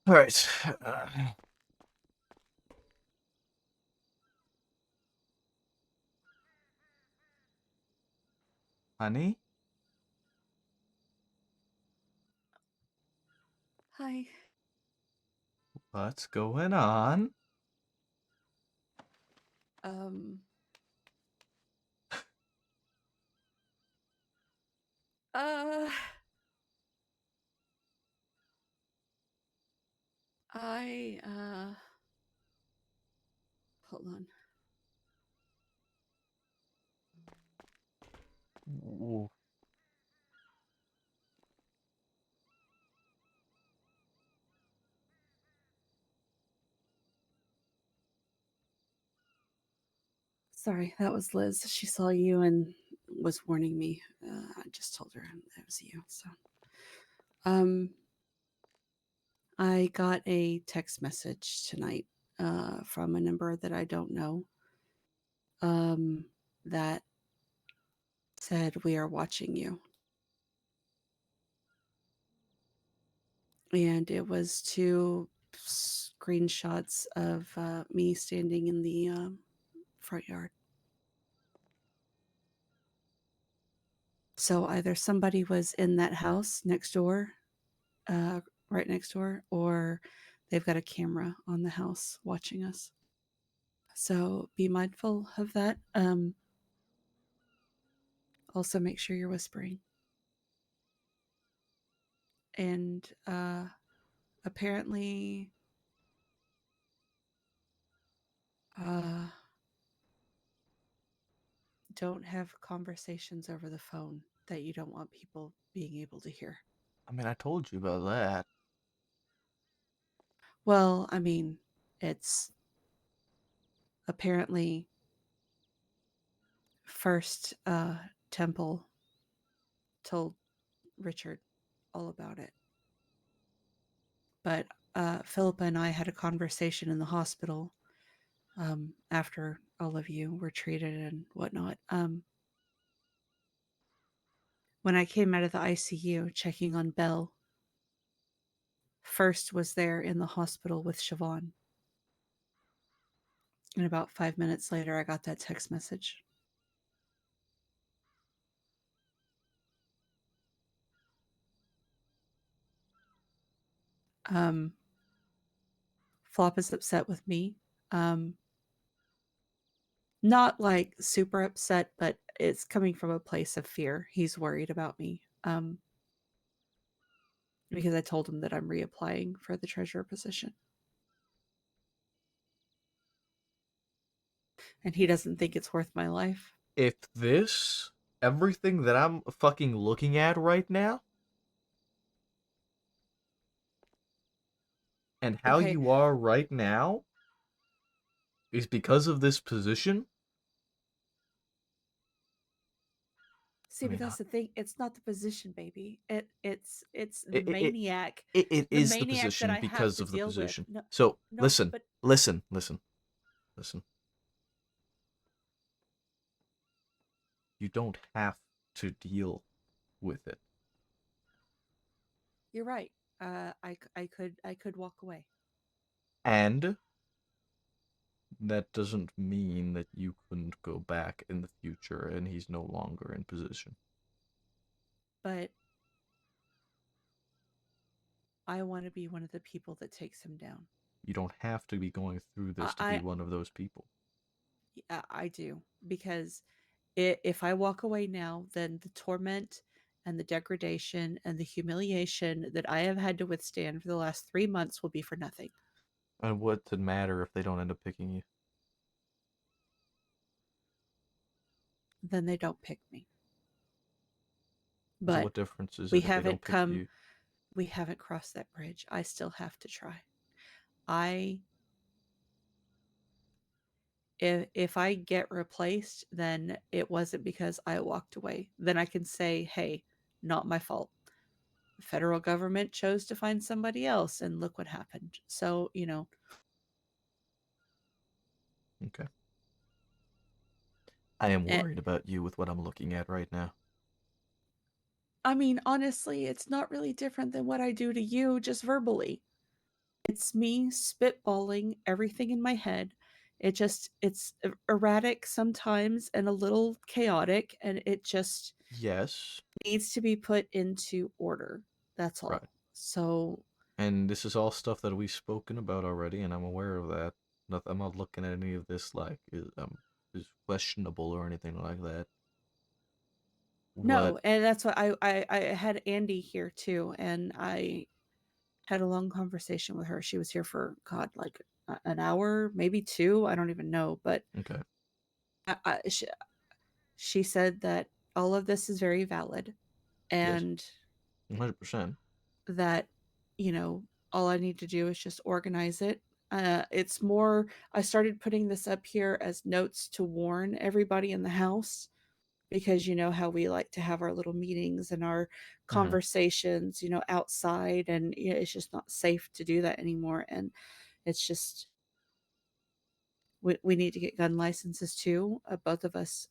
All right. Honey, Hi. what's going on? Um, uh, I, hold on. Ooh, Sorry, that was Liz. She saw you and was warning me. I just told her it was you. Um, I got a text message tonight, from a number that I don't know, um, that said, "We are watching you." And it was two screenshots of me standing in the front yard. So either somebody was in that house next door, uh, right next door, or they've got a camera on the house watching us. So be mindful of that. Also, make sure you're whispering. And apparently, uh, don't have conversations over the phone that you don't want people being able to hear. I mean, I told you about that. Well, I mean, it's apparently first Temple told Richard all about it. But Philippa and I had a conversation in the hospital, after all of you were treated and whatnot. When I came out of the ICU checking on Belle, first was there in the hospital with Siobhan. And about 5 minutes later, I got that text message. Um, Flop is upset with me. Um, Not like super upset, but it's coming from a place of fear. He's worried about me, because I told him that I'm reapplying for the treasurer position. And he doesn't think it's worth my life. If this, everything that I'm fucking looking at right now, and how Okay. you are right now, is because of this position, I See, but mean, that's the thing. It's not the position, baby. It's it, it, it, it the is the maniac that position I have because to of the deal with. position. No, So, no, listen, but listen, listen, listen. You don't have to deal with it. you're right. I could walk away. And that doesn't mean that you couldn't go back in the future and he's no longer in position. But I want to be one of the people that takes him down. You don't have to be going through this to be I one of those people. I do, because if I walk away now, then the torment and the degradation and the humiliation that I have had to withstand for the last 3 months will be for nothing. And what's it matter if they don't end up picking you? Then they don't pick me. So But what difference is we it if they don't haven't pick come, you? we haven't crossed that bridge. I still have to try. I if I get replaced, then it wasn't because I walked away. Then I can say, "Hey, not my fault. The federal government chose to find somebody else and look what happened." So, Okay. I am eh, worried about you with what I'm looking at right now. I mean, honestly, it's not really different than what I do to you, just verbally. it's me spitballing everything in my head. It's erratic sometimes and a little chaotic, and it just Yes. needs to be put into order. That's all. Right. So And this is all stuff that we've spoken about already, and I'm aware of that. I'm not looking at any of this like is questionable or anything like that. What? no, and that's what I had Andy here too, and I had a long conversation with her. She was here for God, like an hour, maybe two. I don't even know, but Okay. I, I, she, she said that all of this is very valid, Yes. and 100%. that you know all I need to do is just organize it. It's more. I started putting this up here as notes to warn everybody in the house because you know how we like to have our little meetings and our Mm-hmm. conversations, outside, and it's just not safe to do that anymore. And it's just we need to get gun licenses too, both of us.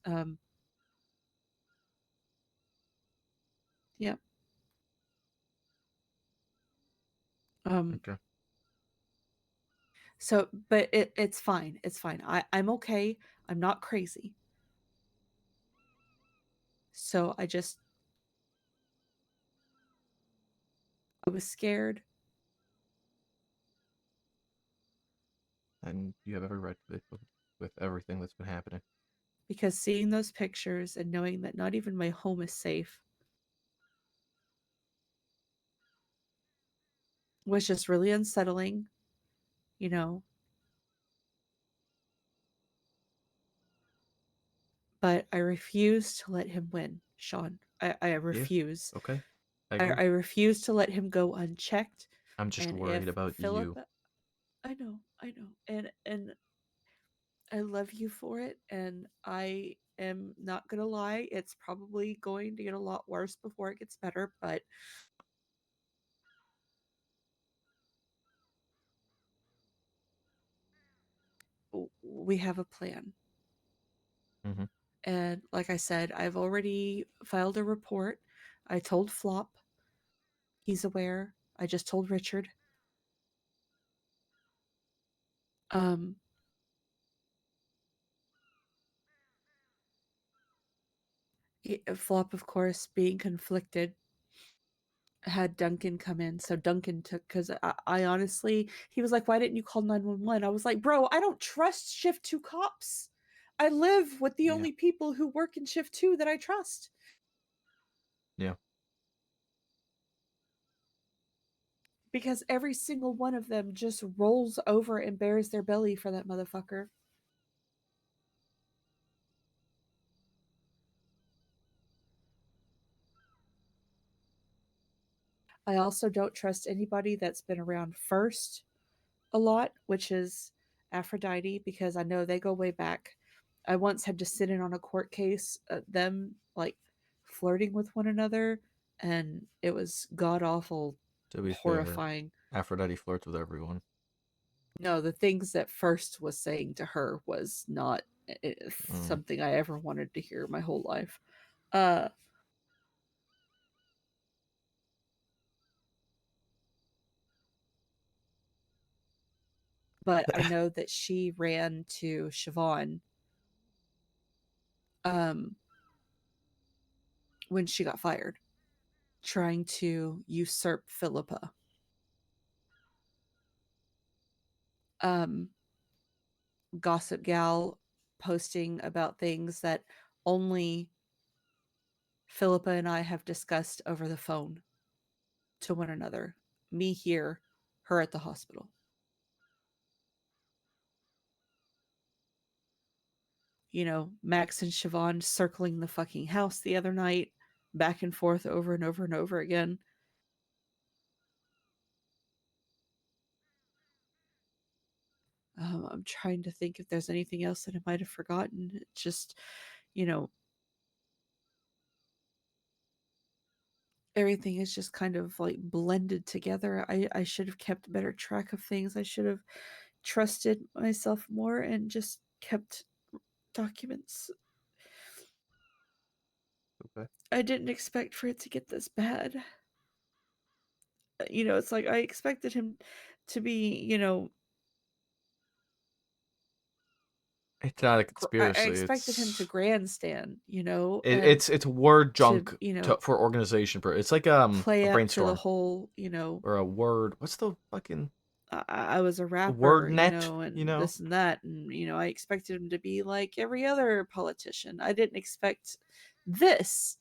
Yeah. Um, Okay. so, but it's fine. It's fine. I'm okay. I'm not crazy. So I was scared And you have every right to it with everything that's been happening. because seeing those pictures and knowing that not even my home is safe was just really unsettling, you know. But I refuse to let him win, Sean. I Yeah. refuse. Okay. I I, agree. I refuse to let him go unchecked. I'm just And worried if about Philip, you. I know, and I love you for it, and I am not gonna lie. It's probably going to get a lot worse before it gets better, but we have a plan. Mm-hmm. And like I said, I've already filed a report. I told Flop. He's aware. I just told Richard. Um, Flop, of course, being conflicted, had Duncan come in. So Duncan took, because I honestly, he was like, "Why didn't you call 911?" I was like, "Bro, I don't trust shift two cops. I live with the Yeah. only people who work in shift two that I trust." Yeah. Because every single one of them just rolls over and bears their belly for that motherfucker. I also don't trust anybody that's been around first a lot, which is Aphrodite, because I know they go way back. I once had to sit in on a court case, them like flirting with one another, and it was god awful, To be fair, horrifying. Aphrodite flirts with everyone. No, the things that First was saying to her was not Mm. something I ever wanted to hear my whole life. Uh, but I know that she ran to Siobhan um, when she got fired, trying to usurp Philippa. Um, Gossip Gal posting about things that only Philippa and I have discussed over the phone to one another. Me here, her at the hospital. Max and Siobhan circling the fucking house the other night, back and forth over and over and over again. I'm trying to think if there's anything else that I might have forgotten. It's just, you know, everything is just kind of like blended together. I should have kept better track of things. I should have trusted myself more and just kept documents. Okay. I didn't expect for it to get this bad. It's like I expected him to be, It's not a I conspiracy. expected him to It's grandstand, it, and it's word to, junk for organization. It's like play a up to the brainstorm whole, or a word. What's the fucking I was a word rapper, net? You and know? this and that. And, I expected him to be like every other politician. I didn't expect this.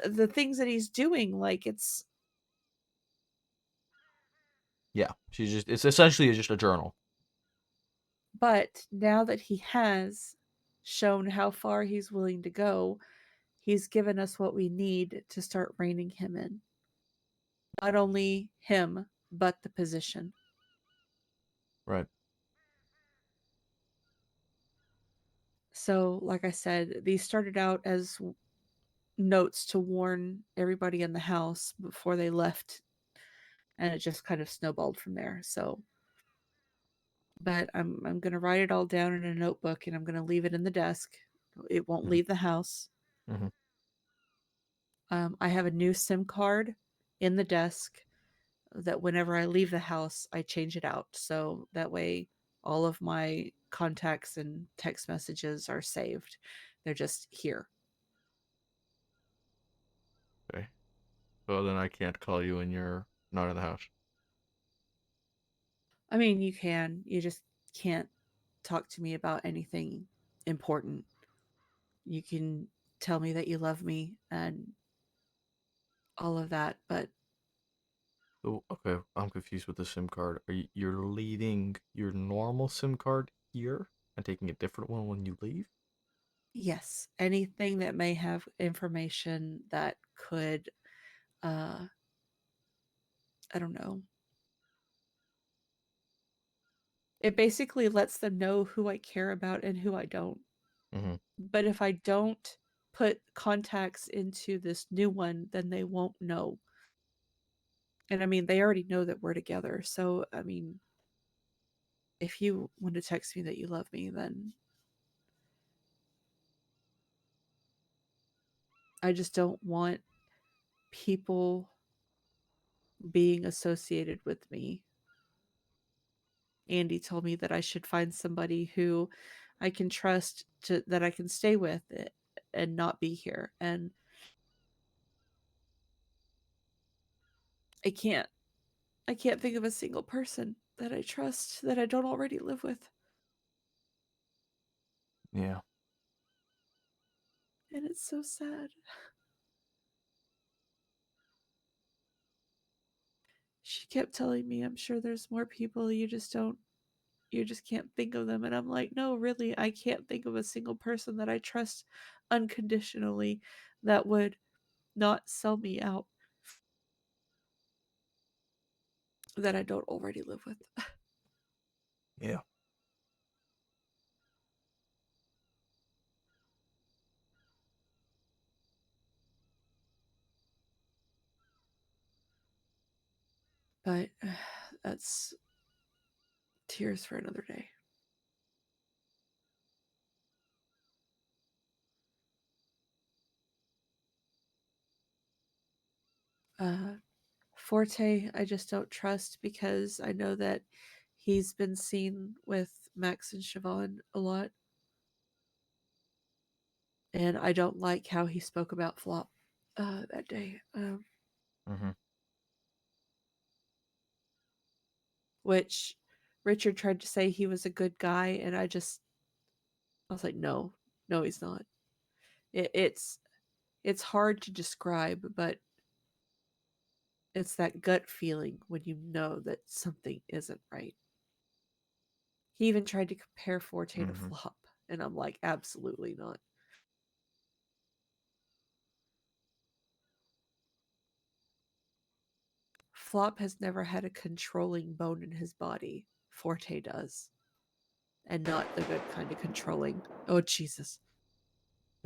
The things that he's doing, like it's, Yeah. It's essentially just a journal. but now that he has shown how far he's willing to go, he's given us what we need to start reining him in. Not only him, but the position. Right. So, like I said, these started out as notes to warn everybody in the house before they left, and it just kind of snowballed from there. So, but I'm gonna write it all down in a notebook, and I'm gonna leave it in the desk. It won't Hmm. leave the house. Hmm. I have a new SIM card in the desk that whenever I leave the house, I change it out. So that way, all of my contacts and text messages are saved. They're just here. Okay. Well, then I can't call you when you're not in the house. I mean, you can. You just can't talk to me about anything important. You can tell me that you love me and all of that, but Oh, okay. I'm confused with the SIM card. You're leaving your normal SIM card here and taking a different one when you leave? yes, anything that may have information that could, uh, I don't know. It basically lets them know who I care about and who I don't. Hmm. But if I don't put contacts into this new one, then they won't know. And I mean, they already know that we're together. So, I mean, if you want to text me that you love me, then I just don't want people being associated with me. Andy told me that I should find somebody who I can trust to that I can stay with and not be here. And I can't. I can't think of a single person that I trust that I don't already live with. Yeah. And it's so sad. She kept telling me, I'm sure there's more people, you just can't think of them. And I'm like, no, really, I can't think of a single person that I trust unconditionally that would not sell me out that I don't already live with. Yeah. But that's tears for another day. Uh, Forte, I just don't trust because I know that he's been seen with Max and Siobhan a lot. And I don't like how he spoke about Flop that day. Hmm. Which Richard tried to say he was a good guy, and I was like, no, no, he's not. It's hard to describe, but it's that gut feeling when you know that something isn't right. He even tried to compare Forte to Hmm. Flop, and I'm like, absolutely not. Flop has never had a controlling bone in his body. Forte does. And not the good kind of controlling. Oh, Jesus.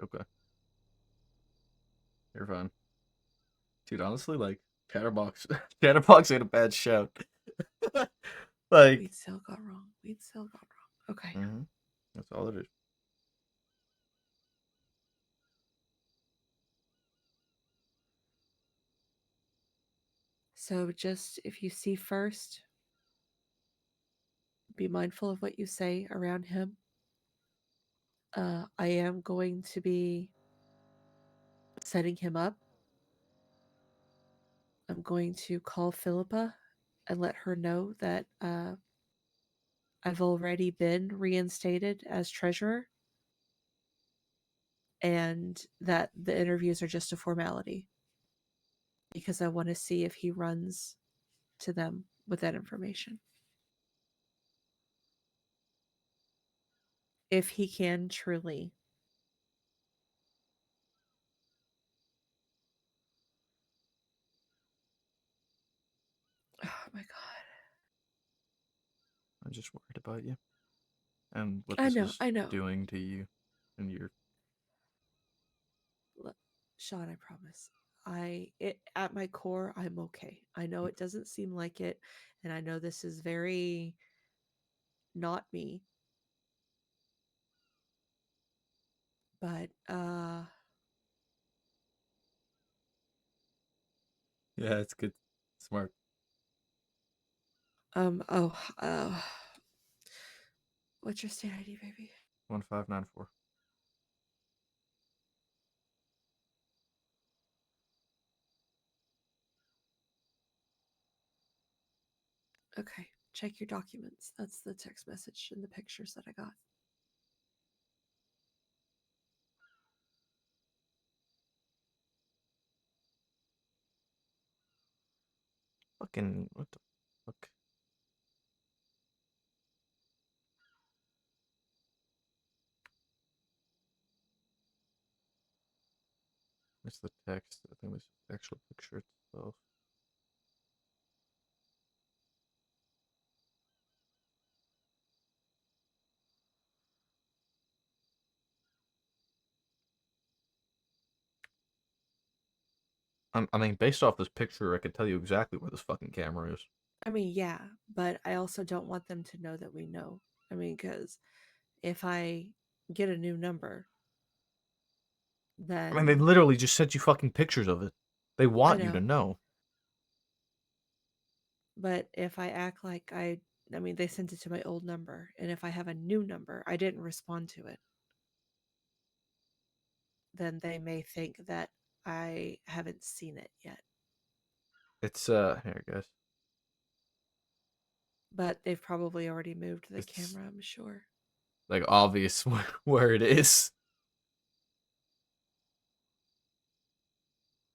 Okay. You're fine. Dude, honestly, like, Chatterbox. Chatterbox ain't a bad shout. Like, Weed sale got wrong. Weed sale got wrong. Okay. hmm, that's all it is. So just if you see first, be mindful of what you say around him. I am going to be setting him up. I'm going to call Philippa and let her know that I've already been reinstated as treasurer and that the interviews are just a formality because I want to see if he runs to them with that information. If he can truly. Oh my god. I'm just worried about you and what I this know, is I know. doing to you and your. Look, Sean, I promise. At my core, I'm okay. I know it doesn't seem like it, and I know this is very not me. But Yeah, it's good. Smart. oh what's your state ID, baby? 1594. Okay. Check your documents. That's the text message and the pictures that I got. Fucking what the fuck? It's the text. I think it's the actual picture itself. I mean, based off this picture, I could tell you exactly where this fucking camera is. I mean, yeah, but I also don't want them to know that we know. I mean, because if I get a new number, I mean, they then literally just sent you fucking pictures of it. They I want you to know. know. But if I act like I mean, they sent it to my old number, and if I have a new number, I didn't respond to it, then they may think that I haven't seen it yet. It's here, guys. But they've probably already moved the It's camera, I'm sure. like obvious where it is.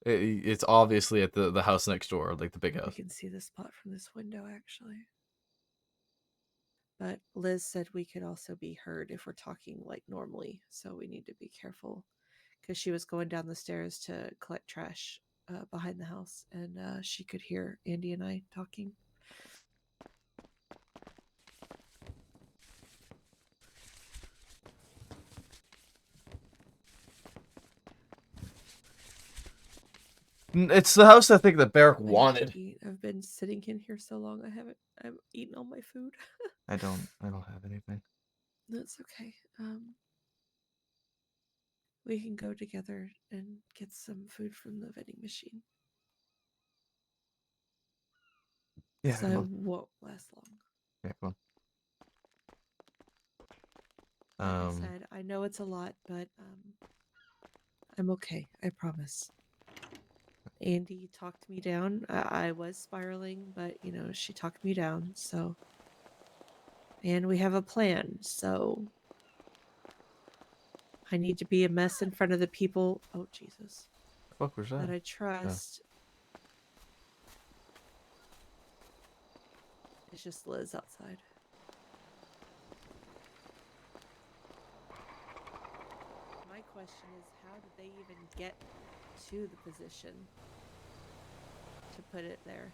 It's obviously at the house next door, like the big We house. can see the spot from this window, actually. But Liz said we could also be heard if we're talking like normally, so we need to be careful because she was going down the stairs to collect trash behind the house, and she could hear Andy and I talking. It's the house I think that Barrick I need wanted. to eat. I've been sitting in here so long. I've eaten all my food. I don't have anything. That's okay. We can go together and get some food from the vending machine Yeah, because come I on. won't last long. Yeah, come Like I on. said, I know it's a lot, but I'm okay. I promise. Andy talked me down. I was spiraling, but she talked me down. So, and we have a plan. So, I need to be a mess in front of the people. Oh Jesus, The fuck was that? that I Oh. trust. It's just Liz outside. My question is, how did they even get to the position to put it there?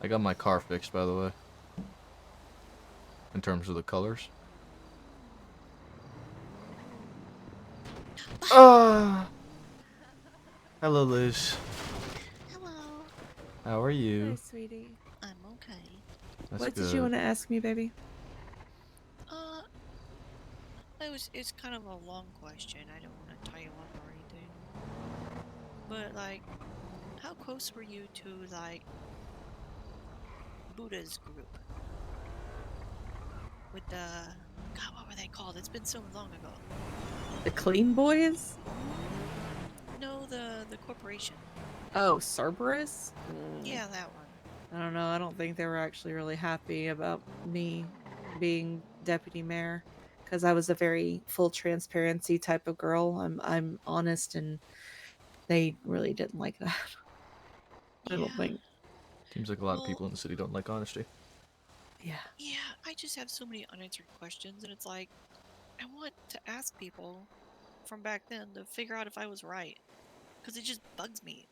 I got my car fixed, by the way. In terms of the colors. Ah. Hello, Liz. Hello. How are Hi, you? sweetie. I'm okay. That's What did you good. want to ask me, baby? Uh, it's kind of a long question. I don't want to tie you up or anything. But like, how close were you to, like, Buddha's group? With the... God, what were they called? It's been so long ago. The Clean Boys? No, the corporation. Oh, Cerberus? Yeah, that one. I don't know. I don't think they were actually really happy about me being deputy mayor because I was a very full transparency type of girl. I'm honest, and they really didn't like that. I don't Yeah. think. Seems like a lot of Well, people in the city don't like honesty. Yeah. yeah, I just have so many unanswered questions, and it's like, I want to ask people from back then to figure out if I was right. Because it just bugs me.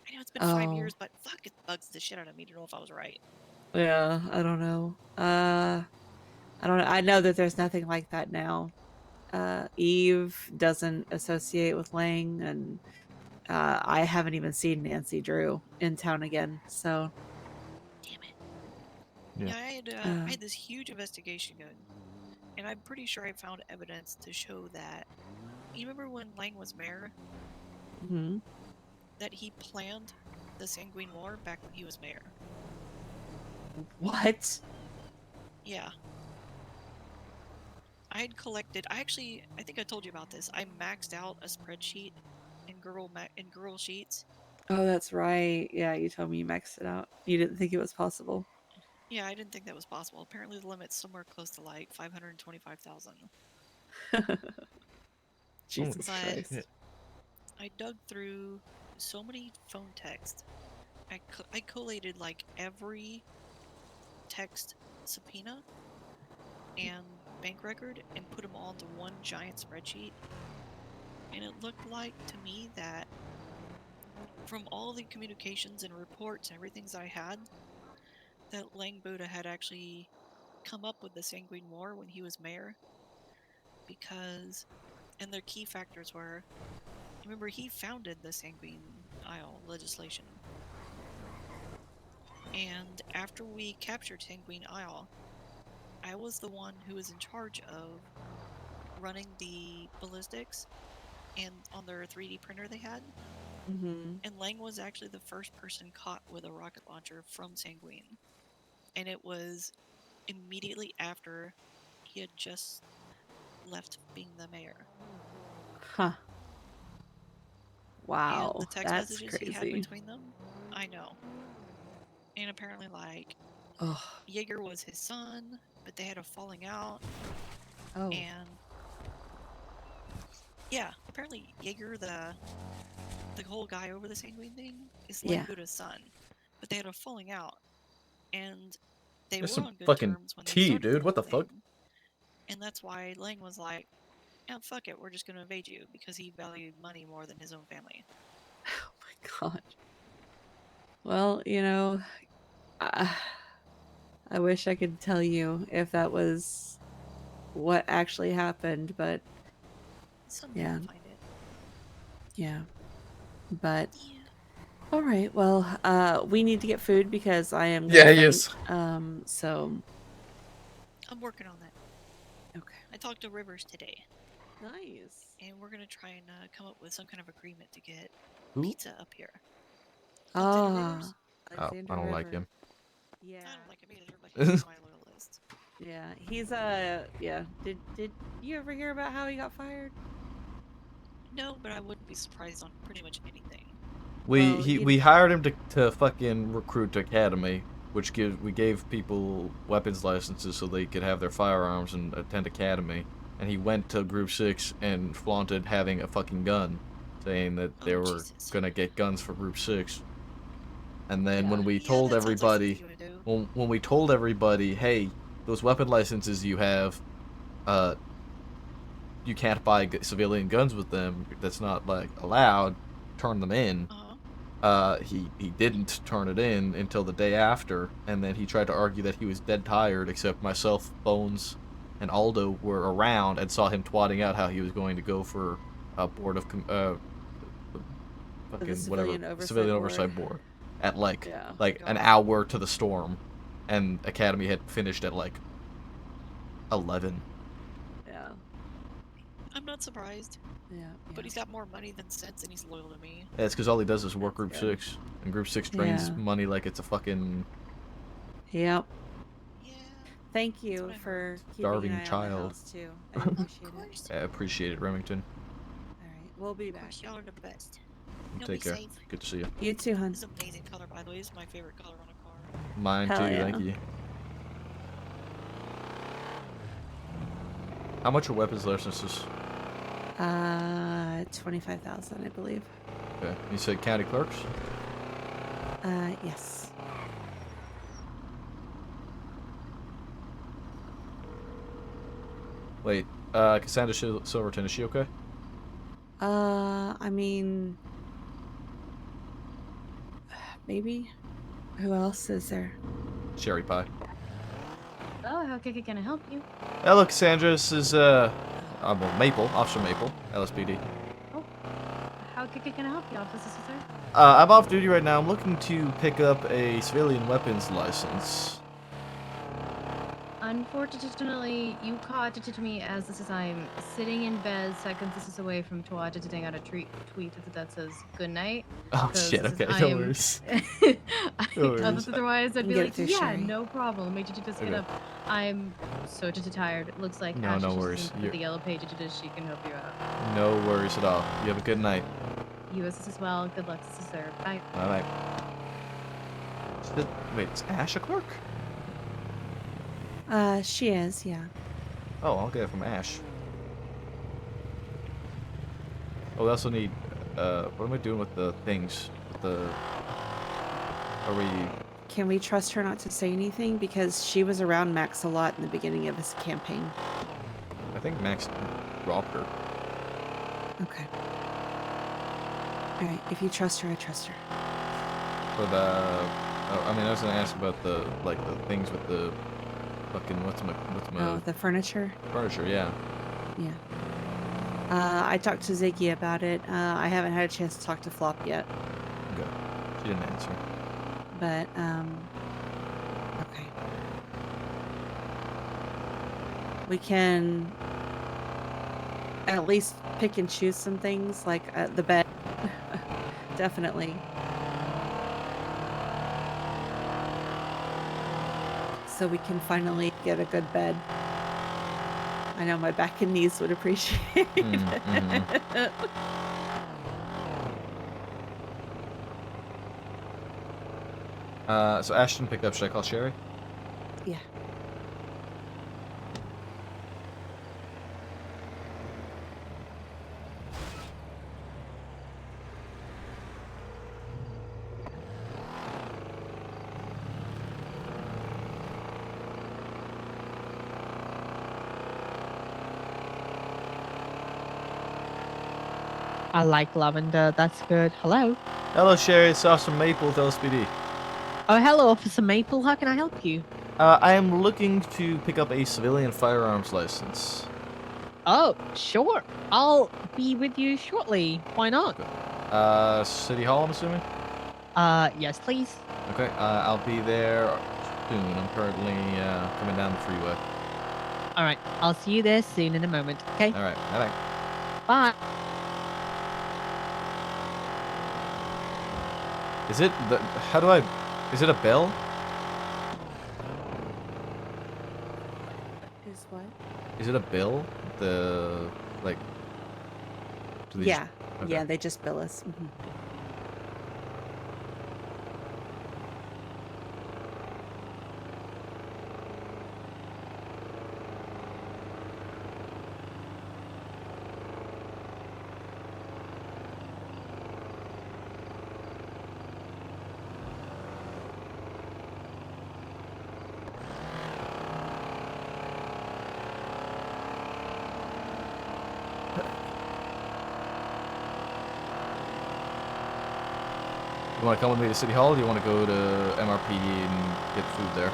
I know it's been 5 years, Oh, but fuck, it bugs the shit out of me to know if I was right. yeah. I don't know. I don't know. I know that there's nothing like that now. Eve doesn't associate with Lang, and I haven't even seen Nancy Drew in town again. So, Damn it. Yeah. Yeah, I uh, had this huge investigation going, and I'm pretty sure I found evidence to show that. You remember when Lang was mayor, mhm. that he planned the Sanguine War back when he was mayor? What? Yeah, I had collected. I think I told you about this. I maxed out a spreadsheet in Girl Sheets. Oh, that's right. Yeah, you told me you maxed it out. You didn't think it was possible. Yeah, I didn't think that was possible. Apparently, the limit's somewhere close to like 525,000. Holy Jesus But Christ. shit. I dug through so many phone texts. I collated like every text subpoena and bank record and put them all into one giant spreadsheet. And it looked like to me that from all the communications and reports and everything that I had, that Lang Buddha had actually come up with the Sanguine War when he was mayor because, and their key factors were, remember, he founded the Sanguine Isle legislation. And after we captured Sanguine Isle, I was the one who was in charge of running the ballistics and on their 3D printer they had. Mm-hmm. And Lang was actually the first person caught with a rocket launcher from Sanguine. And it was immediately after he had just left being the mayor. Huh. And the Wow. text That's messages he had crazy. between them, I know. And apparently, like, Oh. Jaeger was his son, but they had a falling out. Oh. And yeah, apparently Jaeger, the whole guy over the Sanguine thing, is Lang Yeah. Buddha's son. But they had a falling out, and they There's were some on good fucking terms when they tea, started the dude. What whole the fuck? thing. And that's why Lang was like, yeah, fuck it, we're just going to invade you, because he valued money more than his own family. Oh my God. Well, I, I wish I could tell you if that was what actually happened, but Someday yeah, I'll find it. yeah. But Yeah. all right, well, we need to get food because I am gonna Yeah, he faint. is. So I'm working on that. okay. I talked to Rivers today, Nice. and we're going to try and come up with some kind of agreement to get Who? pizza up here. Alexander Rivers? Ah, Oh, I Alexander don't like River. him. Yeah. I don't like him either, but he's on my loyal list. Yeah, he's yeah. Did you ever hear about how he got fired? No, but I wouldn't be surprised on pretty much anything. Well, We hired him to fucking recruit academy, which we gave people weapons licenses so they could have their firearms and attend academy. And he went to Group 6 and flaunted having a fucking gun, saying that they Oh, were Jesus. gonna get guns for Group 6. And then yeah. when we Yeah, told that sounds like something everybody, you would do. when we told everybody, hey, those weapon licenses you have, uh, you can't buy civilian guns with them. That's not like allowed. Turn them in. Uh-huh. He didn't turn it in until the day after, and then he tried to argue that he was dead tired. Except myself, Bones, and Aldo were around and saw him twatting out how he was going to go for a board of For the fucking whatever civilian oversight civilian board. oversight board at like Yeah. Oh my an God. hour to the storm, and Academy had finished at like 11. Yeah. I'm not surprised. Yeah. But he's got more money than sense, and he's loyal to me. Yeah, it's because all he does is work That's Group good. 6. And Group 6 drains Yeah. money like it's a fucking Yep. Yeah. Thank That's you what I for heard. keeping an starving eye on the child. house too. I Of appreciate it. course. I appreciate it, Remington. All right, we'll be Of back. course, y'all are the best. You'll Take be care. safe. Good to see you. You too, hun. This is an amazing color, by the way. This is my favorite color on a car. Mine Hell too, yeah. thank you. How much are weapons licenses? 25,000, I believe. Okay. You said county clerks? Yes. Wait, Cassandra Silverton, is she okay? I mean, maybe. Who else is there? Cherry pie. Oh, how can I help you? Hello, Cassandra. This is, well, Maple, Officer Maple, LSPD. Oh, how can I help you, Officer Sir? I'm off duty right now. I'm looking to pick up a civilian weapons license. Unfortunately, you caught it to me as this is I'm sitting in bed seconds away from tweeting out a tweet that says good night. Oh, 'Cause shit, this is- okay, I no am- worries. No worries. Otherwise, I'd You be get it like, through yeah, Sherry. no problem. Made you just get Okay. up. I'm so tired. It looks like No, Ash no is just worries. into You're- the yellow page. She can help you out. No worries at all. You have a good night. You as well. Good luck, Sir. Bye. Bye-bye. Wait, is Ash a clerk? She is, yeah. Oh, I'll get it from Ash. Oh, we also need, what am I doing with the things? With the... Are we... Can we trust her not to say anything? Because she was around Max a lot in the beginning of his campaign. I think Max robbed her. Okay. Alright, if you trust her, I trust her. For the... Oh, I mean, I was gonna ask about the, like, the things with the... Fucking, what's my Oh, the furniture? furniture, yeah. Yeah. I talked to Ziggy about it. I haven't had a chance to talk to Flop yet. Okay. She didn't answer. But, okay. We can at least pick and choose some things, like the bed. Definitely. So we can finally get a good bed. I know my back and knees would appreciate it. So Ashton picked up. Should I call Sherry? Yeah. I like lavender. That's good. Hello. Hello, Sherry. It's Officer Maple with LSPD. Oh, hello, Officer Maple. How can I help you? I am looking to pick up a civilian firearms license. Oh, sure. I'll be with you shortly. Why not? City Hall, I'm assuming? Yes, please. Okay, I'll be there soon. I'm currently, coming down the freeway. All right. I'll see you there soon in a moment. Okay. Alright, bye-bye. Bye. Is it the... How do I... Is it a bell? Is what? Is it a bill? The... Like... do they Yeah. just- okay. Yeah, they just bill us. Mhm. You want to come with me to City Hall, or do you want to go to MRPD and get food there?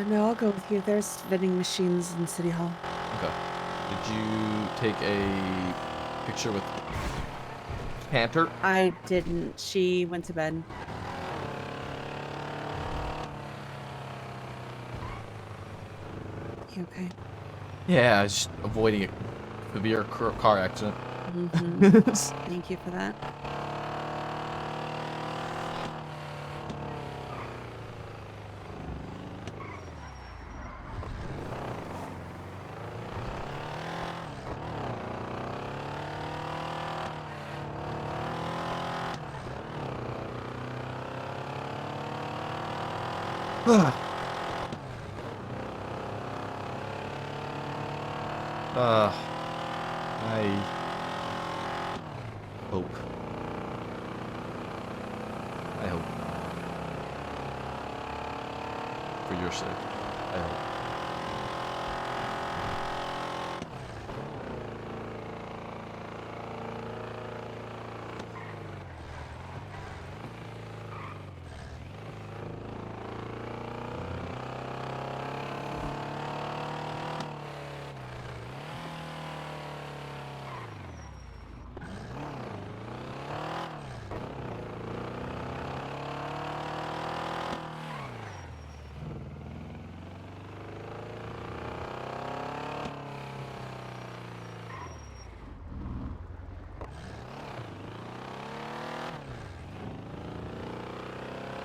No, I'll go with you. There's vending machines in City Hall. Okay. Did you take a picture with Cantor? I didn't. She went to bed. You okay? Yeah, I was just avoiding severe car accident. Mhm. Thank you for that. I hope. I hope. For your sake. I hope.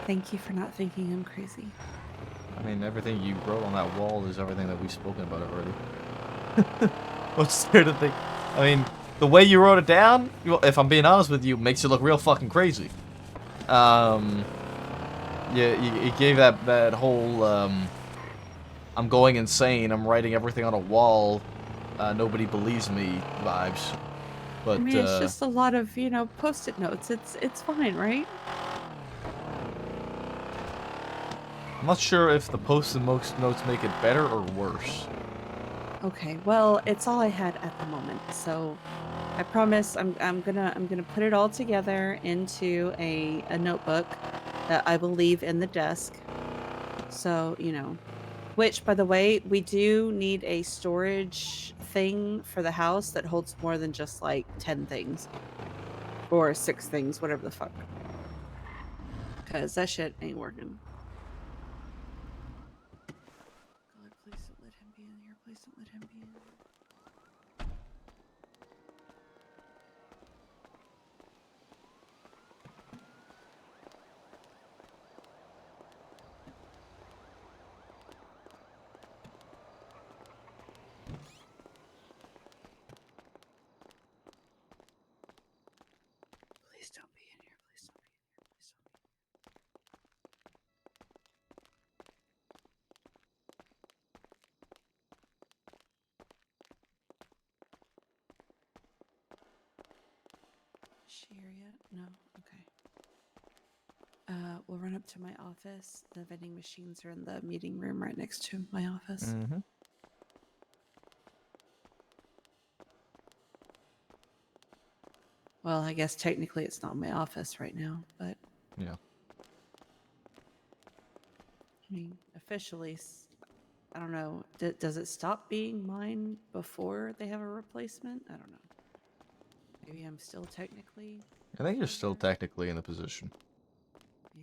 Thank you for not thinking I'm crazy. I mean, everything you wrote on that wall is everything that we've spoken about already. What's there to think? I mean, the way you wrote it down, if I'm being honest with you, makes it look real fucking crazy. Yeah, you gave that whole, I'm going insane, I'm writing everything on a wall, nobody believes me vibes. But, I mean, it's just a lot of, you know, post-it notes. It's fine, right? I'm not sure if the post-it notes make it better or worse. Okay, well, it's all I had at the moment, so I promise I'm gonna put it all together into a notebook that I will leave in the desk. So, you know, which by the way, we do need a storage thing for the house that holds more than just like 10 things or 6 things, whatever the fuck. Cuz that shit ain't working. God, please don't let him be in here. Please don't let him be in here. Please don't be in here. Please don't be in here. Please don't be. Is she here yet? No. Okay. We'll run up to my office. The vending machines are in the meeting room right next to my office. Mm-hmm. Well, I guess technically it's not my office right now, but Yeah. I mean, officially, I don't know. Does it stop being mine before they have a replacement? I don't know. Maybe I'm still technically. I think you're still over? technically in the position. Yeah.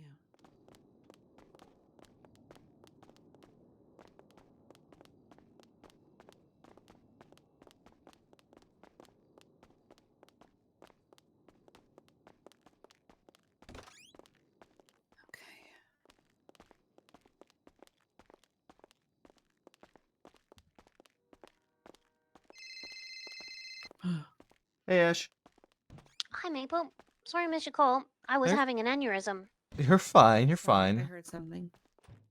Okay. Hey, Ash. Hi, Maple. Sorry I missed your call. I was You're, having an aneurysm. you're fine, you're Sorry, I fine. heard something.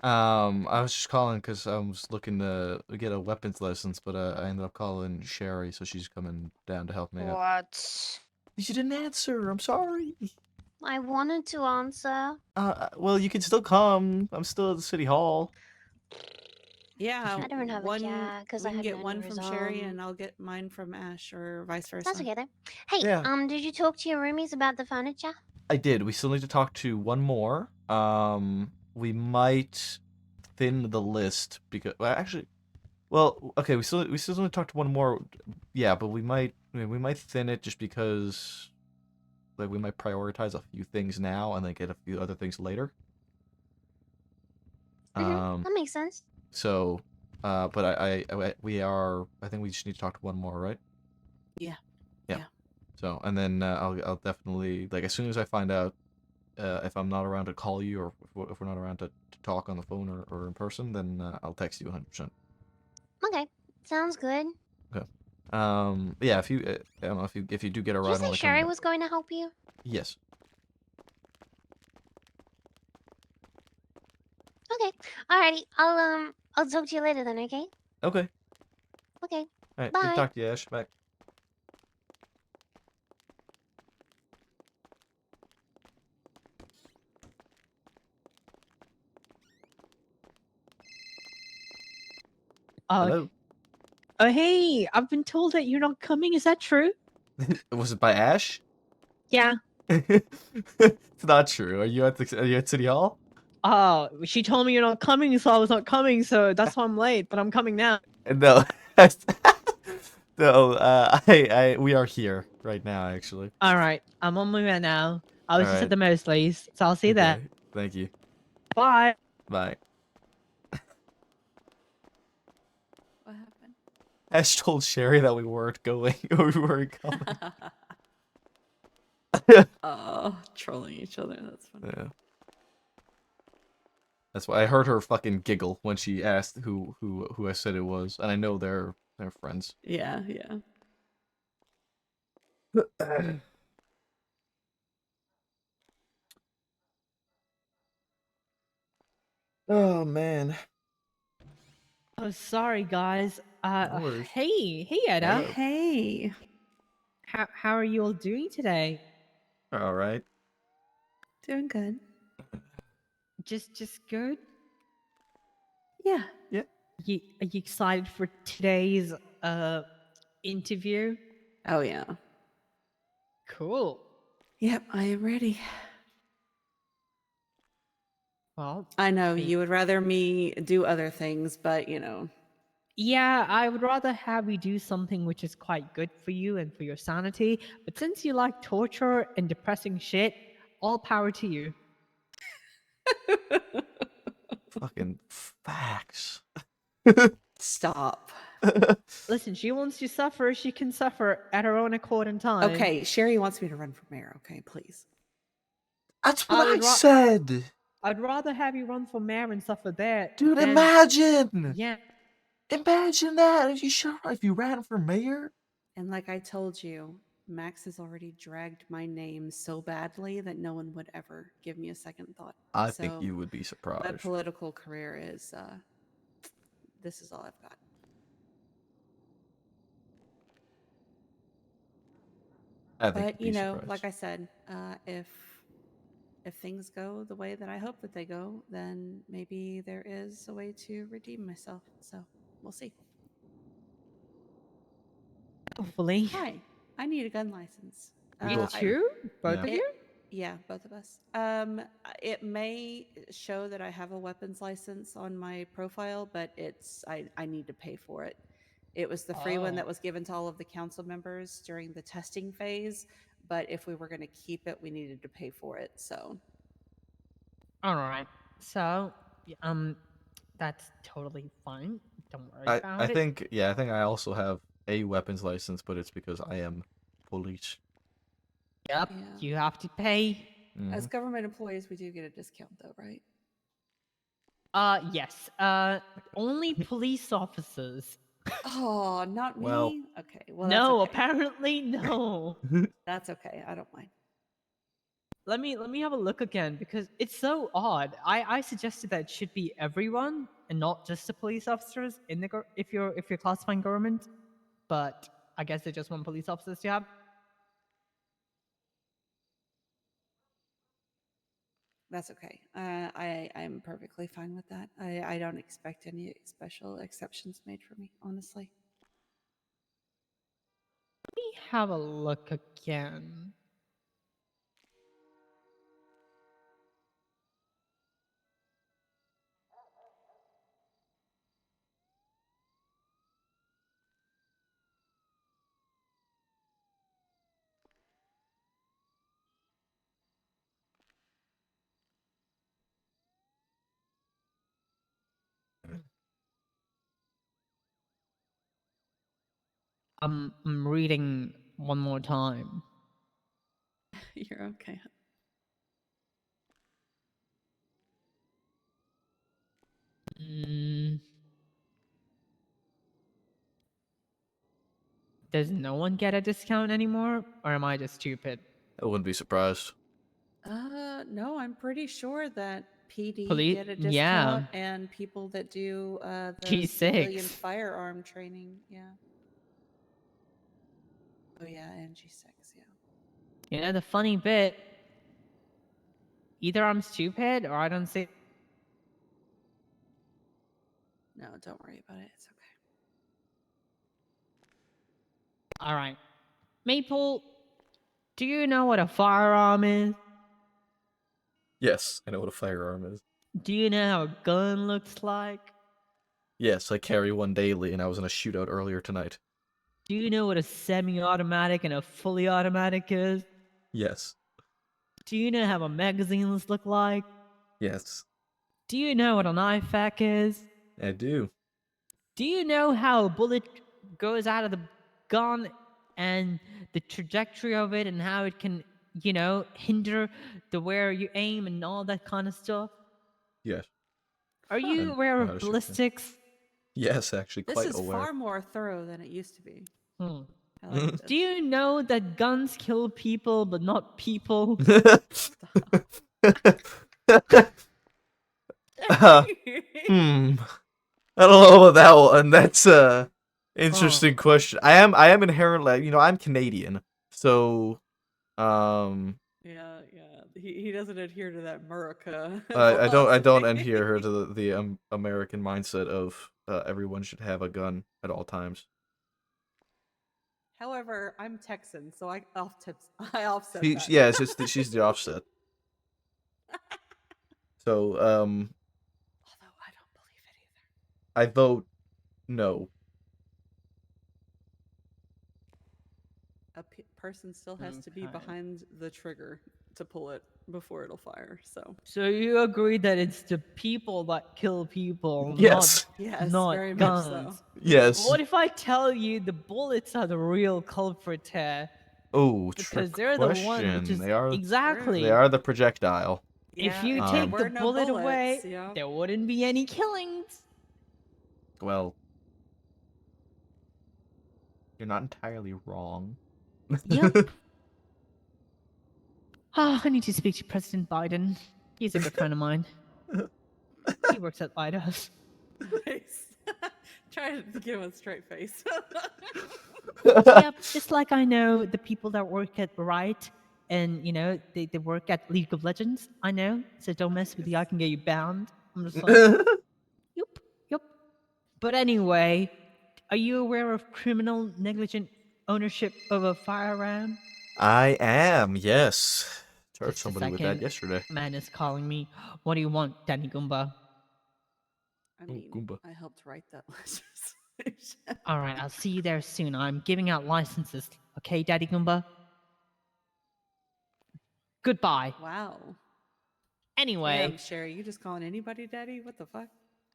I was just calling because I was looking to get a weapons license, but I ended up calling Sherry, so she's coming down to help me out. What? You didn't answer, I'm sorry. I wanted to answer. Well, you can still come. I'm still at the city hall. Yeah, I don't have a cat because we I can had an get one from Sherry, aneurysm. and I'll get mine from Ash, or vice versa. That's okay though. Hey, Yeah. did you talk to your roomies about the furniture? I did. We still need to talk to one more. We might thin the list because actually, well, okay, we still need to talk to one more. Yeah, but we might thin it just because like we might prioritize a few things now and then get a few other things later. That makes sense. So, but we are. I think we just need to talk to one more, right? Yeah. Yeah. Yeah. So, and then I'll definitely, like, as soon as I find out if I'm not around to call you, or if we're not around to talk on the phone or in person, then I'll text you 100%. Okay, sounds good. Okay. Yeah, if you I don't know if you do get a Did you ride say when I come. Sherry was going to help you? Yes. Okay. Alrighty. I'll talk to you later then, okay? Okay. Okay. All right. Good to Bye. talk to you, Ash. Bye. Oh, Hello. oh, hey, I've been told that you're not coming. Is that true? Was it by Ash? Yeah. It's not true. Are you at City Hall? Oh, she told me you're not coming, so I was not coming, so that's why I'm late, but I'm coming now. No. No. We are here right now, actually. All right, I'm on my way now. I was All just at right. the Mosleys, so I'll see you there. Okay. Thank you. Bye. Bye. What happened? Ash told Sherry that we weren't going, or we weren't coming. Oh, trolling each other. That's funny. Yeah. That's why I heard her fucking giggle when she asked who I said it was, and I know they're friends. Yeah, yeah. Oh man. Oh, sorry, guys. No worries. Hey, Edda. Hello. Hey. How are you all doing today? All right. Doing good. Just good. Yeah. Are you excited for today's interview? Oh, yeah. Cool. Yep, I am ready. Well, I know I- you would rather me do other things, but yeah, I would rather have you do something which is quite good for you and for your sanity. But since you like torture and depressing shit, all power to you. Fucking facts. Stop. Listen, she wants to suffer. She can suffer at her own accord and time. Okay, Sherry wants me to run for mayor. Okay, please. That's I what I would said. I'd rather have you run for mayor and suffer there. Dude, than- imagine. Yeah. Imagine that if you ran for mayor. And like I told you, Max has already dragged my name so badly that no one would ever give me a second thought. I think So you would be my surprised. political career is this is all I've got. I think But you'd be like surprised. I said, if things go the way that I hope that they go, then maybe there is a way to redeem myself. So we'll see. Hopefully. Hi, I need a gun license. We You both do. too? Both Yeah. of you? Yeah, both of us. It may show that I have a weapons license on my profile, but I need to pay for it. It was the free one that Oh. was given to all of the council members during the testing phase, but if we were going to keep it, we needed to pay for it. So, All right. So, that's totally fine. Don't worry I about it. think I also have a weapons license, but it's because I am police. Yep. Yeah. You have to pay. as Mhm. government employees, we do get a discount, though, right? Yes. Only police officers. Oh, not me. Well- Okay. Well, No, that's okay. apparently no. That's okay. I don't mind. Let me have a look again because it's so odd. I suggested that it should be everyone and not just the police officers in the if you're classifying government, but I guess they just want police officers to have. That's okay. I'm perfectly fine with that. I don't expect any special exceptions made for me, honestly. Let me have a look again. I'm reading one more time. You're okay. Does no one get a discount anymore, or am I just stupid? I wouldn't be surprised. No, I'm pretty sure that PD Police, get a yeah. discount and people that do the G6. civilian firearm training. Yeah. Oh yeah, and G6. Yeah. You know the funny bit. Either I'm stupid or I don't see. No, don't worry about it. It's okay. All right, Maple. Do you know what a firearm is? Yes, I know what a firearm is. Do you know how a gun looks like? Yes, I carry one daily, and I was in a shootout earlier tonight. Do you know what a semi-automatic and a fully automatic is? Yes. Do you know how a magazines look like? Yes. Do you know what an IFAK is? I do. Do you know how a bullet goes out of the gun and the trajectory of it and how it can, hinder the where you aim and all that kind of stuff? Yes. Are you aware know how of to shoot, yeah. ballistics? Yes, actually, This quite is aware. far more thorough than it used to be. Hmm. I like this. Do you know that guns kill people but not people? I don't know about that one. That's a interesting question. I am inherently, I'm Canadian, so Yeah. He doesn't adhere to that America. I don't philosophy. adhere to the American mindset of everyone should have a gun at all times. However, I'm Texan, so I offset that. Yeah, she's the offset. So Although I don't believe it either. I vote no. A person still has to be Okay. behind the trigger to pull it before it'll fire. So you agree that it's the people that kill people, Yes. Yes, not very guns. much so. Yes. What if I tell you the bullets are the real culprit here? Oh, Because trick they're question. the one which is They are exactly. They are the projectile. If you there take were the no bullet bullets, away, yeah. there wouldn't be any killings. Well, you're not entirely wrong. Yep. I need to speak to President Biden. He's a good friend of mine. He works at White House. Nice. Try to give him a straight face. Yep, just like I know the people that work at Riot and, they work at League of Legends. I know. So don't mess with you. I can get you banned. I'm just like, yep. But anyway, are you aware of criminal negligent ownership of a firearm? I am, yes. Charged Just a somebody with that second. yesterday. Man is calling me. What do you want, Danny Goomba? I mean, Goomba. I helped write that legislation. All right, I'll see you there soon. I'm giving out licenses. Okay, Daddy Goomba? Goodbye. Wow. Anyway. Damn, Sherry, you just calling anybody daddy? What the fuck?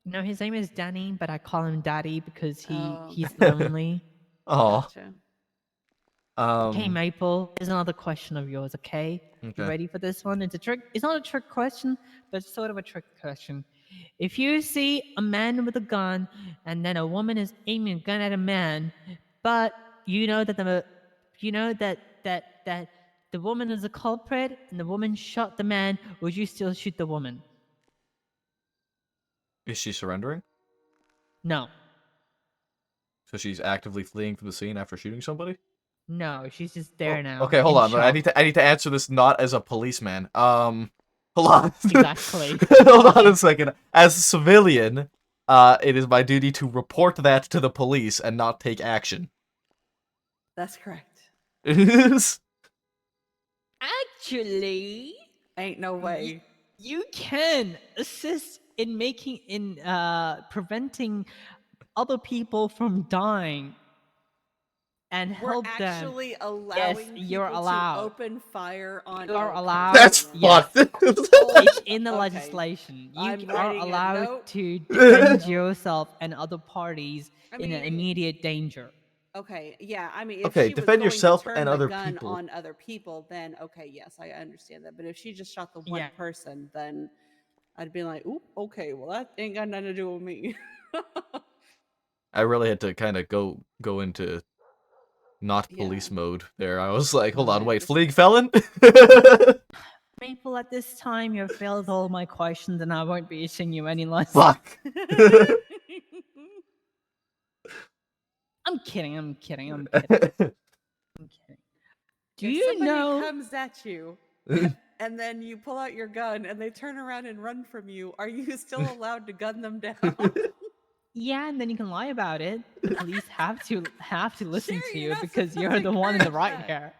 No, his name is Danny, but I call him Daddy because he's okay. lonely. Oh. Gotcha. Okay, Maple, here's another question of yours, okay? Okay. You ready for this one? It's not a trick question, but it's sort of a trick question. If you see a man with a gun and then a woman is aiming a gun at a man, but you know that the woman is a culprit and the woman shot the man, would you still shoot the woman? Is she surrendering? No. So she's actively fleeing from the scene after shooting somebody? No, she's just there now. Okay, hold in on. I shock. need to answer this not as a policeman. Hold on. Exactly. Hold on a second. As a civilian, it is my duty to report that to the police and not take action. That's correct. It is. Actually, Ain't no way. you can assist in preventing other people from dying and We're help them. actually allowing you're people allowed. to open fire on. You're okay. allowed. That's Yes. fucked. It's in the Okay. legislation. You I'm are writing a allowed note. to defend yourself and other parties I in an mean- immediate danger. Okay, yeah. I mean, if Okay, she was defend going yourself to turn and the other gun people. on other people, then okay, yes, I understand that. But if she just shot the one Yeah. person, then I'd be like, "Oop, okay, well that ain't got nothing to do with me." I really had to kind of go into not police Yeah. mode there. I was like, hold No, on, I wait, fleeing understand. felon? Maple, at this time, you've failed all my questions, and I won't be issuing you any less. Fuck. I'm kidding. I'm kidding. I'm kidding. I'm kidding. Do If you somebody know? comes at you and then you pull out your gun and they turn around and run from you, are you still allowed to gun them down? Yeah, and then you can lie about it. Police have to listen Sherry, to you're you not because you're supposed the to one in the encourage right that. here.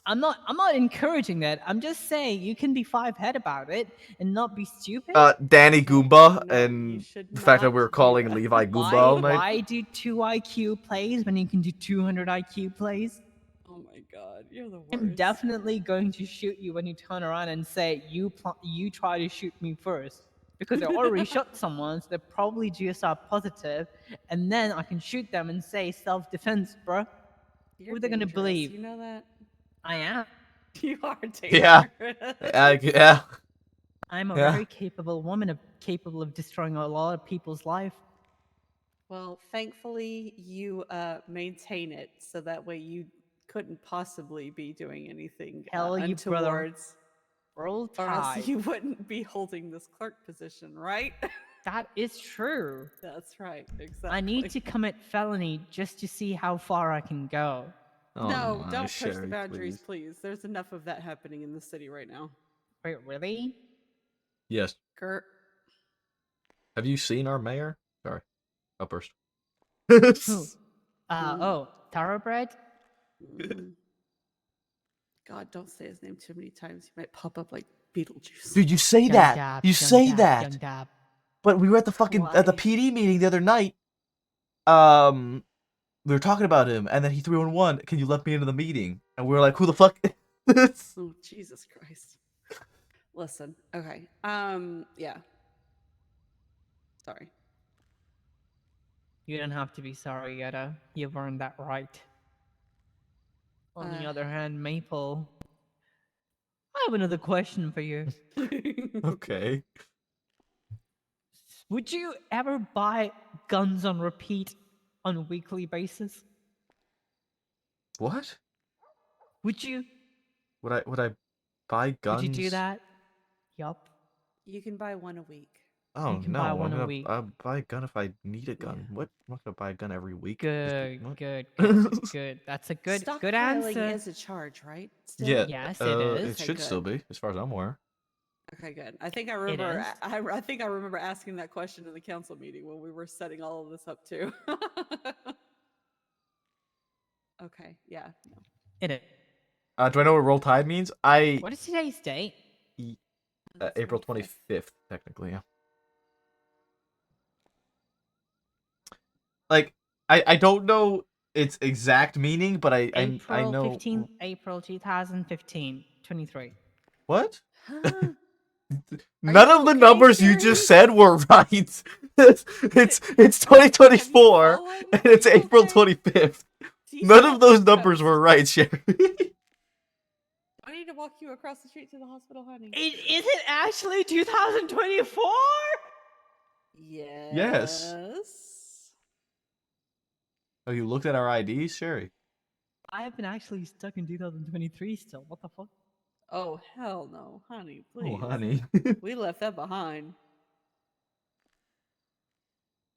I'm not encouraging that. I'm just saying you can be five-head about it and not be stupid. Danny Goomba, No, you and should the fact that we not were do calling that. Levi Goomba all night. Why do 2 IQ plays when you can do 200 IQ plays? Oh my god, you're the I'm worst. definitely going to shoot you when you turn around and say you try to shoot me first, because I already shot someone, so they're probably GSR positive, and then I can shoot them and say self-defense, bruh. You're Who are they gonna dangerous, believe? You know that? I am. You are dangerous. Yeah. Yeah. I'm a Yeah. very capable woman, capable of destroying a lot of people's life. Well, thankfully, you maintain it so that way you couldn't possibly be doing anything Hell, you brother. untowards, Roll or else Tide. you wouldn't be holding this clerk position, right? That is true. That's right, exactly. I need to commit felony just to see how far I can go. Oh, No, my, don't push the Sherry, boundaries, please. please. There's enough of that happening in the city right now. Wait, really? Yes. Kurt, Have you seen our mayor? Sorry. Outburst. Who? Hmm. Oh, Thoroughbred? mm. God, don't say his name too many times. He might pop up like Beetlejuice. Dude, you say Young that. Dab, You young say Dab, that. Young Dab. But we were at the fucking at the Why? PD meeting the other night. We were talking about him, and then he threw in one. Can you let me into the meeting? And we were like, who the fuck? Oh, Jesus Christ. Listen, okay. Yeah. Sorry. You don't have to be sorry, Yetta. You've earned that right. On the Uh. other hand, Maple, I have another question for you. Okay. Would you ever buy guns on repeat on a weekly basis? What? Would you? Would I buy guns? Would you do that? Yup. You can buy one a week. Oh You can buy no! one a week. I'll buy a gun if I need a gun. Yeah. What? I'm not gonna buy a gun every week. Good, What? good, good, good. That's a good Stockpiling answer. is a charge, right? Still? Yeah. Yes, it is. It Okay, should still good. be, as far as I'm aware. Okay, good. I think I remember. is. I think I remember asking that question in the council meeting when we were setting all of this up too. Okay. Yeah. No. It is. Do I know what Roll Tide means? What is today's date? That's April May 5th. 25th, technically. Yeah. Like, I don't know its exact meaning, but I April know 15th, April 2015, 23. what? Huh? None you of the okay, numbers you just Sherry? said were right. it's 2024 fallen? and it's Are you April okay? 25th. Do you None still of those have numbers toast? were right, Sherry. I need to walk you across the street to the hospital, honey. Is it actually 2024? Yes. Oh, you looked at our IDs, Sherry? I have been actually stuck in 2023 still. What the fuck? Oh hell no, honey, please. Oh, honey. We left that behind.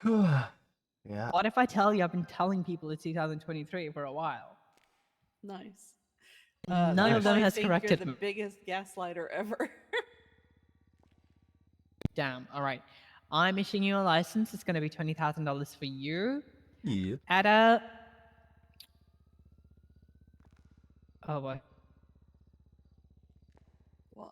Yeah. What if I tell you I've been telling people it's 2023 for a while? Nice. None They of them probably has think corrected you're the me. biggest gaslighter ever. Damn. All right. I'm issuing you a license. It's going to be $20,000 for you. Yeah. At a... Oh, boy. What?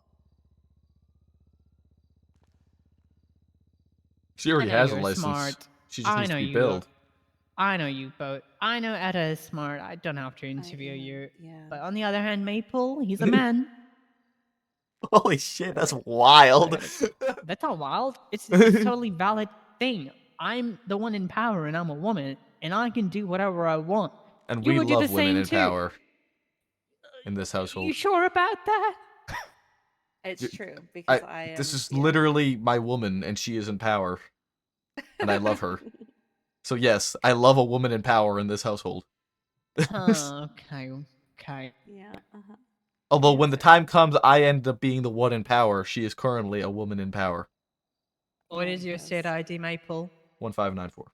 She already I know has a you're license. smart. She just I needs know to be you. billed. I know you both. I know Etta is smart. I don't have to interview am, you. yeah. But on the other hand, Maple, he's a man. Holy shit, that's wild. That's not wild. It's a totally valid thing. I'm the one in power and I'm a woman. and I can do whatever I want. And You we will do the love women same in too. power in this You household. sure about that? It's true because I am. This is yeah. literally my woman, and she is in power, and I love her. So yes, I love a woman in power in this household. Okay. Yeah. Uh-huh. Although Yeah, when the fair. time comes, I end up being the one in power. She is currently a woman in power. What Yeah, is I your state guess. ID, Maple? 1594.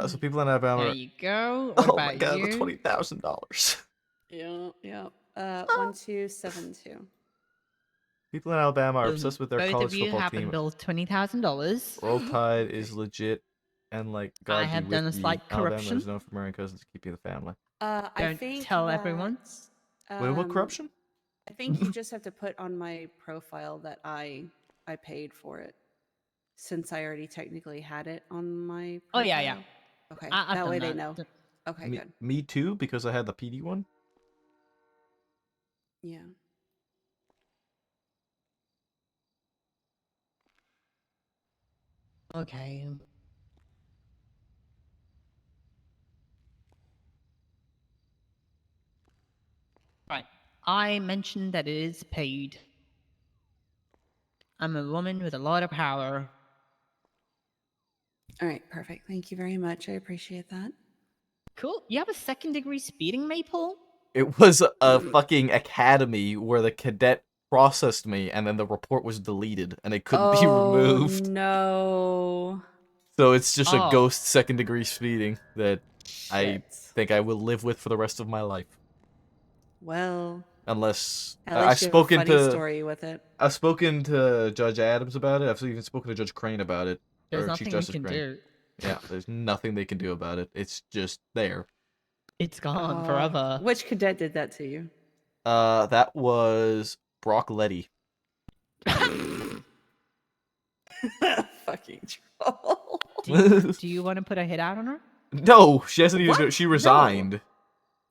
So people in Alabama. There you go. Oh What my about god, the you? $20,000. Yeah. 1272. People in Alabama are Boom. obsessed with their Both college of you football have been team. billed $20,000. Roll Tide Okay. is legit, and like I God be have with done a ye. slight Alabama corruption. is known for marrying cousins to keep you in the family. I Don't think tell that, everyone. Wait, what corruption? I think you just have to put on my profile that I paid for it, since I already technically had it on my Oh, profile. yeah. Okay, I've that way done they that. know. Okay, good. Me too, because I had the PD one. Yeah. Okay. Right. I mentioned that it is paid. I'm a woman with a lot of power. All right, perfect. Thank you very much. I appreciate that. Cool. You have a second-degree speeding, Maple? It was a fucking academy where the cadet processed me, and then the report was deleted, and it couldn't be removed. No. So it's just a Oh. ghost second-degree speeding that I Shit. think I will live with for the rest of my life. Well, Unless at I've least you have a spoken funny to story with it. I've spoken to Judge Adams about it. I've even spoken to Judge Crane about it. There's Or Chief nothing we Justice can Crane. do. Yeah, there's nothing they can do about it. It's just there. It's gone forever. Which cadet did that to you? That was Brock Letty. Fucking troll. Do you want to put a hit out on her? No, she hasn't even. What? She No. resigned.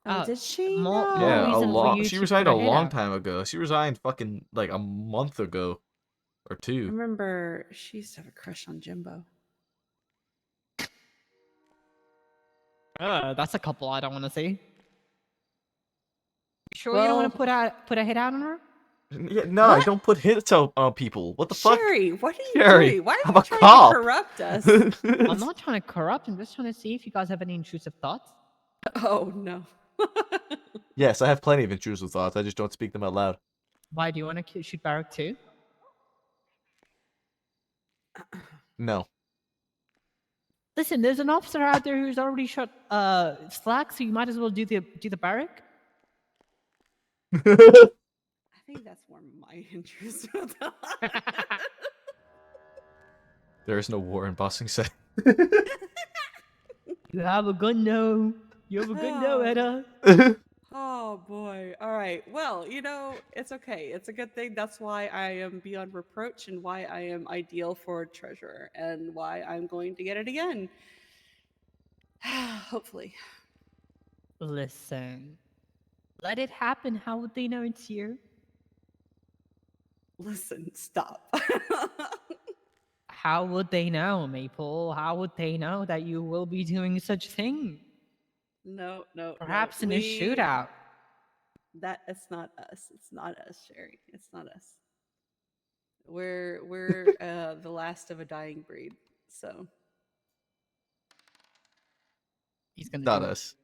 Oh, did she? More No. Yeah, a reason for long. you She to resigned put a a hit long out. time ago. She resigned fucking like a month ago, or I 2. remember she used to have a crush on Jimbo. That's a couple I don't want to see. You sure you Well, don't want to put a hit out on her? Yeah, no, I don't put hits out on people. What the fuck? Sherry, what are you Sherry, doing? Why are I'm you a trying cop. to corrupt us? I'm not trying to corrupt. I'm just trying to see if you guys have any intrusive thoughts. Oh no. Yes, I have plenty of intrusive thoughts. I just don't speak them out loud. Why do you want to shoot Barrack too? No. Listen, there's an officer out there who's already shot Slack, so you might as well do the Barrack. I think that's more my intrusive thought. There is no war in Bossing City. You have a gun now. You have a gun now, Oh. Edda. Oh boy. All right. Well, it's okay. It's a good thing. That's why I am beyond reproach and why I am ideal for treasurer and why I'm going to get it again. Hopefully. Listen, let it happen. How would they know it's you? Listen, stop. How would they know, Maple? How would they know that you will be doing such thing? No. Perhaps in a shootout. It's not us. It's not us, Sherry. It's not us. We're the last of a dying breed. So He's gonna Not do it. us.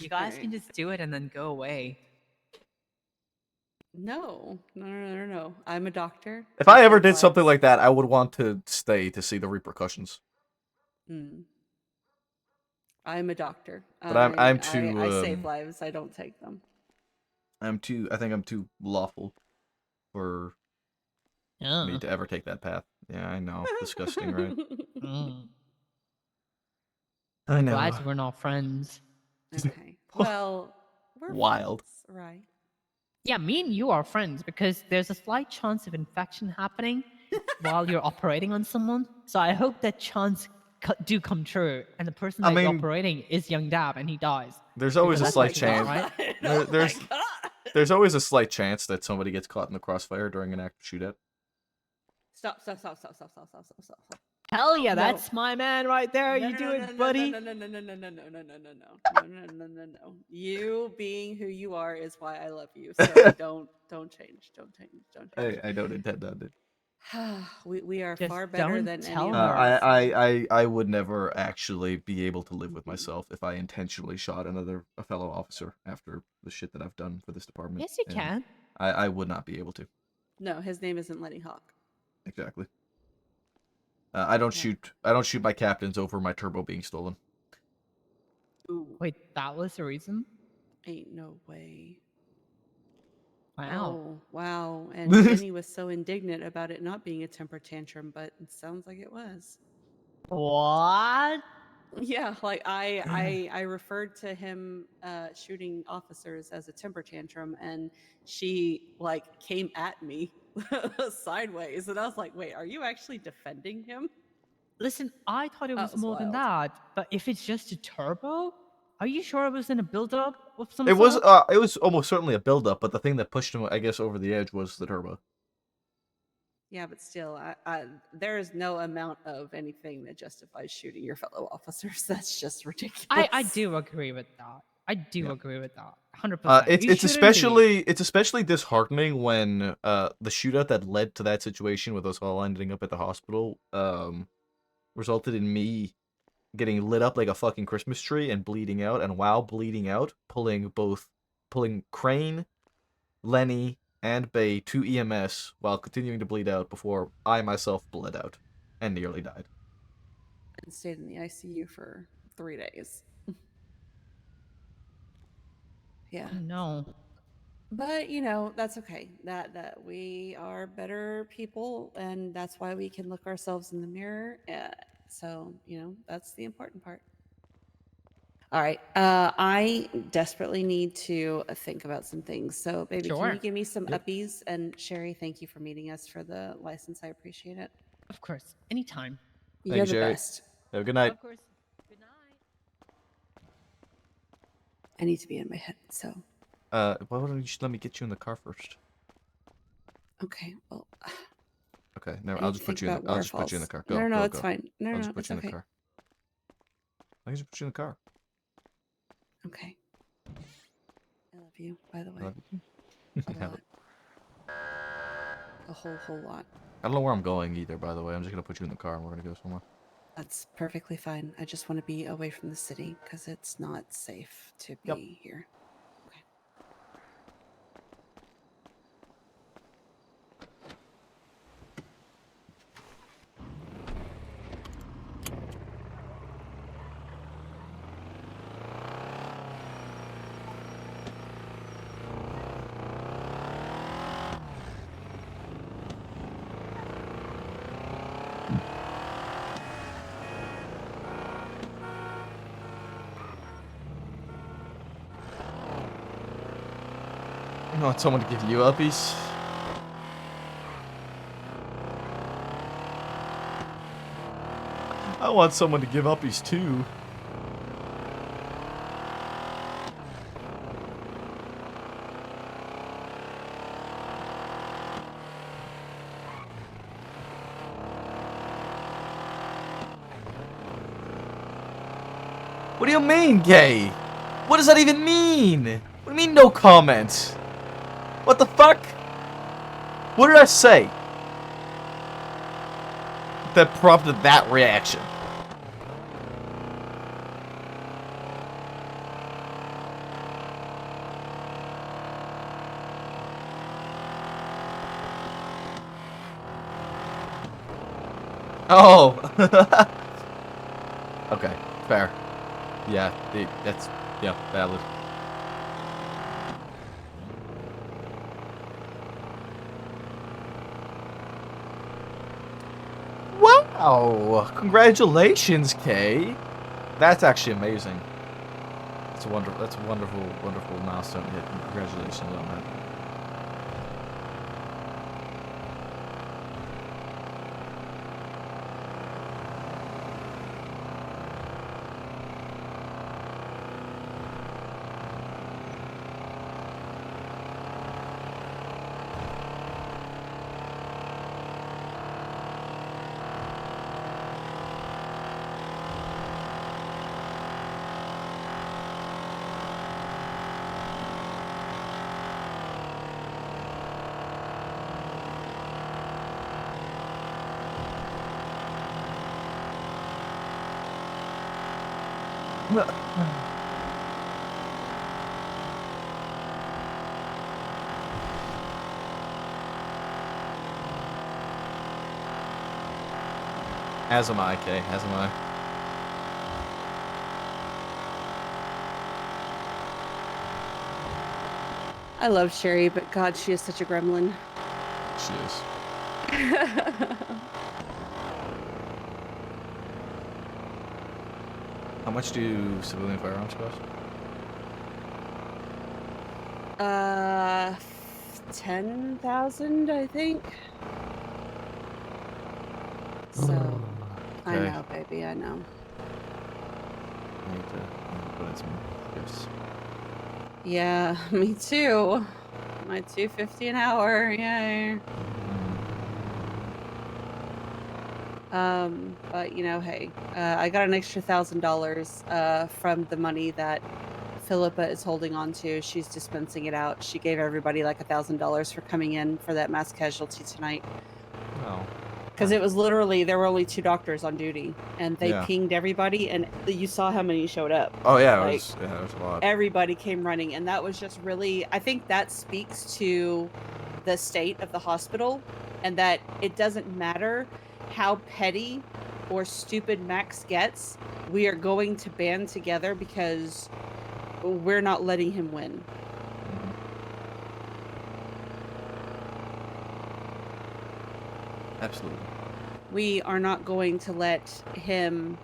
You guys Alright. can just do it and then go away. No. I'm a doctor. If I ever save did something lives. like that, I would want to stay to see the repercussions. I'm a doctor. But I'm too. I save lives. I don't take them. I think I'm too lawful for me to ever take that path. Yeah, I know. Disgusting, right? I know. Glad we're not friends. Okay. Well, we're Wild. friends, right? Yeah, me and you are friends because there's a slight chance of infection happening while you're operating on someone. So I hope that chance do come true, and the person that you're operating is Young Dab, and he dies. There's always a Because slight that's what chance. you want, right? There's Oh my God. There's always a slight chance that somebody gets caught in the crossfire during an active shootout. Stop. Hell yeah, No. that's my man right there. You do it, buddy. No. You being who you are is why I love you. So don't change. Don't change. I don't intend on it. we are Just far better don't than tell anyone her. else. I would never actually be able to live with myself if I intentionally shot a fellow officer after the shit that I've done for this department. Yes, you and can. I would not be able to. No, his name isn't Lenny Hawk. Exactly. I don't shoot my captains over my turbo being stolen. Ooh, Wait, that was the reason? ain't no way. Wow. Oh, wow. And Jenny was so indignant about it not being a temper tantrum, but it sounds like it was. What? Yeah, like I referred to him shooting officers as a temper tantrum, and she like came at me sideways, and I was like, "Wait, are you actually defending him?" Listen, I thought it That was more than wild. that. But if it's just a turbo, are you sure it was in a build-up of some It sort? was almost certainly a build-up, but the thing that pushed him, I guess, over the edge was the turbo. Yeah, but still, there is no amount of anything that justifies shooting your fellow officers. That's just ridiculous. I do agree with that. I do agree with that. 100%. It's especially disheartening when the shootout that led to that situation with us all ending up at the hospital resulted in me getting lit up like a fucking Christmas tree and bleeding out, and while bleeding out, pulling Crane, Lenny, and Bay to EMS while continuing to bleed out before I myself bled out and nearly died. And stayed in the ICU for 3 days. Yeah. No. But that's okay. That we are better people, and that's why we can look ourselves in the mirror. So that's the important part. All right. I desperately need to think about some things. So, baby, can Sure. you give me some Yep. uppies? And Sherry, thank you for meeting us for the license. I appreciate it. Of course. Anytime. You're you, the Sherry. best. Have a good night. Of course. Good night. I need to be in my head. So, Why don't you just let me get you in the car first? okay. Well, Okay, no, I I'll need just to put think you in. about I'll just put you in the waterfalls. car. Go, No, go, it's go. fine. No, I'll no, just put it's you in okay. the car. I can just put you in the car. Okay. I love you, by the I way. love you. A Yeah. lot. A whole lot. I don't know where I'm going either, by the way. I'm just gonna put you in the car and we're gonna go somewhere. That's perfectly fine. I just want to be away from the city because it's not safe to be Yep. here. Okay. You want someone to give you uppies? I want someone to give uppies too. What do you mean, gay? What does that even mean? What do you mean, no comment? What the fuck? What did I say that prompted that reaction? Oh. Okay, fair. Yeah, that's valid. Wow! Congratulations, Kay. That's actually amazing. That's a wonderful milestone hit. Congratulations on that. As am I, Kay. As am I. I love Sherry, but God, she is such a gremlin. She is. How much do civilian firearms cost? 10,000, I think. So, I Okay. know, baby, I know. I need to put in some gifts. Yeah, me too. My $250 an hour, yay. But you know, hey, I got an extra $1,000 from the money that Philippa is holding on to. She's dispensing it out. She gave everybody like $1,000 for coming in for that mass casualty tonight. Oh. Because it was literally, there were only 2 doctors on duty, and they Yeah. pinged everybody, and you saw how many showed up. Oh yeah, Like, it was a lot. everybody came running, and that was just really, I think that speaks to the state of the hospital, and that it doesn't matter how petty or stupid Max gets, we are going to band together because we're not letting him win. Absolutely. We are not going to let him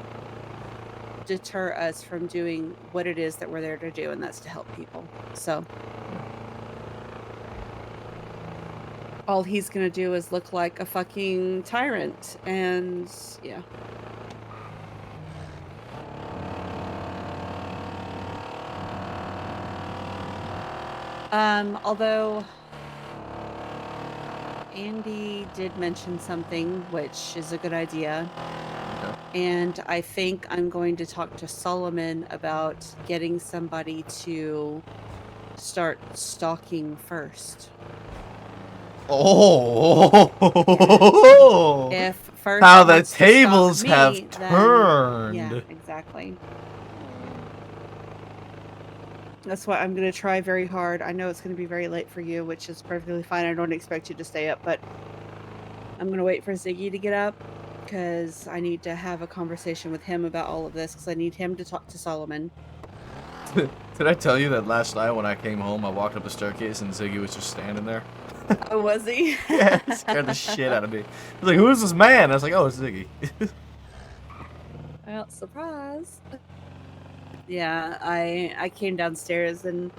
deter us from doing what it is that we're there to do, and that's to help people. So all he's gonna do is look like a fucking tyrant, and yeah. Although Andy did mention something, which is a good idea. Okay. And I think I'm going to talk to Solomon about getting somebody to start stalking first. Oh. If first How he the wants to stalk tables me, have then- turned. Yeah, exactly. That's why I'm going to try very hard. I know it's going to be very late for you, which is perfectly fine. I don't expect you to stay up, but I'm going to wait for Ziggy to get up because I need to have a conversation with him about all of this because I need him to talk to Solomon. Did I tell you that last night when I came home, I walked up the staircase and Ziggy was just standing there? Oh, was he? Yeah, it scared the shit out of me. I was like, who is this man? I was like, oh, it's Ziggy. Well, surprise. Yeah, I came downstairs and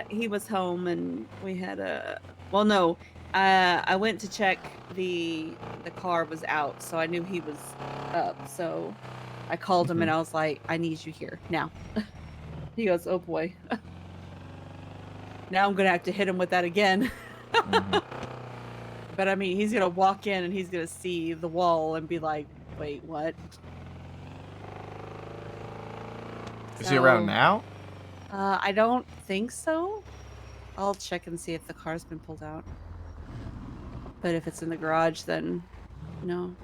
he was home and we had a well no I went to check the car was out, so I knew he was up, so I called him and I was like, I need you here now. He goes, oh boy. Now I'm gonna have to hit him with that again. But I mean, he's gonna walk in and he's gonna see the wall and be like, wait, what? Is he around now? I don't think so. I'll check and see if the car's been pulled out. But if it's in the garage, then no.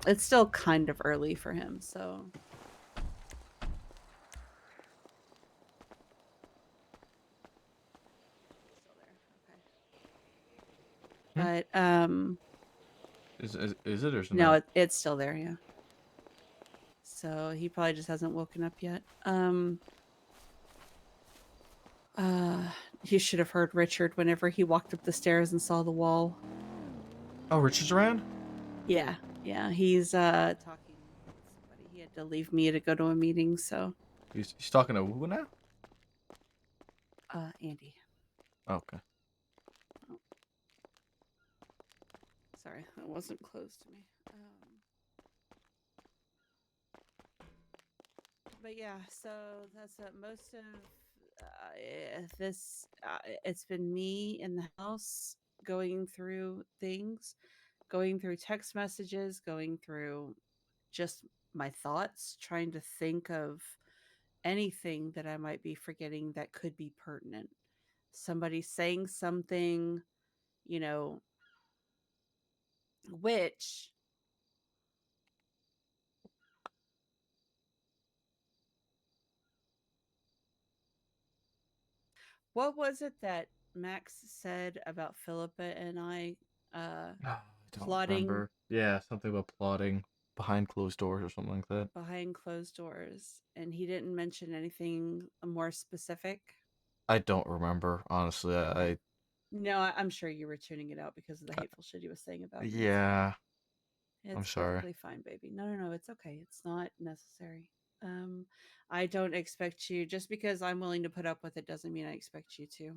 It's still kind of early for him, so. Still there. Okay. But Is it or is it no, not? it's still there, yeah. So he probably just hasn't woken up yet. You should have heard Richard whenever he walked up the stairs and saw the wall. Oh, Richard's around? Yeah, he's talking with somebody. He had to leave me to go to a meeting, so He's talking to who now? Andy. Oh, okay. Oh. Sorry, that wasn't closed to me. But yeah, so that's most of this. It's been me in the house going through things, going through text messages, going through just my thoughts, trying to think of anything that I might be forgetting that could be pertinent. Somebody saying something, you know, which What was it that Max said about Philippa and I I don't plotting remember. Yeah, something about plotting behind closed doors or something like that. behind closed doors? And he didn't mention anything more specific? I don't remember, honestly. Okay. No, I'm sure you were tuning it out because of the hateful shit he was saying about you. Yeah. I'm It's sorry. perfectly fine, baby. No, it's okay. It's not necessary. I don't expect you, just because I'm willing to put up with it doesn't mean I expect you to.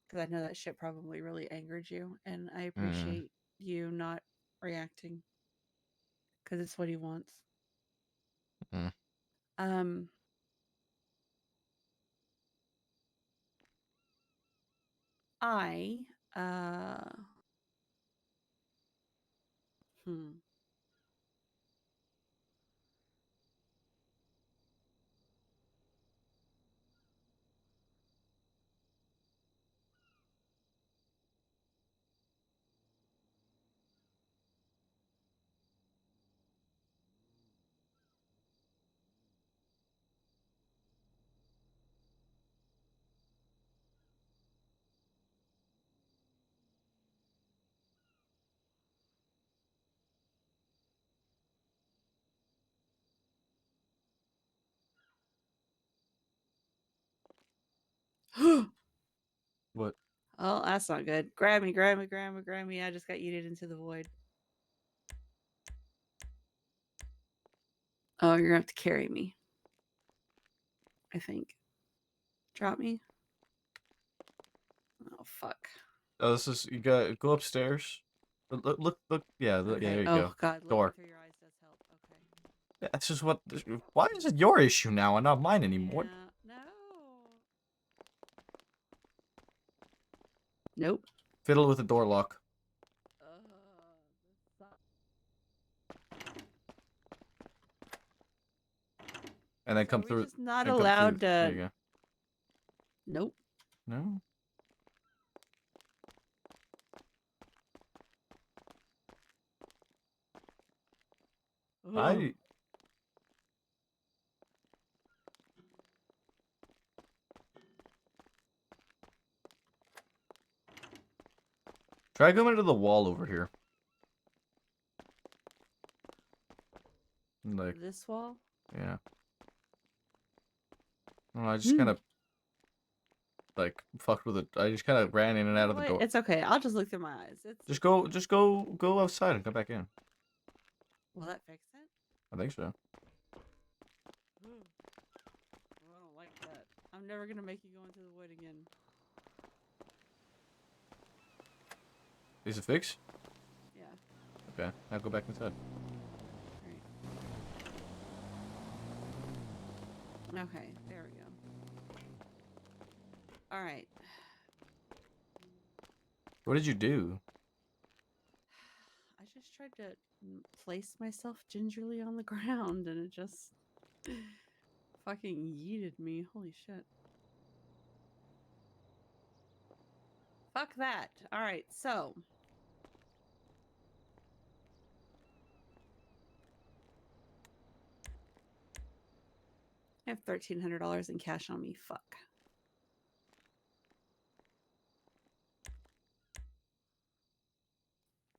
Because I know that shit probably really angered you, and I appreciate you not reacting because it's what he wants. Mm. Um, I hmm. What? Oh, that's not good. Grab me, grab me, grab me, grab me. I just got yeeted into the void. Oh, you're gonna have to carry me. I think. Drop me. Oh fuck. Oh, this is, you got, go upstairs. Look, yeah, yeah, Okay. there you Oh go. god, looking Door. through your eyes does help. Okay. Yeah, that's just what, why is it your issue now and not mine anymore? Yeah. No. Nope. Fiddle with the door lock. This sucks. And then So come are we through, just not and come through, allowed there to? you go. Nope. No? Ugh. I, try going into the wall over here. Like, This wall. yeah. No, I just kind of, like, fucked with it. I just kind of ran in and You out know of the what? door. It's okay. I'll just look through my eyes. Just go outside and come back in. Will that fix it? I think so. Well, I don't like that. I'm never gonna make you go into the wood again. Is it fixed? Yeah. Okay, now go back inside. Right. Okay, there we go. All right. What did you do? I just tried to place myself gingerly on the ground, and it just fucking yeeted me. Holy shit. Fuck that. All right, so I have $1,300 in cash on me. Fuck.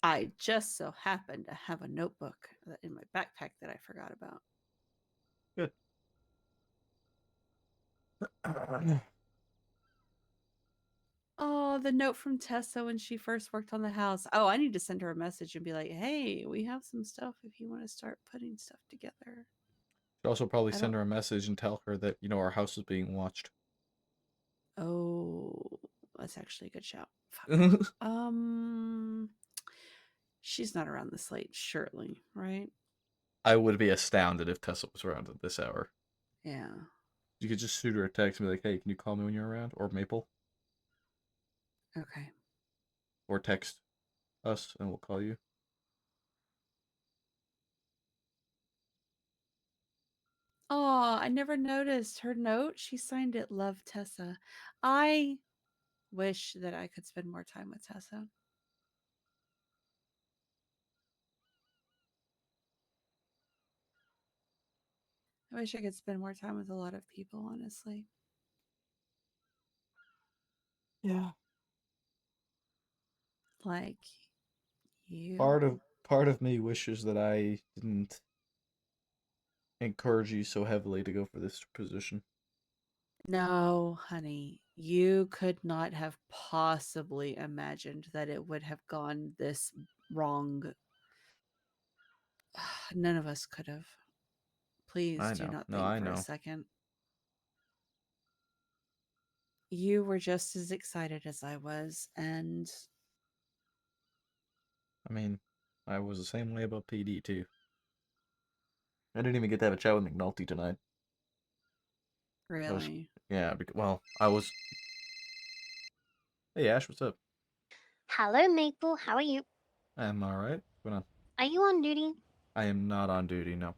I just so happen to have a notebook in my backpack that I forgot about. Good. Oh, the note from Tessa when she first worked on the house. Oh, I need to send her a message and be like, hey, we have some stuff if you want to start putting stuff together. Should also probably I send don't- her a message and tell her that, you know, our house is being watched. Oh, that's actually a good shout. Fuck. She's not around this late, surely, right? I would be astounded if Tessa was around at this hour. Yeah. You could just shoot her a text and be like, hey, can you call me when you're around? Or Maple. Okay. Or text us and we'll call you. Oh, I never noticed her note. She signed it Love Tessa. I wish that I could spend more time with Tessa. I wish I could spend more time with a lot of people, honestly. Yeah. Like you. Part of me wishes that I didn't encourage you so heavily to go for this position. No, honey, you could not have possibly imagined that it would have gone this wrong. None of us could have. Please I do know. not No, think I for a know. second. You were just as excited as I was, and I mean, I was the same way about PD too. I didn't even get to have a chat with McNulty tonight. I was, really. yeah, well, I was. Hey Ash, what's up? Hello, Maple. How are you? I'm alright. What's going on? Are you on duty? I am not on duty, no.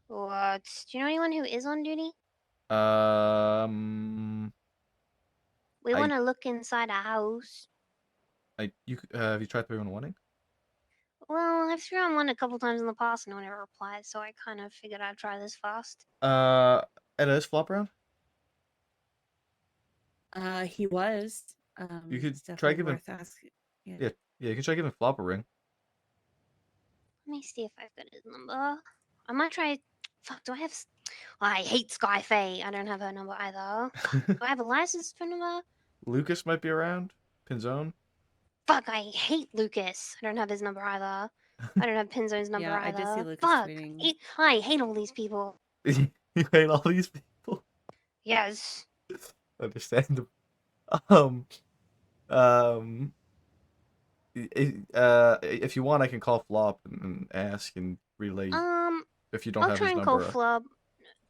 What? Do you know anyone who is on duty? Um, We I, want to look inside a house. have you tried 311? Well, I've thrown one a couple times in the past and no one ever replied, so I kind of figured I'd try this first. It is flop around. He was. You could It's try definitely giving, worth asking. Yeah. yeah, you can try giving Flop a ring. Let me see if I've got his number. I might try. Fuck, do I have. I hate Sky Faye. I don't have her number either. Do I have a license phone number? Lucas might be around. Pinzone. Fuck, I hate Lucas. I don't have his number either. I don't have Pinzone's number Yeah, I did see either. Lucas Fuck, tweeting. I hate all these people. You hate all these people. Yes. Understandable. Um, um, if you want, I can call Flop and ask and relay if you don't I'll have try his and call number. Flub.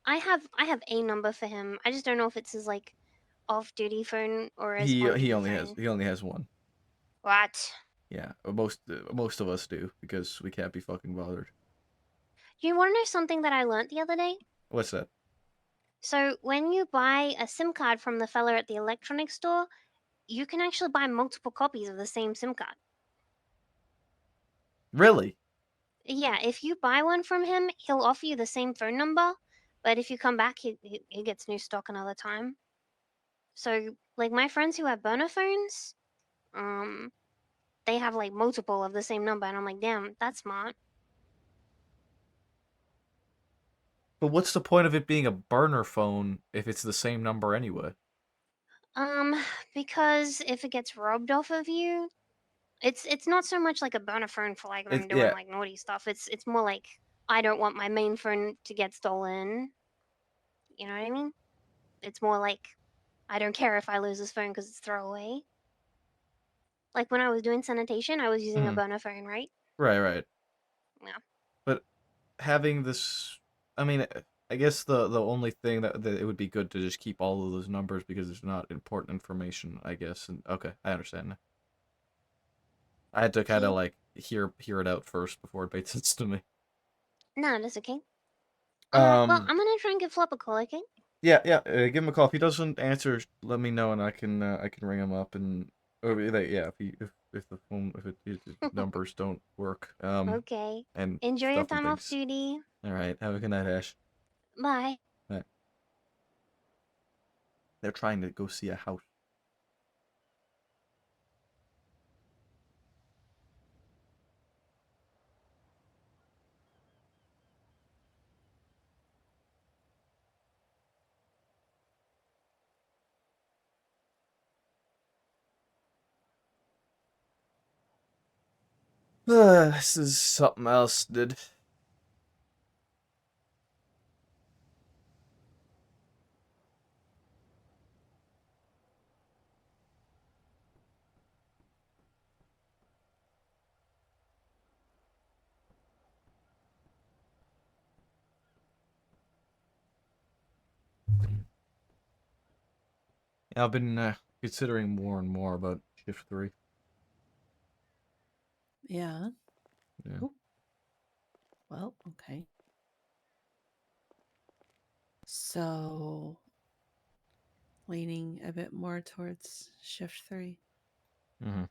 I have a number for him. I just don't know if it's his like off-duty phone or his He on-duty only has phone. one. What? Yeah, most of us do because we can't be fucking bothered. You want to know something that I learned the other day? What's that? So when you buy a SIM card from the fella at the electronics store, you can actually buy multiple copies of the same SIM card. Really? Yeah, if you buy one from him, he'll offer you the same phone number, but if you come back, he gets new stock another time. So, like my friends who have burner phones, um, they have like multiple of the same number, and I'm like, damn, that's smart. But what's the point of it being a burner phone if it's the same number anyway? Um, because if it gets robbed off of you, it's not so much like a burner phone for like them doing Yeah, like naughty stuff. It's more like I don't want my main phone to get stolen. You know what I mean? It's more like I don't care if I lose this phone because it's throwaway. Like when I was doing sanitation, I was using a mhm. burner phone, right? Right. Yeah. But having this, I mean, I guess the only thing that it would be good to just keep all of those numbers because it's not important information, I guess. And okay, I understand now. I had to kind of Keep. like hear it out first before it made sense to me. No, that's okay. Well, Um, I'm gonna try and give Flop a call, okay? yeah. Give him a call. If he doesn't answer, let me know and I can ring him up and or yeah, if the phone if the numbers don't work Okay. and Enjoy your stuff and time off things. duty. All right. Have a good night, Ash. Bye. All right. They're trying to go see a house. This is something else, dude. Yeah, I've been considering more and more about shift 3. Yeah. Yeah. Oh, well, okay. So leaning a bit more towards shift 3. Mm-hmm.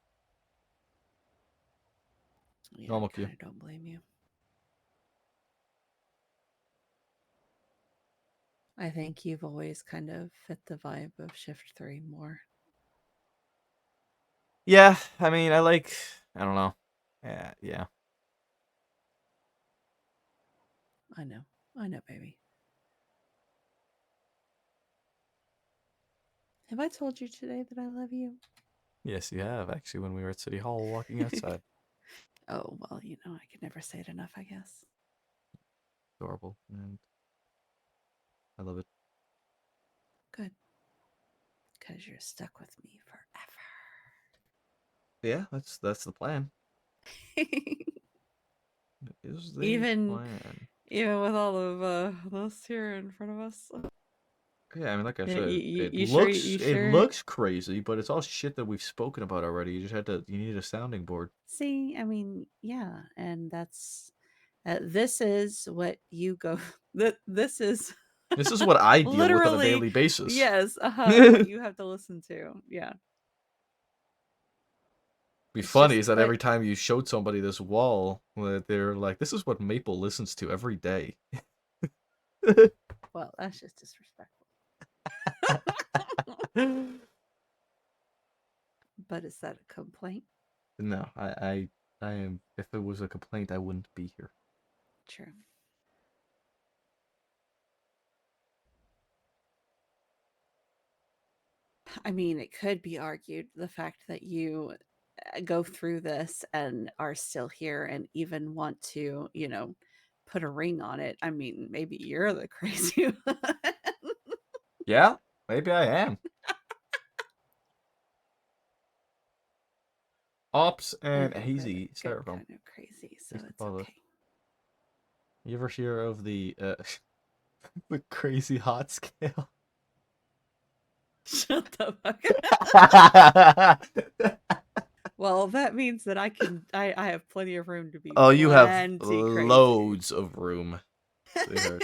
Yeah, Normal I queue. kind of don't blame you. I think you've always kind of fit the vibe of shift 3 more. Yeah, I mean, I don't know. Yeah. I know, baby. Have I told you today that I love you? Yes, you have, actually, when we were at City Hall walking outside. Oh, well, you know, I could never say it enough, I guess. Adorable, and I love it. Good. Because you're stuck with me forever. Yeah, that's the plan. Is the Even plan. even with all of this here in front of us. Yeah, I mean, like I Yeah, said, you sure? You it sure? looks crazy, but it's all shit that we've spoken about already. You need a sounding board. See, I mean, yeah, and that's this is what you go. This is This is what I deal with on a literally daily basis. yes. What you have to listen to. Yeah. Be It's funny just, is that but every time you showed somebody this wall, they're like, "This is what Maple listens to every day." well, that's just disrespectful. But is that a complaint? No, I am. If it was a complaint, I wouldn't be here. True. I mean, it could be argued the fact that you go through this and are still here and even want to, you know, put a ring on it. I mean, maybe you're the crazy one. Yeah, maybe I am. Ops I and know, Hazy but Styrofoam. kind of crazy, so Thanks for it's follow. okay. You ever hear of the the crazy hot scale? Shut the fuck up. Well, that means that I have plenty of room to be Oh, you have plenty crazy. loads of room, sweetheart.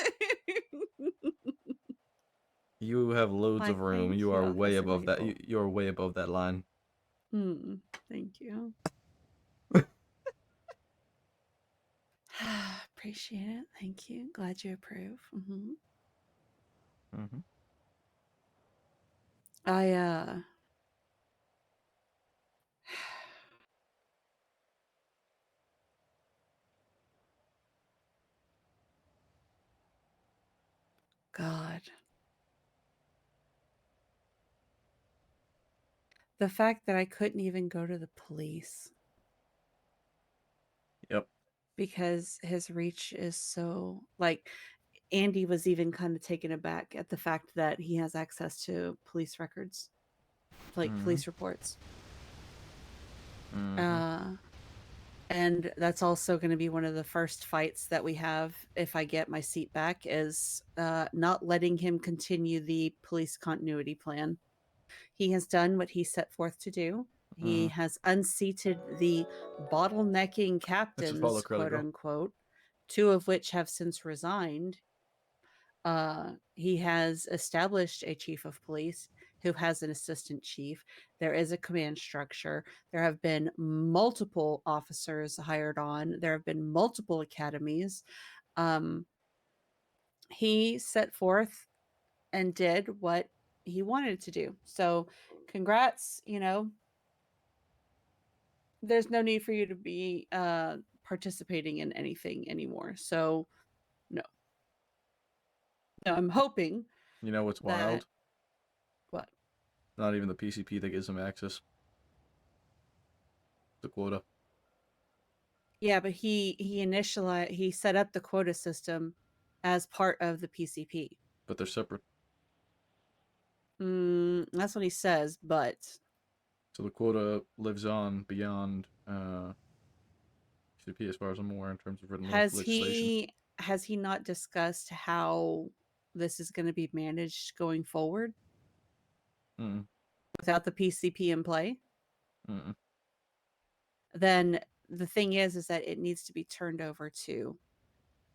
You have loads Why, of room. thank You you, are way Officer above that. Maple. You are way above that line. Thank you. Appreciate it. Thank you. Glad you approve. Mm-hmm. I God. The fact that I couldn't even go to the police Yep. because his reach is so like Andy was even kind of taken aback at the fact that he has access to police records, like police reports. And that's also going to be one of the first fights that we have if I get my seat back is not letting him continue the police continuity plan. He has done what he set forth to do. He has unseated the bottlenecking captains, Curly quote Girl. unquote, two of which have since resigned. He has established a chief of police who has an assistant chief. There is a command structure. There have been multiple officers hired on. There have been multiple academies. He set forth and did what he wanted to do. So, congrats. You know, there's no need for you to be participating in anything anymore. So, no. No, I'm hoping. You know what's that, wild? What? Not even the PCP that gives him access. The quota. Yeah, but he set up the quota system as part of the PCP. But they're separate. That's what he says, but So the quota lives on beyond PCP, as far as I'm aware, in terms of written legislation. has he not discussed how this is going to be managed going forward without the PCP in play? Then the thing is that it needs to be turned over to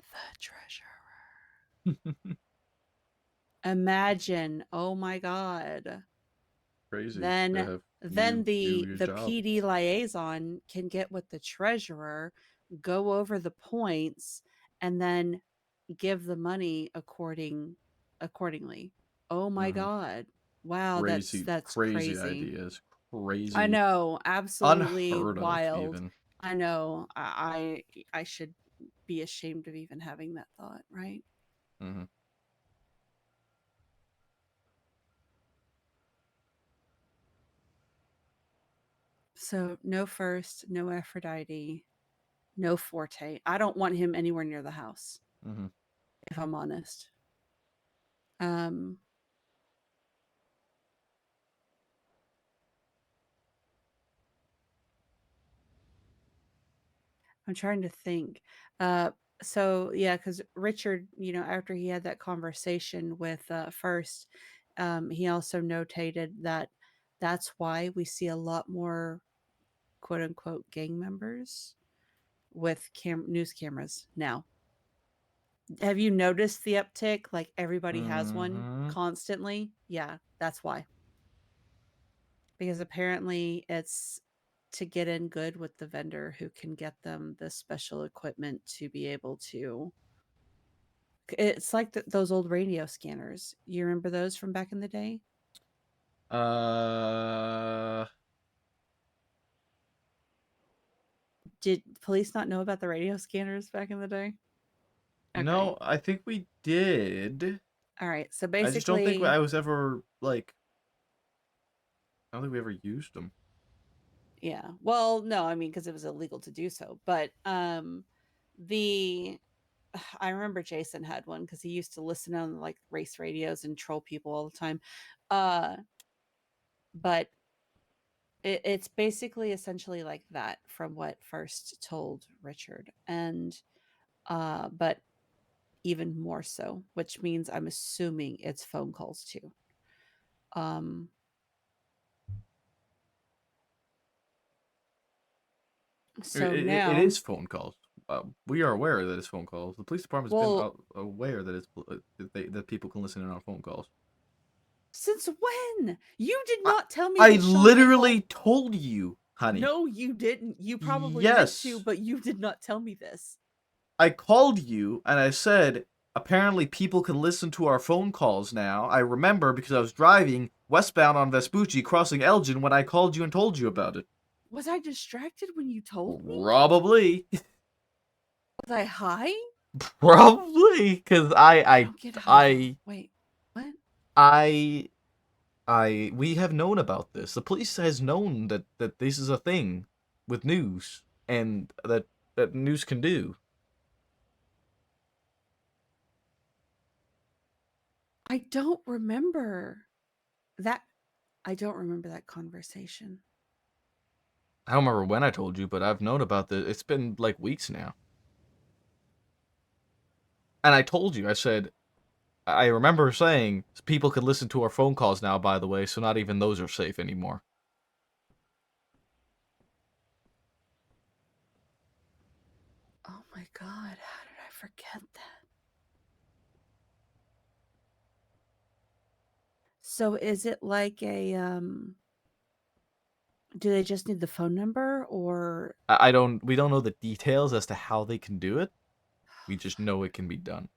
the treasurer. Imagine, oh my god. Crazy. Then the PD liaison can get with the treasurer, go over the points, and then give the money accordingly. Oh my god. Wow, crazy, that's crazy crazy. ideas. crazy. I know, absolutely Unheard of, wild. even. I know. I should be ashamed of even having that thought, right? Mm-hmm. So no First, no Aphrodite, no Forte. I don't want him anywhere near the house, Mm-hmm. if I'm honest. I'm trying to think. So yeah, because Richard, after he had that conversation with First, he also notated that that's why we see a lot more quote unquote gang members with news cameras now. Have you noticed the uptick? Like everybody has one Mm-hmm. constantly? Yeah, that's why. Because apparently it's to get in good with the vendor who can get them the special equipment to be able to. It's like those old radio scanners. You remember those from back in the day? Did police not know about the radio scanners back in the day? Okay. No, I think we did. All right. So I just don't think basically, I was ever, like, I don't think we ever used them. yeah. Well, no, I mean, because it was illegal to do so. But the I remember Jason had one because he used to listen on like race radios and troll people all the time. But it's basically essentially like that from what First told Richard, and but even more so, which means I'm assuming it's phone calls too. So It now, is phone calls. We are aware that it's phone calls. The police department's been well, aware that it's that people can listen in on phone calls. since when? You did I, not tell me I that Sean literally Maple. told you, honey. No, you didn't. You probably meant to, Yes. but you did not tell me this. I called you and I said, apparently people can listen to our phone calls now. I remember because I was driving westbound on Vespucci crossing Elgin when I called you and told you about it. Was I distracted when you told me? Probably. Was I high? Probably. Because I don't get high. Wait, what? we have known about this. The police has known that this is a thing with news and that news can do. I don't remember that. I don't remember that conversation. I don't remember when I told you, but I've known about this. It's been like weeks now. And I told you, I said, I remember saying people could listen to our phone calls now, by the way, so not even those are safe anymore. Oh my god, how did I forget that? So is it like a do they just need the phone number or We don't know the details as to how they can do it. We just know it can be done.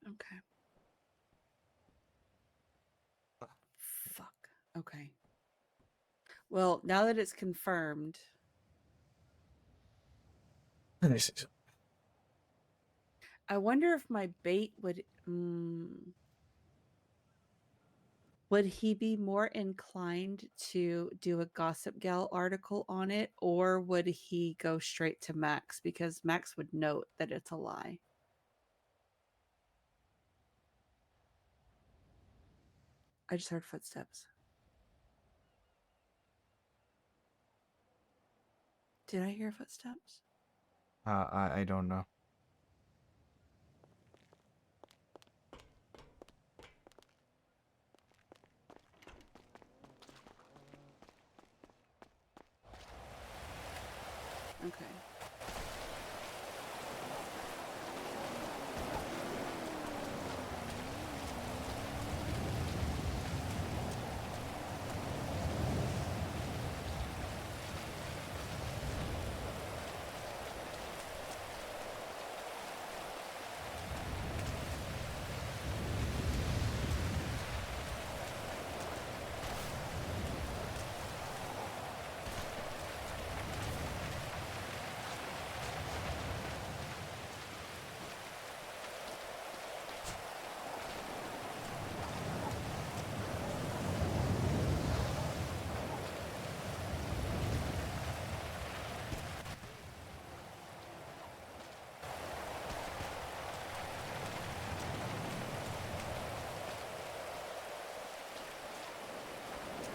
okay. Fuck. Okay. Well, now that it's confirmed, I wonder if my bait would he be more inclined to do a Gossip Gal article on it, or would he go straight to Max because Max would note that it's a lie? I just heard footsteps. Did I hear footsteps? I don't know. Okay.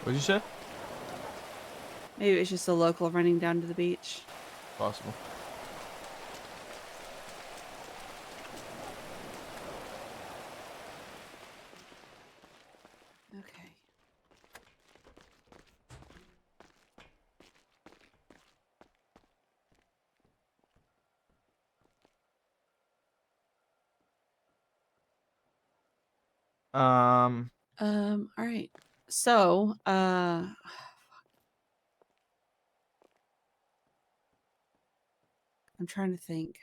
What'd you say? Maybe it was just a local running down to the beach. Possible. Okay. All right. So, I'm trying to think.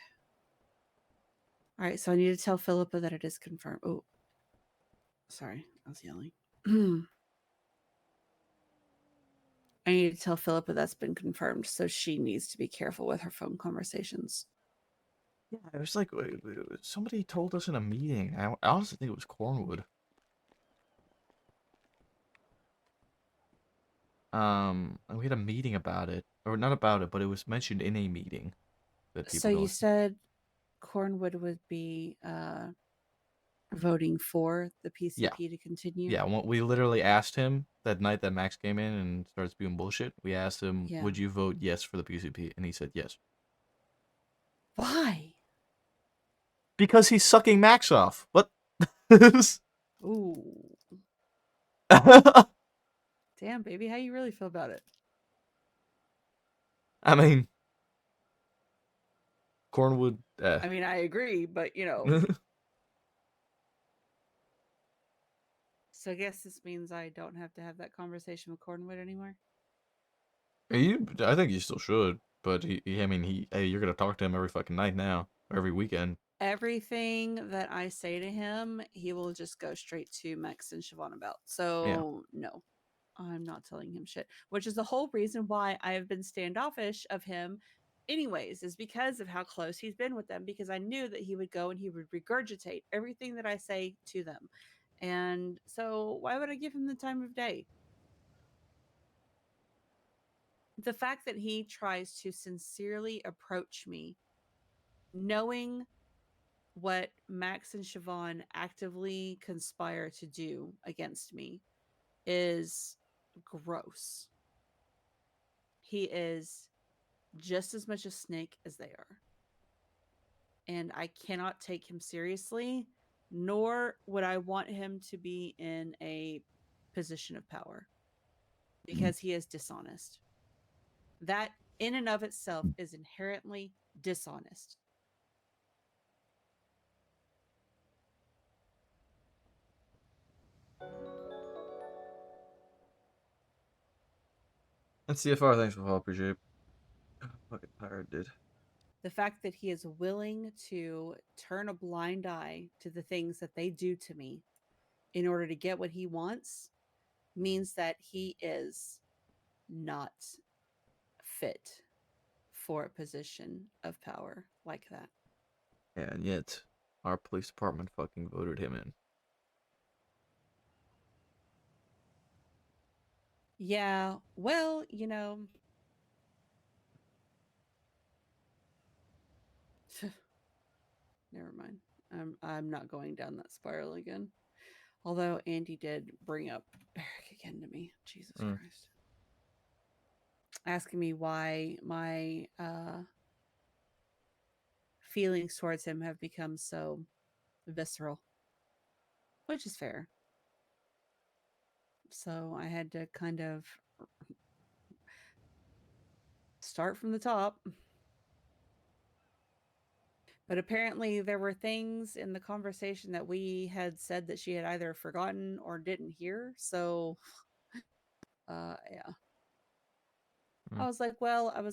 All right, so I need to tell Philippa that it is confirmed. Oh, sorry, I was yelling. I need to tell Philippa that's been confirmed, so she needs to be careful with her phone conversations. Yeah, it was like somebody told us in a meeting. I honestly think it was Cornwood. And we had a meeting about it, or not about it, but it was mentioned in a meeting that people So don't. you said Cornwood would be voting for the Yeah. PCP to continue? Yeah, we literally asked him that night that Max came in and started spewing bullshit. We asked him, Yeah. would you vote yes for the PCP? And he said yes. Why? Because he's sucking Max off. What? Ooh. Damn, baby, how you really feel about it? I mean, Cornwood. I mean, I agree, but you know. So I guess this means I don't have to have that conversation with Cornwood anymore. I think you still should, but hey, you're gonna talk to him every fucking night now, or every weekend. Everything that I say to him, he will just go straight to Max and Siobhan about. So no, I'm not telling him shit. Which is the whole reason why I have been standoffish of him anyways, is because of how close he's been with them, because I knew that he would go and he would regurgitate everything that I say to them. And so why would I give him the time of day? The fact that he tries to sincerely approach me, knowing what Max and Siobhan actively conspire to do against me, is gross. He is just as much a snake as they are. And I cannot take him seriously, nor would I want him to be in a position of power, because he is dishonest. That in and of itself is inherently dishonest. And CFR, thanks for the follow, appreciate it. Fucking tired, dude. The fact that he is willing to turn a blind eye to the things that they do to me in order to get what he wants means that he is not fit for a position of power like that. Yeah, and yet our police department fucking voted him in. Yeah, well, you know, never mind. I'm not going down that spiral again. Although Andy did bring up Eric again to me. Jesus Christ. Asking me why my feelings towards him have become so visceral, which is fair. So I had to kind of start from the top. But apparently, there were things in the conversation that we had said that she had either forgotten or didn't hear. So, yeah. I was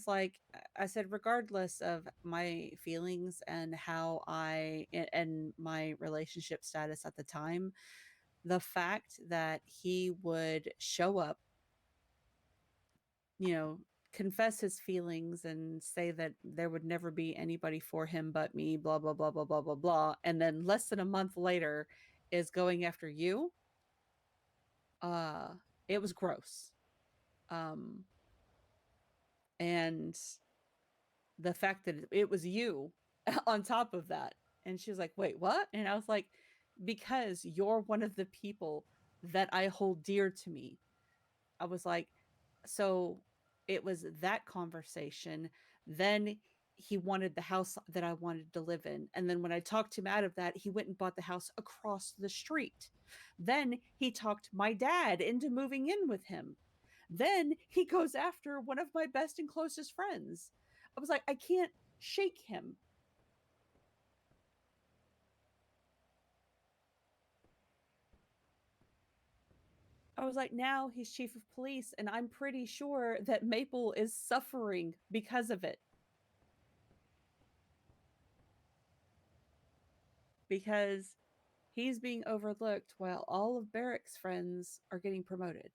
like, I said, regardless of my feelings and how and my relationship status at the time, the fact that he would show up, you know, confess his feelings and say that there would never be anybody for him but me, blah, blah, blah, blah, blah, blah, blah. And then less than a month later is going after you. It was gross. And the fact that it was you on top of that. And she was like, wait, what? And I was like, because you're one of the people that I hold dear to me. I was like, so it was that conversation. Then he wanted the house that I wanted to live in. And then when I talked him out of that, he went and bought the house across the street. Then he talked my dad into moving in with him. Then he goes after one of my best and closest friends. I was like, I can't shake him. I was like, now he's chief of police, and I'm pretty sure that Maple is suffering because of it. Because he's being overlooked while all of Barrick's friends are getting promoted.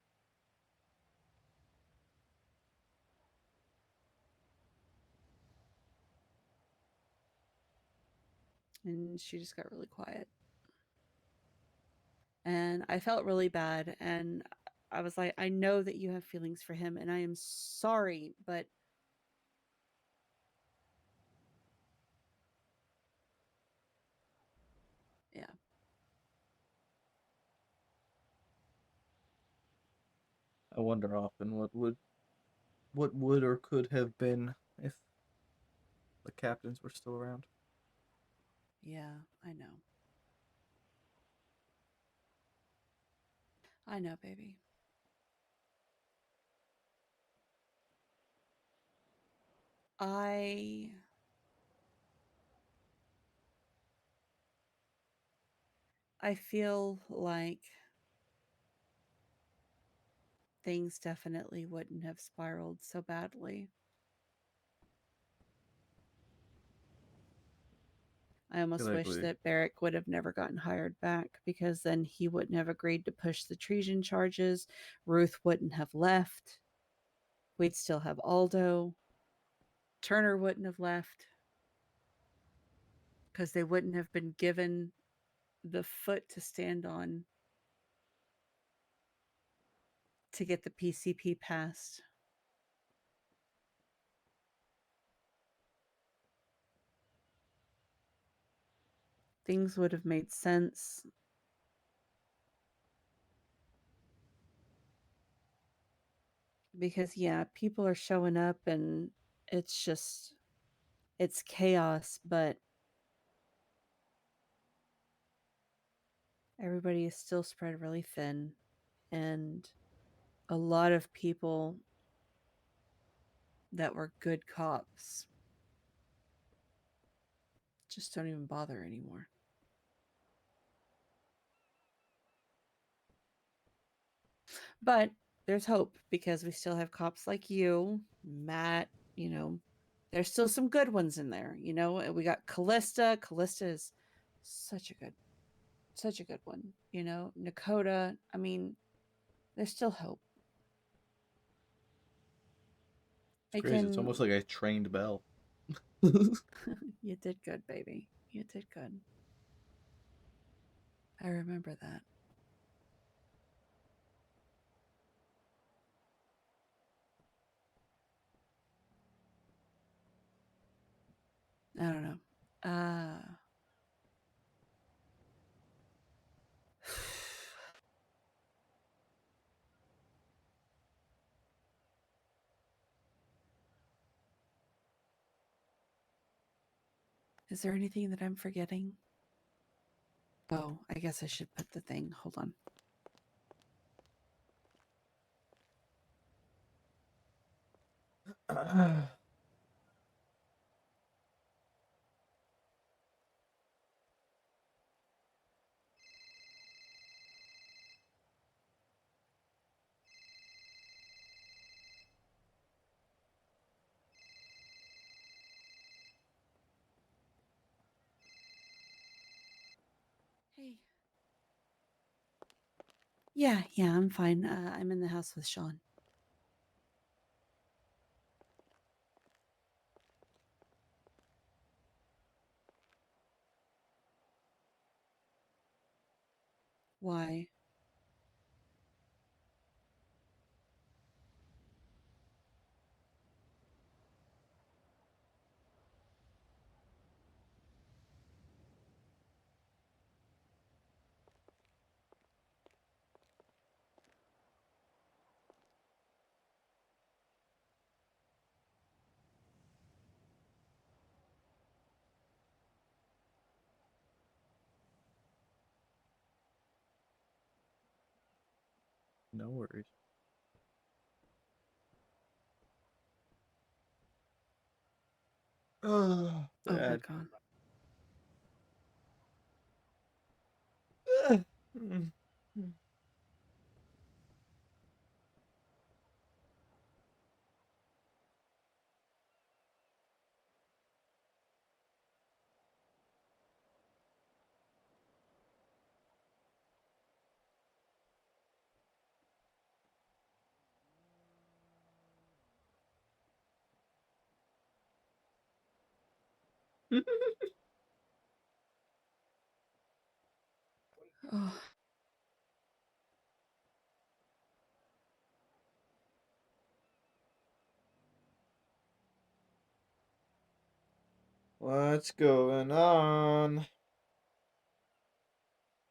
And she just got really quiet. And I felt really bad. And I was like, I know that you have feelings for him, and I am sorry, but yeah. I wonder often what would or could have been if the captains were still around. Yeah, I know. I know, baby. I feel like things definitely wouldn't have spiraled so badly. I almost wish that Barrick would have never gotten hired back, because then he wouldn't have agreed to push the treason charges. Ruth wouldn't have left. We'd still have Aldo. Turner wouldn't have left, because they wouldn't have been given the foot to stand on to get the PCP passed. Things would have made sense. Because, yeah, people are showing up and it's chaos, but everybody is still spread really thin. And a lot of people that were good cops just don't even bother anymore. But there's hope, because we still have cops like you, Matt, there's still some good ones in there, we got Callista. Callista is such a good one, Nakota. I mean, there's still hope. It's crazy. It's almost like I trained Belle. You did good, baby. You did good. I remember that. I don't know. Is there anything that I'm forgetting? Oh, I guess I should put the thing. Hold on. Hey. Yeah, I'm fine. I'm in the house with Sean. Why? No worries. Oh, Oh my god. Oh. What's going on?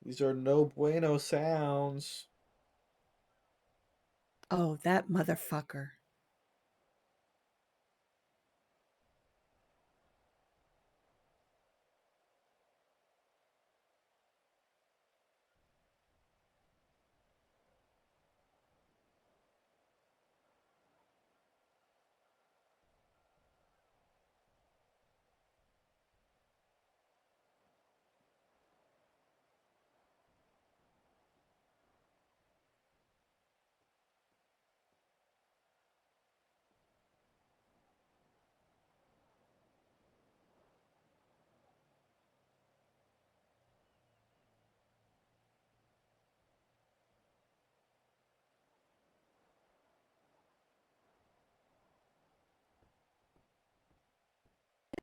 These are no bueno sounds. Oh, that motherfucker.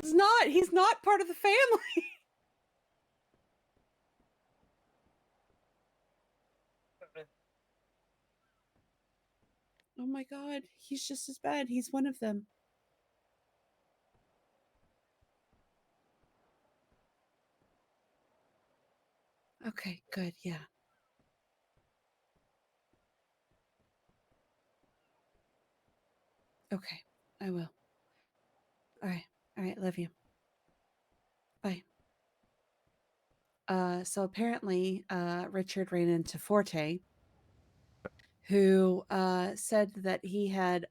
It's not. He's not part of the family. Oh my god. He's just as bad. He's one of them. Okay, good. Yeah. Okay, I will. All right. All right. Love you. Bye. So apparently, Richard ran into Forte, who said that he had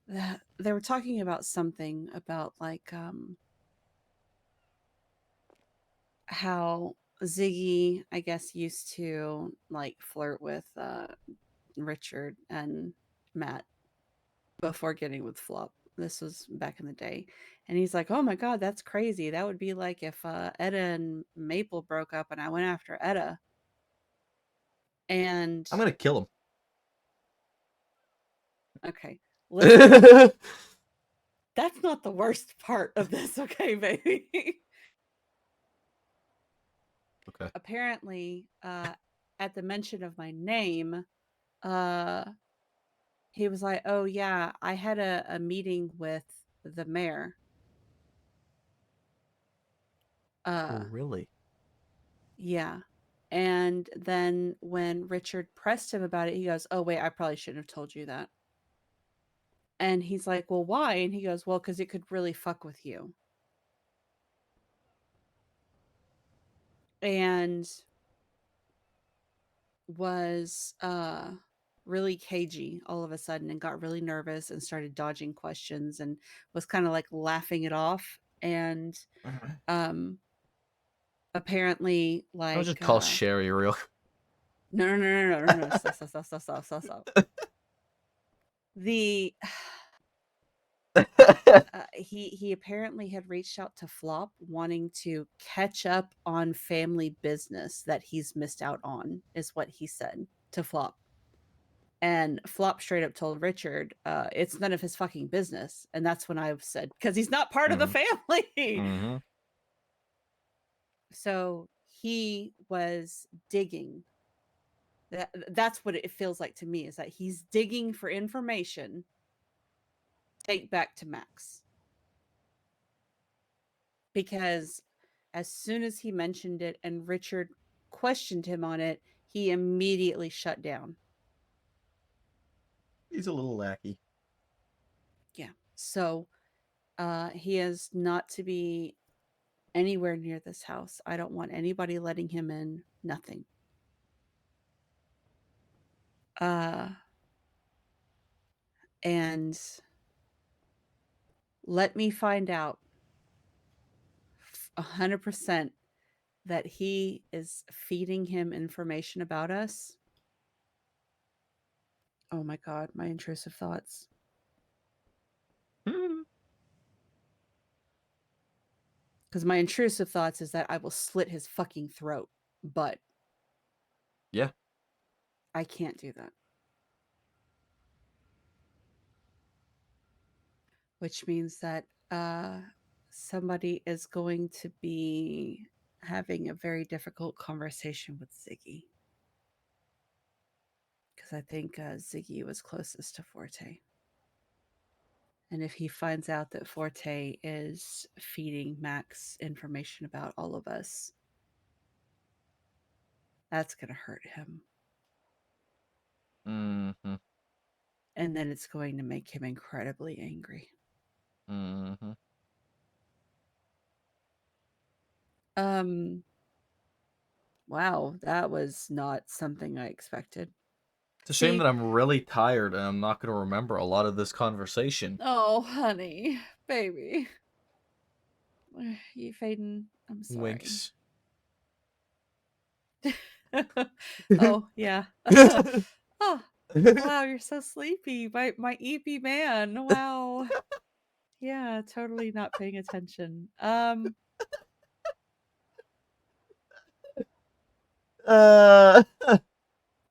they were talking about something about like how Ziggy, I guess, used to like flirt with Richard and Matt before getting with Flop. This was back in the day. And he's like, "Oh my god, that's crazy. That would be like if Etta and Maple broke up and I went after Etta." And I'm gonna kill him. okay, listen, that's not the worst part of this, okay, baby? Okay. Apparently, at the mention of my name, he was like, "Oh yeah, I had a meeting with the mayor." Oh, really? Yeah. And then when Richard pressed him about it, he goes, "Oh wait, I probably shouldn't have told you that." And he's like, "Well, why?" And he goes, "Well, because it could really fuck with you." And was really cagey all of a sudden and got really nervous and started dodging questions and was kind of like laughing it off. And um apparently I'll like just call Sherry real. no, stop. The he apparently had reached out to Flop wanting to catch up on family business that he's missed out on, is what he said to Flop. And Flop straight up told Richard, it's none of his fucking business. And that's when I said, because he's not part of the family. Mm-hmm. So he was digging. That's what it feels like to me, is that he's digging for information to take back to Max. Because as soon as he mentioned it and Richard questioned him on it, he immediately shut down. He's a little lackey. Yeah. So he is not to be anywhere near this house. I don't want anybody letting him in. Nothing. And let me find out 100% that he is feeding him information about us. Oh my god, my intrusive thoughts. Because my intrusive thoughts is that I will slit his fucking throat, but Yeah. I can't do that. Which means that somebody is going to be having a very difficult conversation with Ziggy. Because I think Ziggy was closest to Forte. And if he finds out that Forte is feeding Max information about all of us, that's going to hurt him. Mm-hmm. And then it's going to make him incredibly angry. Mm-hmm. Wow, that was not something I expected. It's a shame that I'm really tired and I'm not going to remember a lot of this conversation. Oh, honey, baby. You fading? I'm sorry. Winks. Oh, yeah. Oh, wow, you're so sleepy. My EP man. Wow. Yeah, totally not paying attention.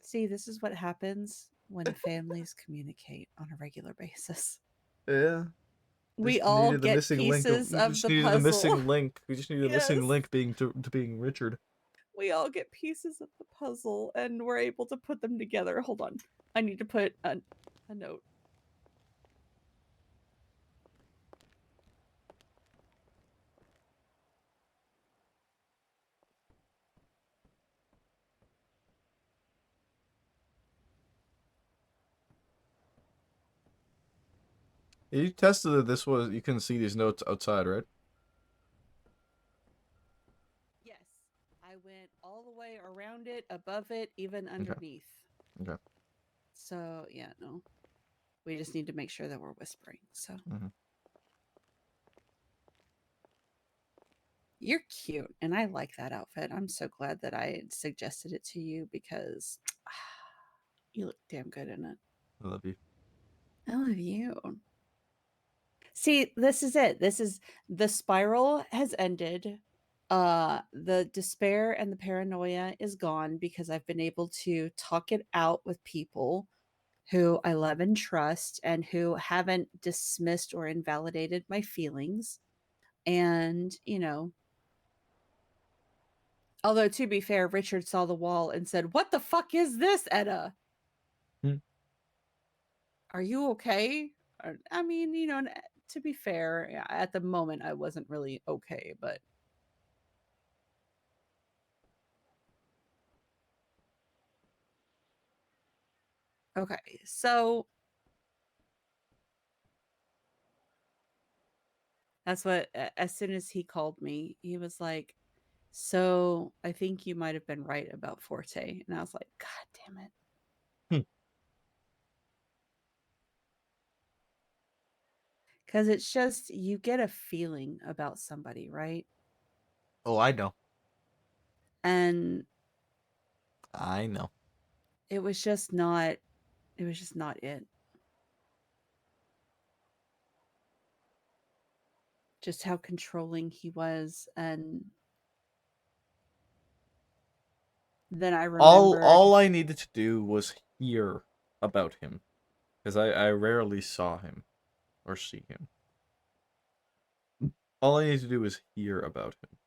See, this is what happens when families communicate on a regular basis. Yeah. We Just all needed the get missing link. pieces We of just the needed the puzzle. missing link. We just needed the missing Yes. link being to being Richard. We all get pieces of the puzzle and we're able to put them together. Hold on. I need to put a note. You tested that this was, you can see these notes outside, right? Yes. I went all the way around it, above it, even underneath. Okay. So, yeah, no. We just need to make sure that we're whispering. So, You're cute, and I like that outfit. I'm so glad that I suggested it to you because you look damn good in it. I love you. I love you. See, this is it. This is the spiral has ended. The despair and the paranoia is gone because I've been able to talk it out with people who I love and trust and who haven't dismissed or invalidated my feelings. And, although to be fair, Richard saw the wall and said, "What the fuck is this, Etta? Are you okay?" I mean, to be fair, at the moment I wasn't really okay, but okay. So that's what as soon as he called me, he was like, "So, I think you might have been right about Forte." And I was like, "God damn it." Cuz it's just you get a feeling about somebody, right? Oh, I know. And I know. it was just not it. Just how controlling he was, and then I remembered All I needed to do was hear about him, because I rarely saw him or see him. All I needed to do was hear about him,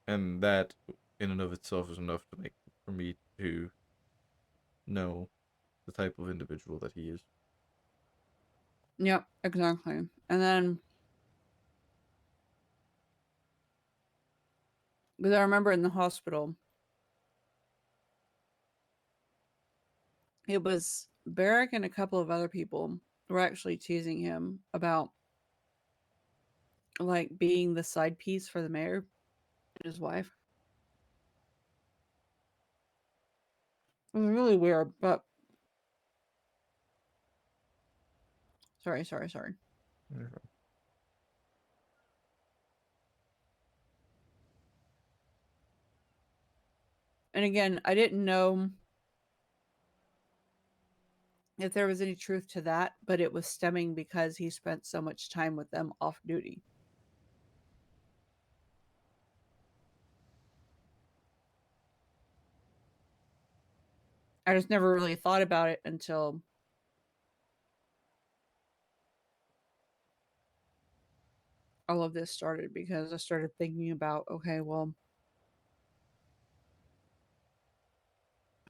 and that in and of itself is enough to make for me to know the type of individual that he is. Yep, exactly. And then because I remember in the hospital, it was Barrick and a couple of other people were actually teasing him about like being the side piece for the mayor and his wife. It was really weird, but sorry. And again, I didn't know if there was any truth to that, but it was stemming because he spent so much time with them off duty. I just never really thought about it until all of this started, because I started thinking about, okay, well,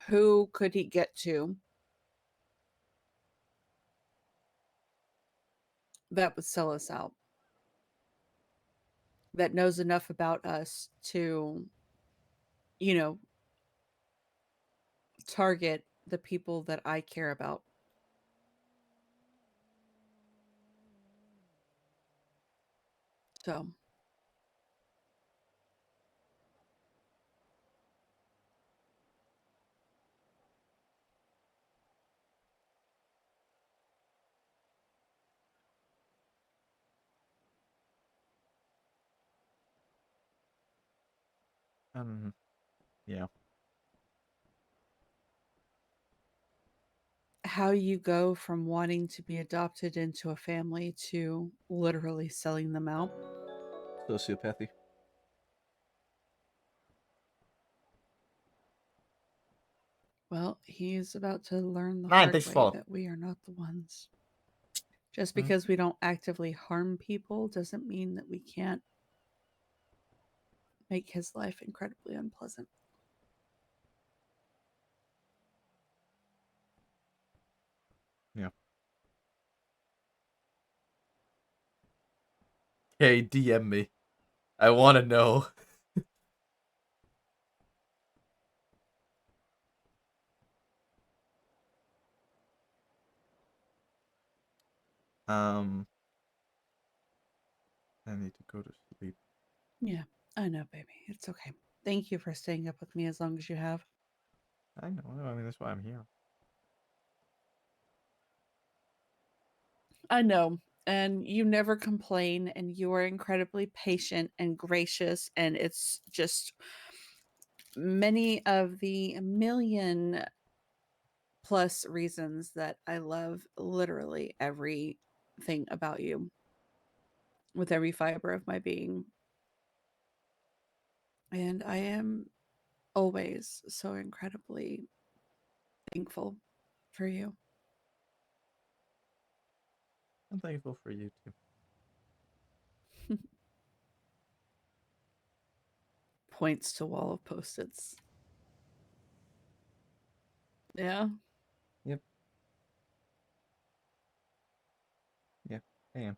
who could he get to that would sell us out, that knows enough about us to, you know, target the people that I care about. So, Yeah. how you go from wanting to be adopted into a family to literally selling them out. Sociopathy. Well, he's about to learn the Nine, hard thanks for way following. that we are not the ones. Just Hmm. because we don't actively harm people doesn't mean that we can't make his life incredibly unpleasant. Yeah. Hey, DM me. I want to know. I need to go to sleep. Yeah, I know, baby. It's okay. Thank you for staying up with me as long as you have. I know. I mean, that's why I'm here. I know. And you never complain, and you are incredibly patient and gracious. And it's just many of the million plus reasons that I love literally everything about you with every fiber of my being. And I am always so incredibly thankful for you. I'm thankful for you too. Points to wall of post-its. Yeah. Yep. Yeah, I am.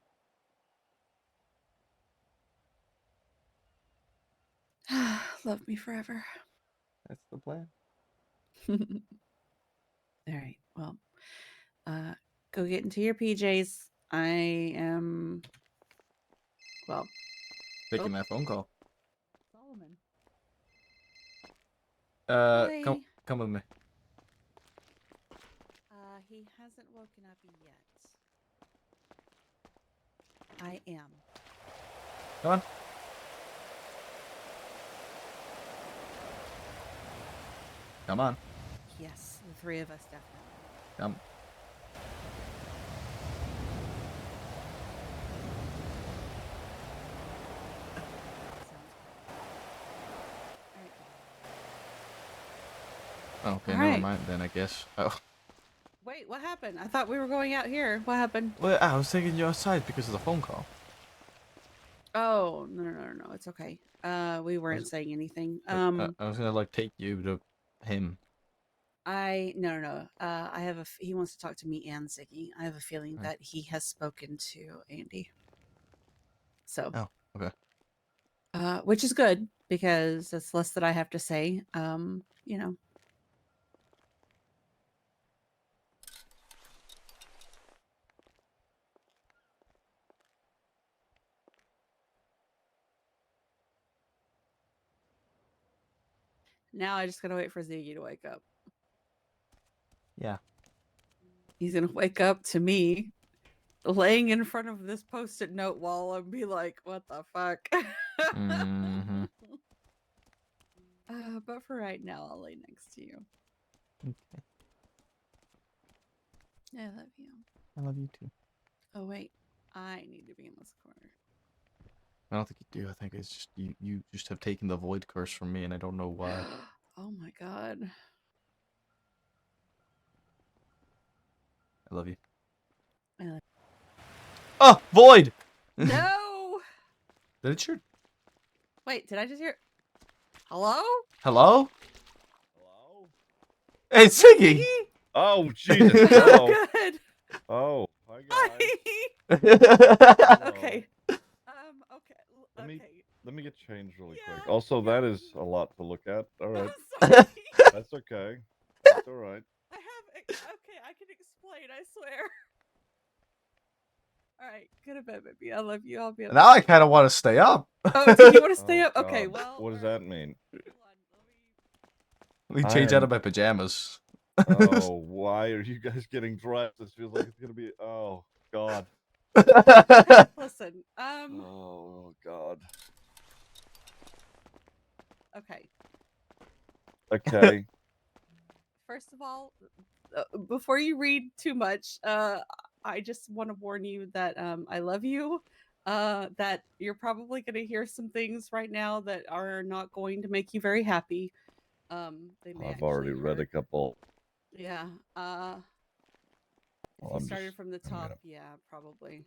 Love me forever. That's the plan. All right. Well, go get into your PJs. I am, well, Taking that phone call. Solomon. Come Hi. come with me. He hasn't woken up yet. I am. Come on. Come on. Yes, the three of us definitely. Come. Oh, okay, All never right. mind then, I guess. Oh. Wait, what happened? I thought we were going out here. What happened? Well, I was taking you outside because of the phone call. Oh, no. It's okay. We weren't was- saying anything. I was gonna like take you to him. No. I have he wants to talk to me and Ziggy. I have a feeling Right. that he has spoken to Andy. So, Oh, okay. which is good because it's less that I have to say. Now I just gotta wait for Ziggy to wake up. Yeah. He's gonna wake up to me laying in front of this post-it note wall and be like, "What the fuck?" Mm-hmm. But for right now, I'll lay next to you. Okay. I love you. I love you too. Oh wait, I need to be in this corner. I don't think you do. I think it's just you just have taken the void curse from me, and I don't know why. Oh my god. I love you. I love Oh, void! No! Did it sure? Wait, did I just hear? Hello? Hello? Hello? Hey, Siggy! Oh, Jesus. Oh, Oh. good. Oh, hi, guys. Hi. Hello. Okay. Okay. Let me- Okay. Let me get changed really Yeah, quick. Also, yeah. that is a lot to look at. All right. I'm sorry. That's okay. That's all right. I have. Okay, I can explain. I swear. All right, go to bed, baby. I love you. I'll be up. Now I kind of want to stay up. Oh, do you want to stay Oh, up? Okay. God. Well. What does all right, that mean? hold on, Let me I change out am- of my pajamas. Oh, why are you guys getting dressed? This feels like it's gonna be. Oh, God. Listen. Oh, God. Okay. Okay. First of all, before you read too much, I just want to warn you that I love you. That you're probably going to hear some things right now that are not going to make you very happy. They may I've already actually read a hurt. couple. Yeah. If Well, you I'm started just- from the I'm top, gonna- yeah, probably.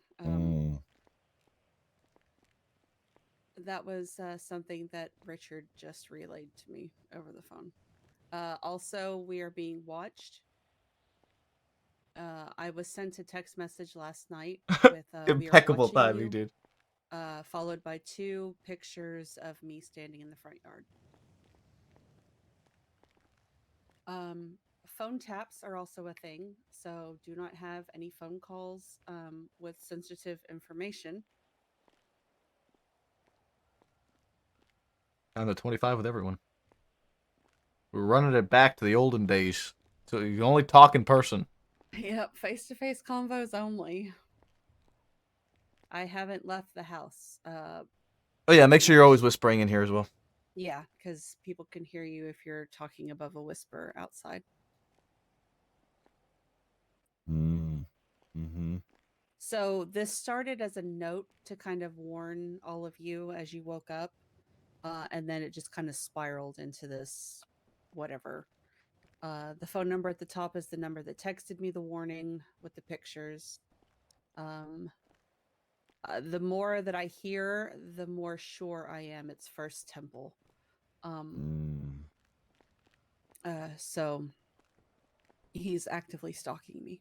That was something that Richard just relayed to me over the phone. Also, we are being watched. I was sent a text message last night with we are Impeccable watching timing, you, dude. followed by 2 pictures of me standing in the front yard. Phone taps are also a thing, so do not have any phone calls with sensitive information. On the 25 with everyone. We're running it back to the olden days. So you can only talk in person. Yep, face-to-face convos only. I haven't left the house. Oh yeah, make sure you're always whispering in here as well. Yeah, because people can hear you if you're talking above a whisper outside. Mm-hmm. So this started as a note to kind of warn all of you as you woke up, and then it just kind of spiraled into this whatever. The phone number at the top is the number that texted me the warning with the pictures. The more that I hear, the more sure I am it's First Temple. So he's actively stalking me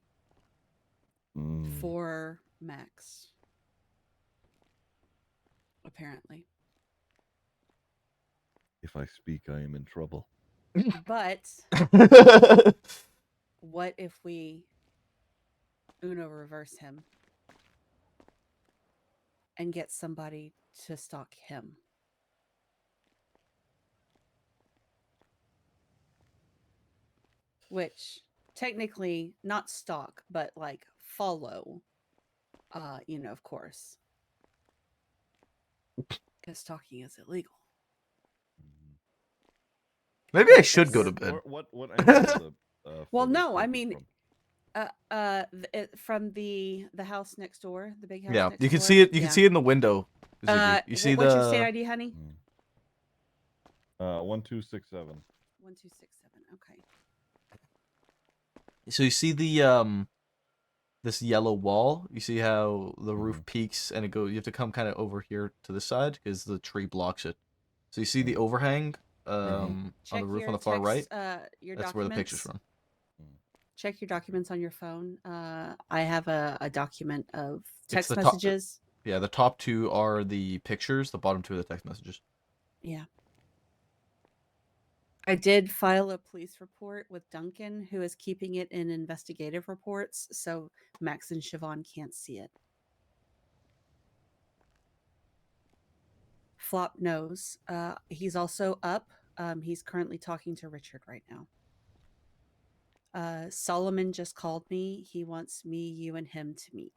for Max. Apparently. If I speak, I am in trouble. But what if we Uno reverse him and get somebody to stalk him? Which technically not stalk, but like follow. Of course. Because stalking is illegal. Maybe I should go to bed. What angle is the Well, photos no, I taken mean, from? from the house next door, the big house. Yeah, next you can door. see it. You Yeah. can see it in the window. You see what's your state the. ID, honey? 1267. 1267. Okay. So you see the this yellow wall. You see how the roof peaks and it goes. You have to come kind of over here to the side because the tree blocks it. So you see the overhang on the roof on the far right. Your That's documents. where the picture's from. Check your documents on your phone. I have a document of text the messages. Yeah, the top 2 are the pictures. The bottom 2 are the text messages. Yeah. I did file a police report with Duncan, who is keeping it in investigative reports, so Max and Siobhan can't see it. Flop knows. He's also up. He's currently talking to Richard right now. Solomon just called me. He wants me, you, and him to meet.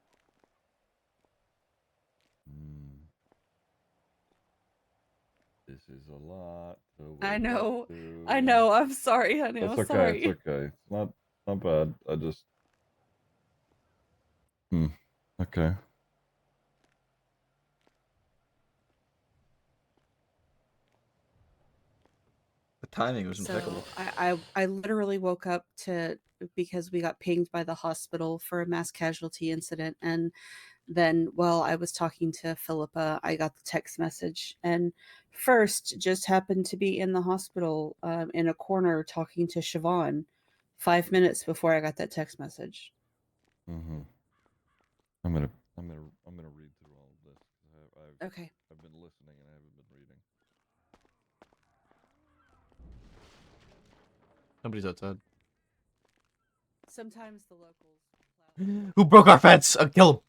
This is a lot to I wake know. up to. I know. I'm sorry, honey. That's I'm okay. sorry. It's okay. It's not bad. I just. Okay. The timing was impeccable. So I literally woke up because we got pinged by the hospital for a mass casualty incident, and then while I was talking to Philippa, I got the text message, and first just happened to be in the hospital in a corner talking to Siobhan 5 minutes before I got that text message. Mm-hmm. I'm gonna read through all of this. Okay. I've been listening and I haven't been reading. Somebody's outside. Sometimes the locals. Who broke our fence? Kill him.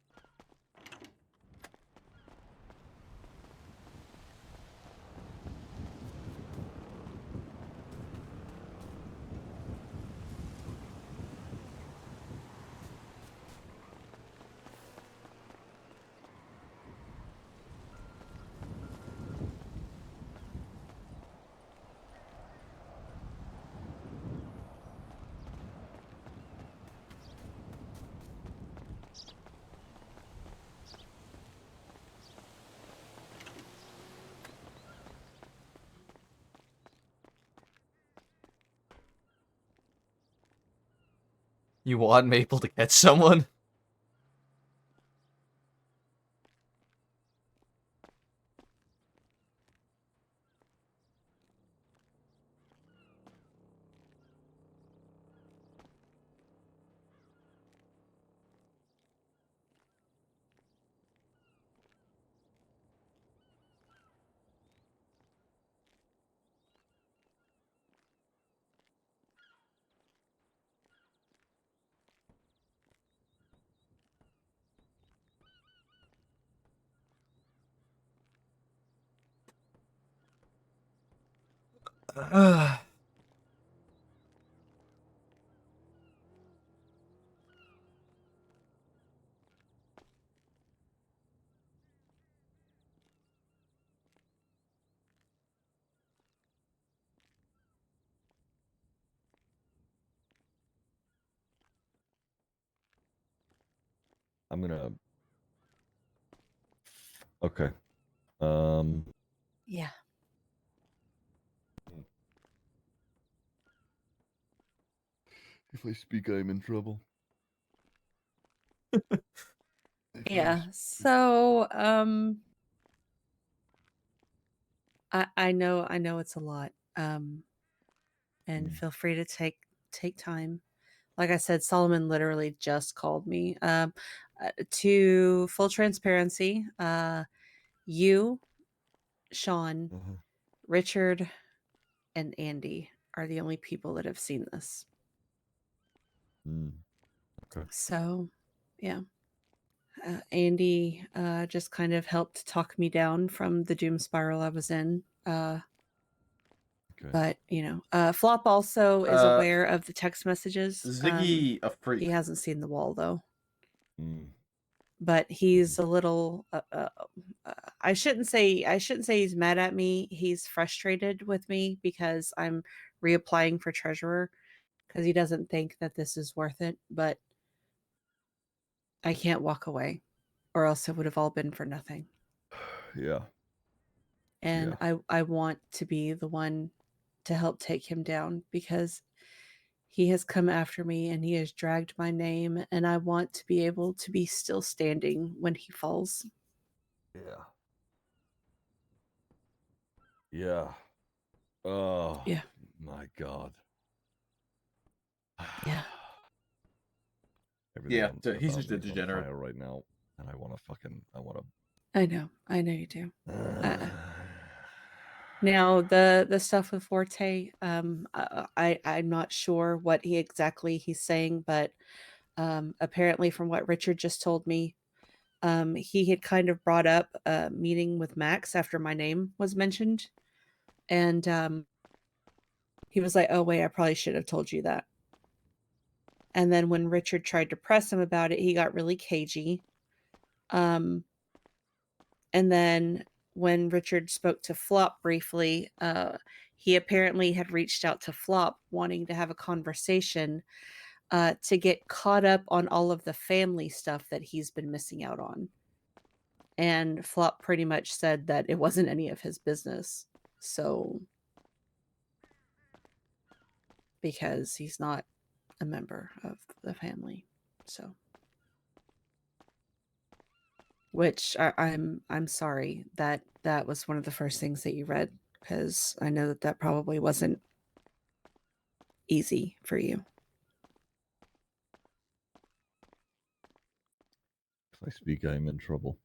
You want Maple to catch someone? I'm gonna. Okay. Yeah. If I speak, I'm in trouble. Yeah. So, I know it's a lot. And feel free to take time. Like I said, Solomon literally just called me. To full transparency, you, Sean, Richard, and Andy are the only people that have seen this. Okay. So, yeah. Andy just kind of helped talk me down from the doom spiral I was in. Okay. But, Flop also is aware of the text messages. Ziggy a freak. He hasn't seen the wall, though. Mm. But he's a little I shouldn't say he's mad at me. He's frustrated with me because I'm reapplying for treasurer because he doesn't think that this is worth it, but I can't walk away or else it would have all been for nothing. Yeah. And I want to be the one to help take him down because he has come after me and he has dragged my name, and I want to be able to be still standing when he falls. Yeah. Yeah. Oh. Yeah. My God. Yeah. Everything he's about just a me is on degenerate. fire right now, and I want to. I know you do. Now the stuff with Forte, I'm not sure what he's saying, but apparently from what Richard just told me, he had kind of brought up a meeting with Max after my name was mentioned, and he was like, "Oh wait, I probably should have told you that." And then when Richard tried to press him about it, he got really cagey. And then when Richard spoke to Flop briefly, he apparently had reached out to Flop wanting to have a conversation to get caught up on all of the family stuff that he's been missing out on. And Flop pretty much said that it wasn't any of his business. So, because he's not a member of the family. So, which I'm sorry that that was one of the first things that you read, because I know that that probably wasn't easy for you. If I speak, I am in trouble.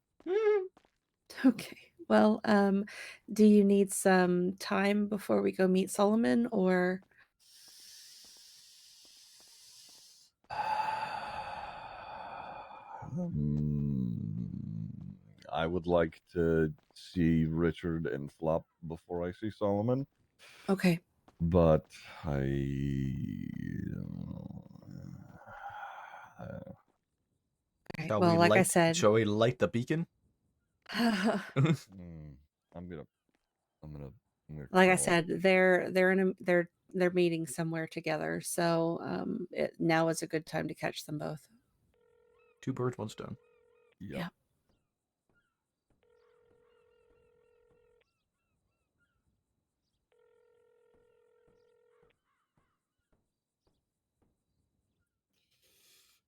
Okay. Well, do you need some time before we go meet Solomon, or I would like to see Richard and Flop before I see Solomon, okay? but Okay. Shall Well, we like I light, said, shall we light the beacon? I'm gonna like I call. said, they're meeting somewhere together, so now is a good time to catch them both. 2 birds, 1 stone. Yeah.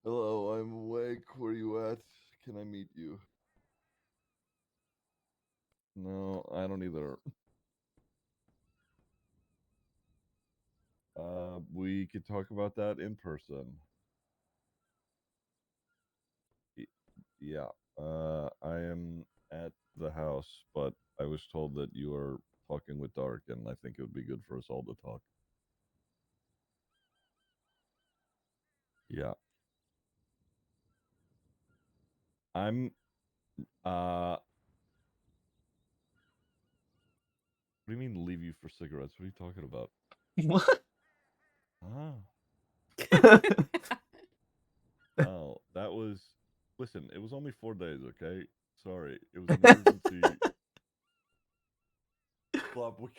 Hello, I'm awake. Where you at? Can I meet you? No, I don't either. We could talk about that in person. Yeah. I am at the house, but I was told that you are talking with Dark, and I think it would be good for us all to talk. Yeah. I'm what do you mean leave you for cigarettes? What are you talking about? What? Oh, that was listen, it was only 4 days, okay? Sorry. It was an emergency. Flop, we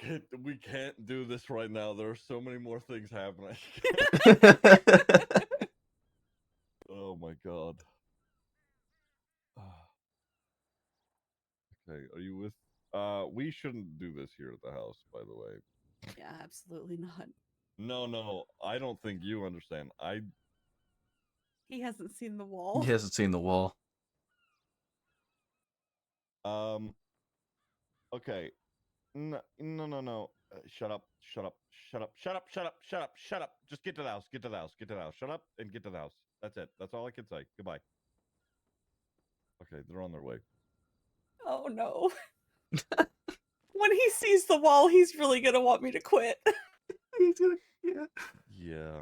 can't do this right now. There are so many more things happening. Oh my god. Okay, are you with we shouldn't do this here at the house, by the way. Yeah, absolutely not. No, I don't think you understand. He hasn't seen the wall. He hasn't seen the wall. Okay. No. Shut up. Just get to the house. Shut up and get to the house. That's it. That's all I can say. Goodbye. Okay, they're on their way. Oh no. When he sees the wall, he's really gonna want me to quit. Yeah.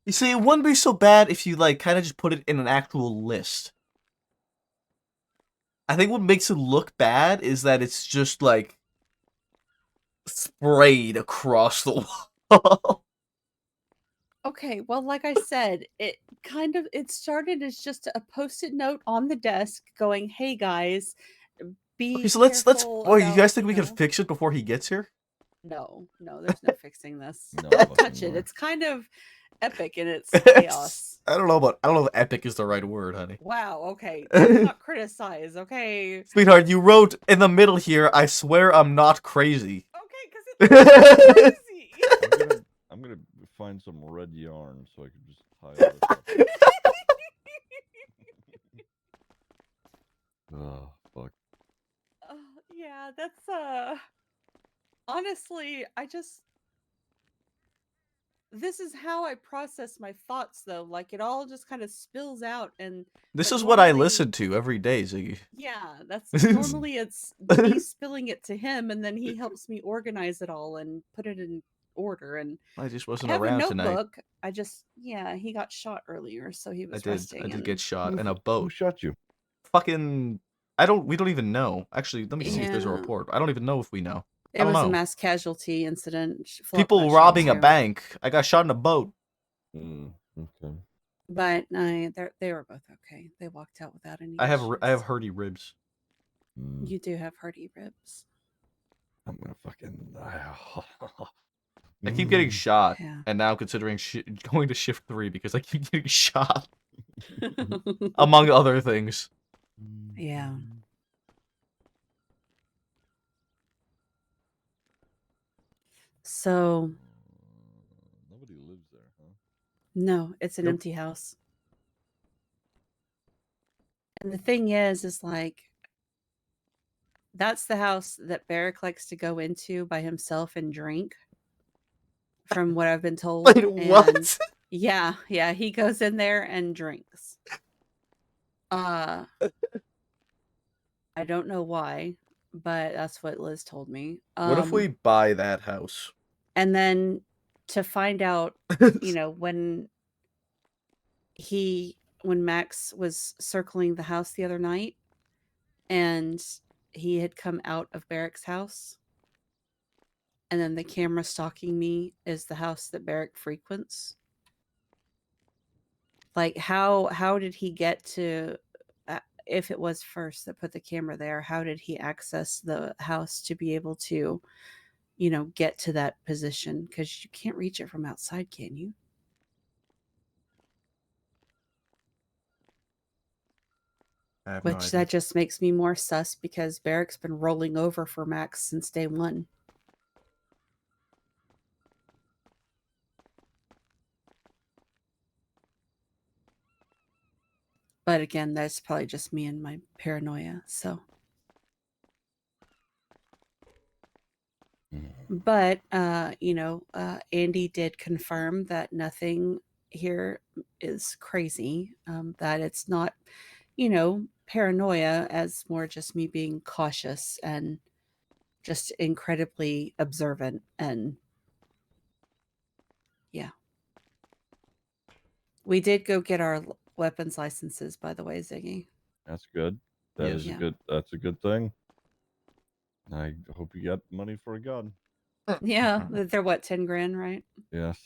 You see, it wouldn't be so bad if you, like, kind of just put it in an actual list. I think what makes it look bad is that it's just, like, sprayed across the wall. Okay, well, like I said, it started as just a post-it note on the desk going, "Hey guys, be Okay, so let's careful boy, you about, guys think we know." can fix it before he gets here? No, there's no fixing this. No, Don't fucking touch it. no. It's kind of epic in its chaos. I don't know if epic is the right word, honey. Wow, okay. Let's not criticize, okay? Sweetheart, you wrote in the middle here, I swear I'm not crazy. Okay, because it's crazy. I'm gonna find some red yarn so I can just tie all this up. Oh, fuck. Yeah, that's honestly, this is how I process my thoughts though. Like it all just kind of spills out, and This but is what I normally- listen to every day, Ziggy. Yeah, that's normally it's me spilling it to him, and then he helps me organize it all and put it in order. And I just I wasn't have a around notebook. tonight. He got shot earlier, so he was I resting. did get shot in a Who boat. shot you? Fucking, we don't even know. Actually, let me see if there's a Yeah. report. I don't even know if we know. It was know. a mass casualty incident. Flop People got shot robbing a too. bank. I got shot in a boat. Okay. But they were both okay. They walked out without any I have issues. herdy ribs. You do have hearty ribs. I'm gonna fucking. I keep getting shot, Yeah. and now considering going to shift 3 because I keep getting shot, among other things. Yeah. So Nobody lives there, huh? no, it's an Nope. empty house. And the thing is like that's the house that Barrick likes to go into by himself and drink. From what I've been told. Wait, And what? yeah, he goes in there and drinks. I don't know why, but that's what Liz told me. What if we buy that house? And then to find out, when Max was circling the house the other night and he had come out of Barrick's house, and then the camera stalking me is the house that Barrick frequents. Like how did he get to if it was first that put the camera there, how did he access the house to be able to, get to that position? Because you can't reach it from outside, can you? I have no Which idea. that just makes me more sus because Barrick's been rolling over for Max since day one. But again, that's probably just me and my paranoia. So, but Andy did confirm that nothing here is crazy. That it's not, paranoia, as more just me being cautious and just incredibly observant. And yeah, we did go get our weapons licenses, by the way, Ziggy. That's good. That Yes. is Yeah. a good. That's a good thing. I hope you got money for a gun. Yeah, they're what, 10 grand, right? Yes.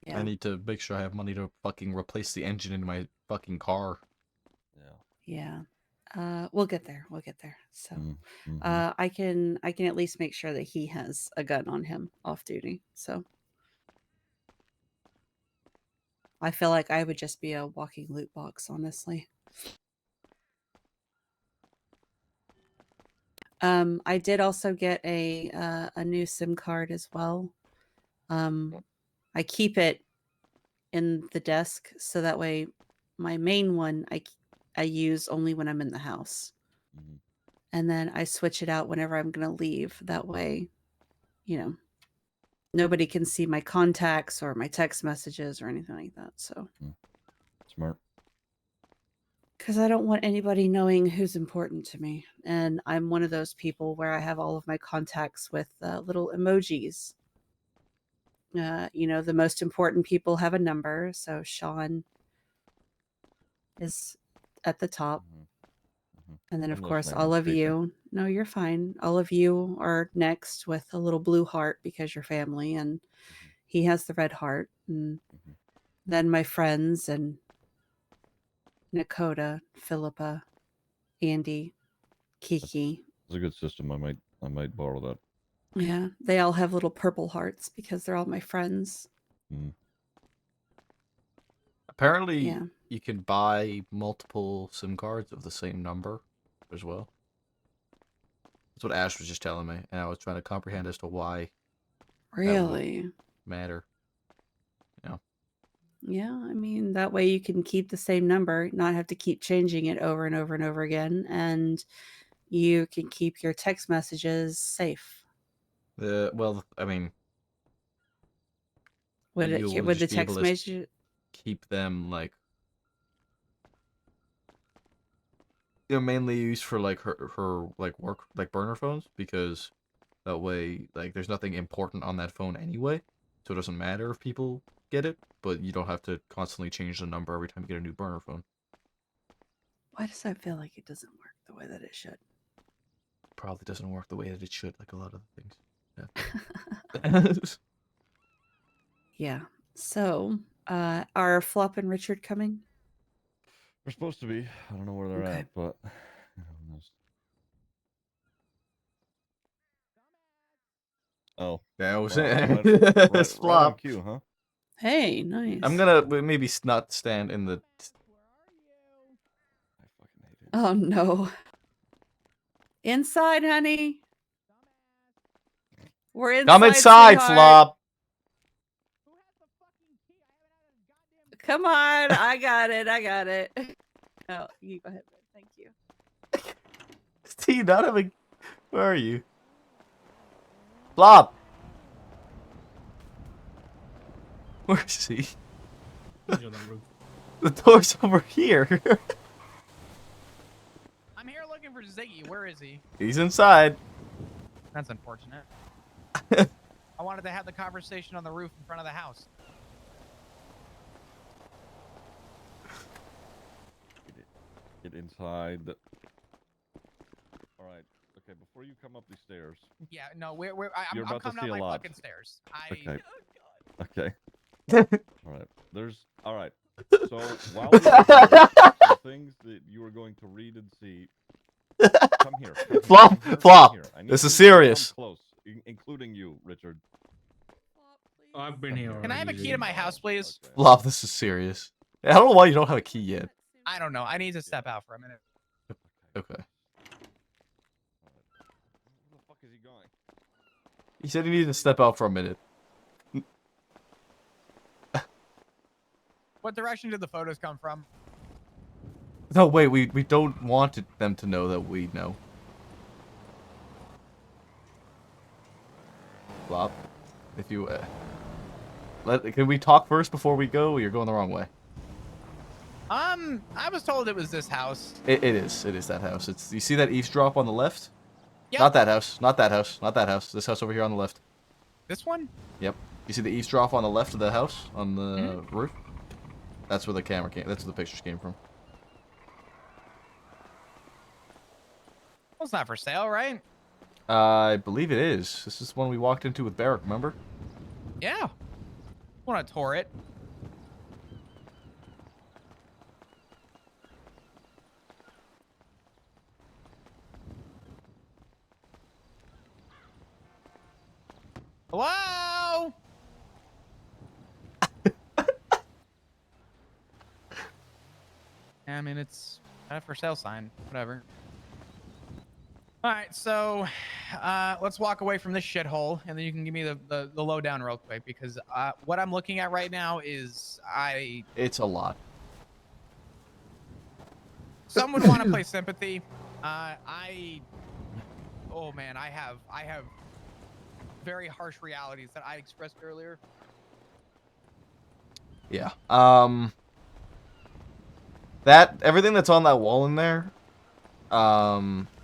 Yeah. I need to make sure I have money to fucking replace the engine in my fucking car. Yeah. Yeah. We'll get there. We'll get there. So, Mm-hmm. I can at least make sure that he has a gun on him off duty. So, I feel like I would just be a walking loot box, honestly. I did also get a new SIM card as well. I keep it in the desk so that way my main one I use only when I'm in the house. Mhm. And then I switch it out whenever I'm going to leave. That way, nobody can see my contacts or my text messages or anything like that. So, Smart. because I don't want anybody knowing who's important to me. And I'm one of those people where I have all of my contacts with little emojis. The most important people have a number. So Sean is at the top. And then, of I'm course, listening, all I'm of speaking. you. No, you're fine. All of you are next with a little blue heart because you're family. And he has the red heart. And then my friends and Nakota, Philippa, Andy, Kiki. It's a good system. I might borrow that. Yeah, they all have little purple hearts because they're all my friends. Apparently, Yeah. you can buy multiple SIM cards of the same number as well. That's what Ash was just telling me, and I was trying to comprehend as to why Really? matter. Yeah. Yeah, I mean, that way you can keep the same number, not have to keep changing it over and over and over again, and you can keep your text messages safe. Well, I mean, Would you'll the just be able text to message? keep them like mainly used for like her like work like burner phones, because that way like there's nothing important on that phone anyway, so it doesn't matter if people get it, but you don't have to constantly change the number every time you get a new burner phone. Why does that feel like it doesn't work the way that it should? Probably doesn't work the way that it should, like a lot of things. Yeah. Yeah. So, Are Flop and Richard coming? We're supposed to be. I don't know where they're Okay. at, but who knows? Oh, That was well, it. right on Flop. cue, huh? Hey, nice. I'm gonna maybe not stand in the. I fucking hate it. Oh no. Inside, honey. We're inside. Come inside, sweetheart. Flop. Come on, I got it. I got it. Oh, you go ahead. Thank you. Do you not have a? Where are you? Flop. Where is he? He's on the roof. The door's over here. I'm here looking for Ziggy. Where is he? He's inside. That's unfortunate. I wanted to have the conversation on the roof in front of the house. Get inside. All right. Okay. Before you come up these stairs. Yeah, no, You're I'm about to coming see up a my lot. fucking stairs. Okay. Oh, Okay. All right. All right. So while we were here, some things that you are going to read and see. Come here. Come here, Flop, come here, Flop. come here. I need This is you to serious. come close, including you, Richard. Oh, I've been Come here. here. Can I have a already, key to my house, please? Okay. Flop, this is serious. I don't know why you don't have a key yet. I don't know. I need to step out for a minute. Okay. All right. Where the fuck is he going? He said he needed to step out for a minute. What direction did the photos come from? No, wait, we don't want them to know that we know. Flop, if you can we talk first before we go? You're going the wrong way. I was told it was this house. It is that house. It's you see that eavesdrop on the left? Yep. Not that house. Not that house. Not that house. This house over here on the left. This one? Yep. You see the eavesdrop on the left of the house on the roof? That's where the camera came. That's where the pictures came from. Well, it's not for sale, right? I believe it is. This is the one we walked into with Barrick, remember? Yeah. Want to tour it? Hello? I mean, it's got a for sale sign. Whatever. All right, so let's walk away from this shithole, and then you can give me the lowdown real quick, because what I'm looking at right now is It's a lot. Some would want to play sympathy. Oh man, I have very harsh realities that I expressed earlier. Yeah. That everything that's on that wall in there. I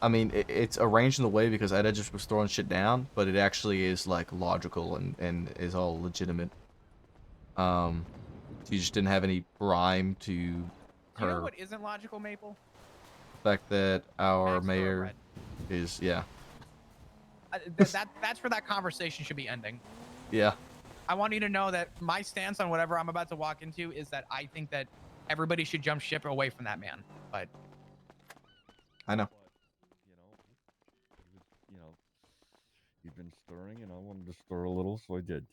mean, it's arranged in the way because Eda just was throwing shit down, but it actually is like logical and is all legitimate. She just didn't have any rhyme to Do you know her. what isn't logical, Maple? The fact that our Max mayor Thoroughbred. is, yeah. That's where that conversation should be ending. Yeah. I want you to know that my stance on whatever I'm about to walk into is that I think that everybody should jump ship away from that man. But I know. But, he'd been stirring, and I wanted to stir a little, so I did.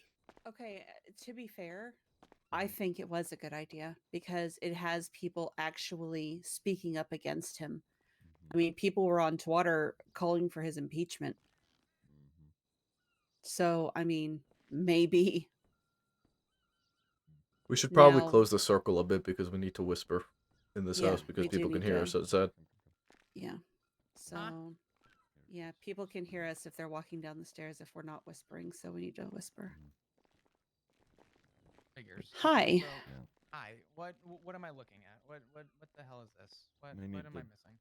Okay, to be fair, I think it was a good idea because it has people actually speaking up against him. I mean, people were on Twitter calling for his impeachment. So, I mean, maybe. We should probably Now- close the circle a bit because we need to whisper in this Yeah, house because we do people can need hear to- us outside. Yeah. So, yeah, people can hear us if they're walking down the stairs if we're not whispering, so we need to whisper. figures. Hi. So, hi. What am I looking at? What the hell is this? What May need am I to- missing?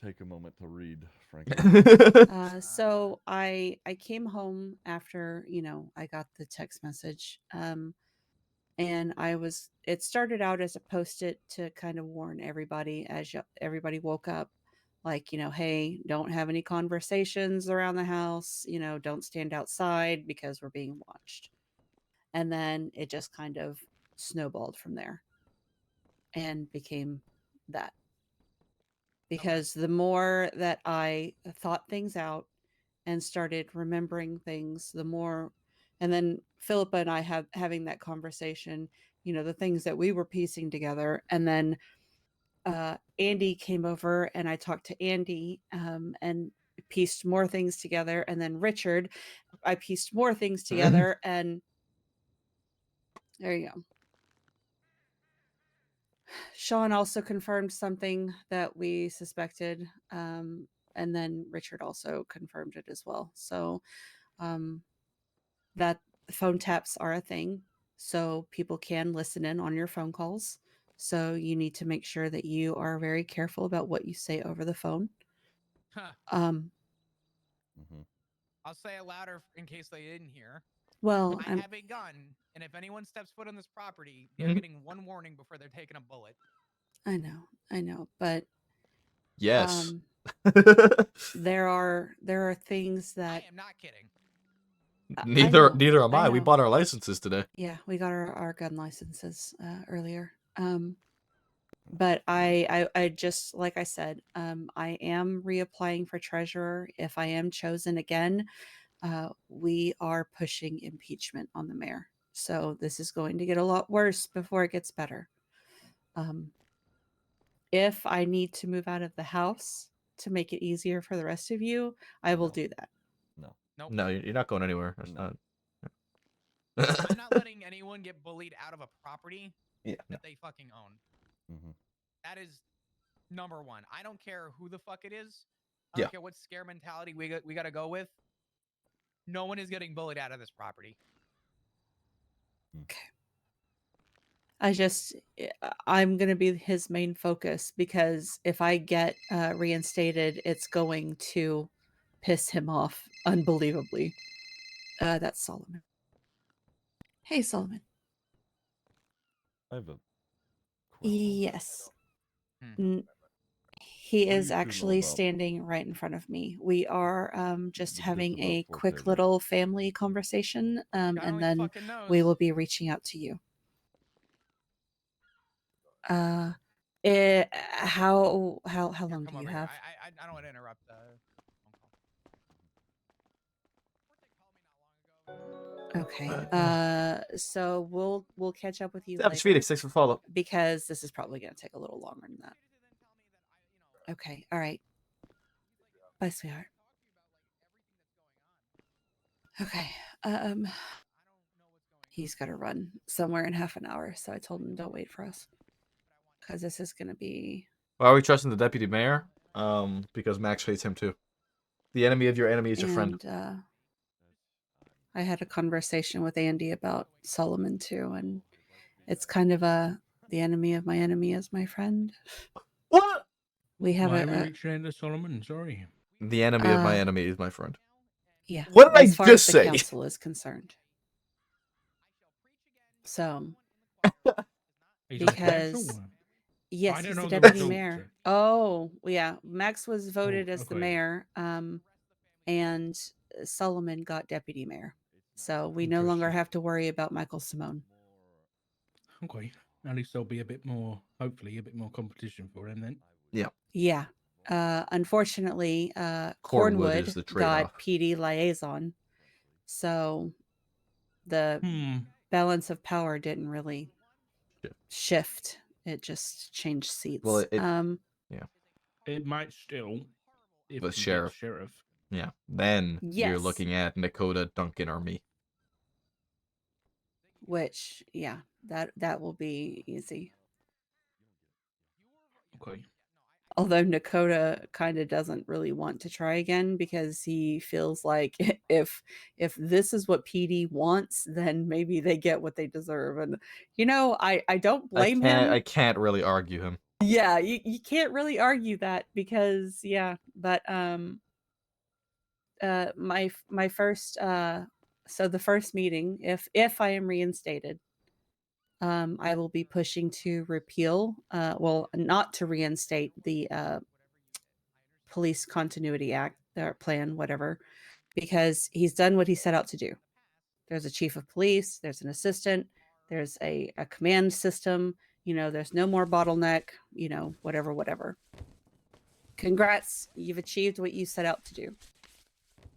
Take a moment to read, frankly. So I came home after, I got the text message. And it started out as a post-it to kind of warn everybody as everybody woke up, like, hey, don't have any conversations around the house, don't stand outside because we're being watched. And then it just kind of snowballed from there and became that. Because the more that I thought things out and started remembering things, the more, and then Philippa and I having that conversation, you know, the things that we were piecing together, and then Andy came over and I talked to Andy and pieced more things together, and then Richard, I pieced more things together, and there you go. Sean also confirmed something that we suspected, and then Richard also confirmed it as well. So that phone taps are a thing, so people can listen in on your phone calls. So you need to make sure that you are very careful about what you say over the phone. I'll say it louder in case they didn't hear. Well, I have a gun, and if anyone steps foot on this property, they're getting one warning before they're taking a bullet. I know, but yes, there are things that I am not kidding. neither am I. We bought our licenses today. Yeah, we got our gun licenses earlier. But I just, like I said, I am reapplying for treasurer. If I am chosen again, we are pushing impeachment on the mayor. So this is going to get a lot worse before it gets better. If I need to move out of the house to make it easier for the rest of you, I will do that. No, you're not going anywhere. That's not. I'm not letting anyone get bullied out of a property that they fucking own. That is number one. I don't care who the fuck it is. I don't care what scare mentality we got to go with. No one is getting bullied out of this property. Okay. I'm going to be his main focus, because if I get reinstated, it's going to piss him off unbelievably. That's Solomon. Hey, Solomon. I have a Yes. He is actually standing right in front of me. We are just having a quick little family conversation, and then we will be reaching out to you. How long do you have? I don't want to interrupt. Okay. So we'll catch up with you later. Phoenix, thanks for follow. Because this is probably going to take a little longer than that. Okay. All right. Bye, sweetheart. Okay. He's got to run somewhere in half an hour, so I told him don't wait for us, because this is going to be. Why are we trusting the deputy mayor? Because Max hates him too. The enemy of your enemy is your friend. I had a conversation with Andy about Solomon too, and it's kind of the enemy of my enemy is my friend. What? We have Why are we reaching into Solomon? Sorry. The enemy of my enemy is my friend. Yeah. What did as I far just as the say? council is concerned. So. Because. Yes, he's the deputy mayor. Oh, yeah. Max was voted as the mayor, and Solomon got deputy mayor. So we no longer have to worry about Michael Simone. Okay. At least there'll be a bit more, hopefully, a bit more competition for him then. Yeah. Yeah. Unfortunately, Cornwood got PD liaison. So the balance of power didn't really shift. It just changed seats. Well, it might still. If the sheriff. Yeah. Then you're looking at Dakota, Duncan, or me. Which, yeah, that will be easy. Okay. Although Dakota kind of doesn't really want to try again, because he feels like if this is what PD wants, then maybe they get what they deserve. And I don't blame him. I can't really argue him. Yeah, you can't really argue that, because but my first so the first meeting, if I am reinstated, I will be pushing to repeal, not to reinstate the Police Continuity Act, or plan, whatever, because he's done what he set out to do. There's a chief of police, there's an assistant, There's a command system. There's no more bottleneck. Whatever. Congrats, you've achieved what you set out to do.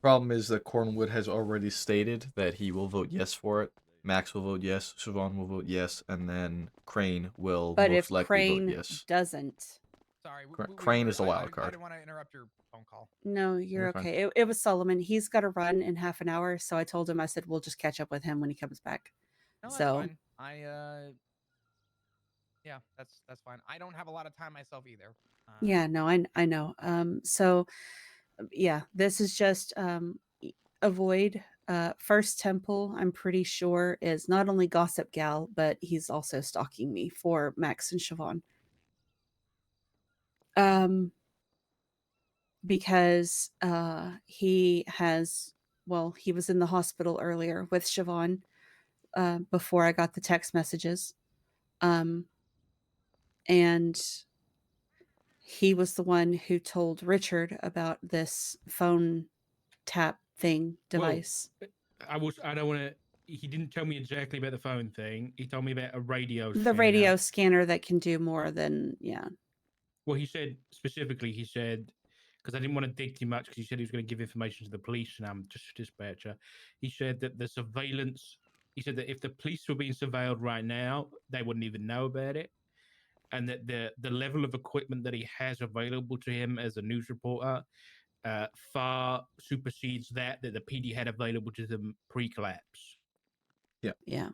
Problem is that Cornwood has already stated that he will vote yes for it. Max will vote yes, Siobhan will vote yes, and then Crane will But most if likely vote Crane yes. doesn't, Sorry, Crane is a I wild card. didn't want to interrupt your phone call. no, you're You're fine. okay. It was Solomon. He's got to run in half an hour, so I told him, I said, we'll just catch up with him when he comes back. No, that's So fine. Yeah, that's fine. I don't have a lot of time myself either. yeah, no, I know. So yeah, this is just avoid. First Temple, I'm pretty sure, is not only Gossip Gal, but he's also stalking me for Max and Siobhan. Because he was in the hospital earlier with Siobhan before I got the text messages. And he was the one who told Richard about this phone tap thing device. I don't want to. He didn't tell me exactly about the phone thing. He told me about a radio. The scanner. radio scanner that can do more than Well, he said specifically. He said because I didn't want to dig too much because he said he was going to give information to the police, and I'm just a dispatcher. He said that the surveillance. He said that if the police were being surveilled right now, they wouldn't even know about it, and that the level of equipment that he has available to him as a news reporter far supersedes that the PD had available to them pre-collapse. Yeah.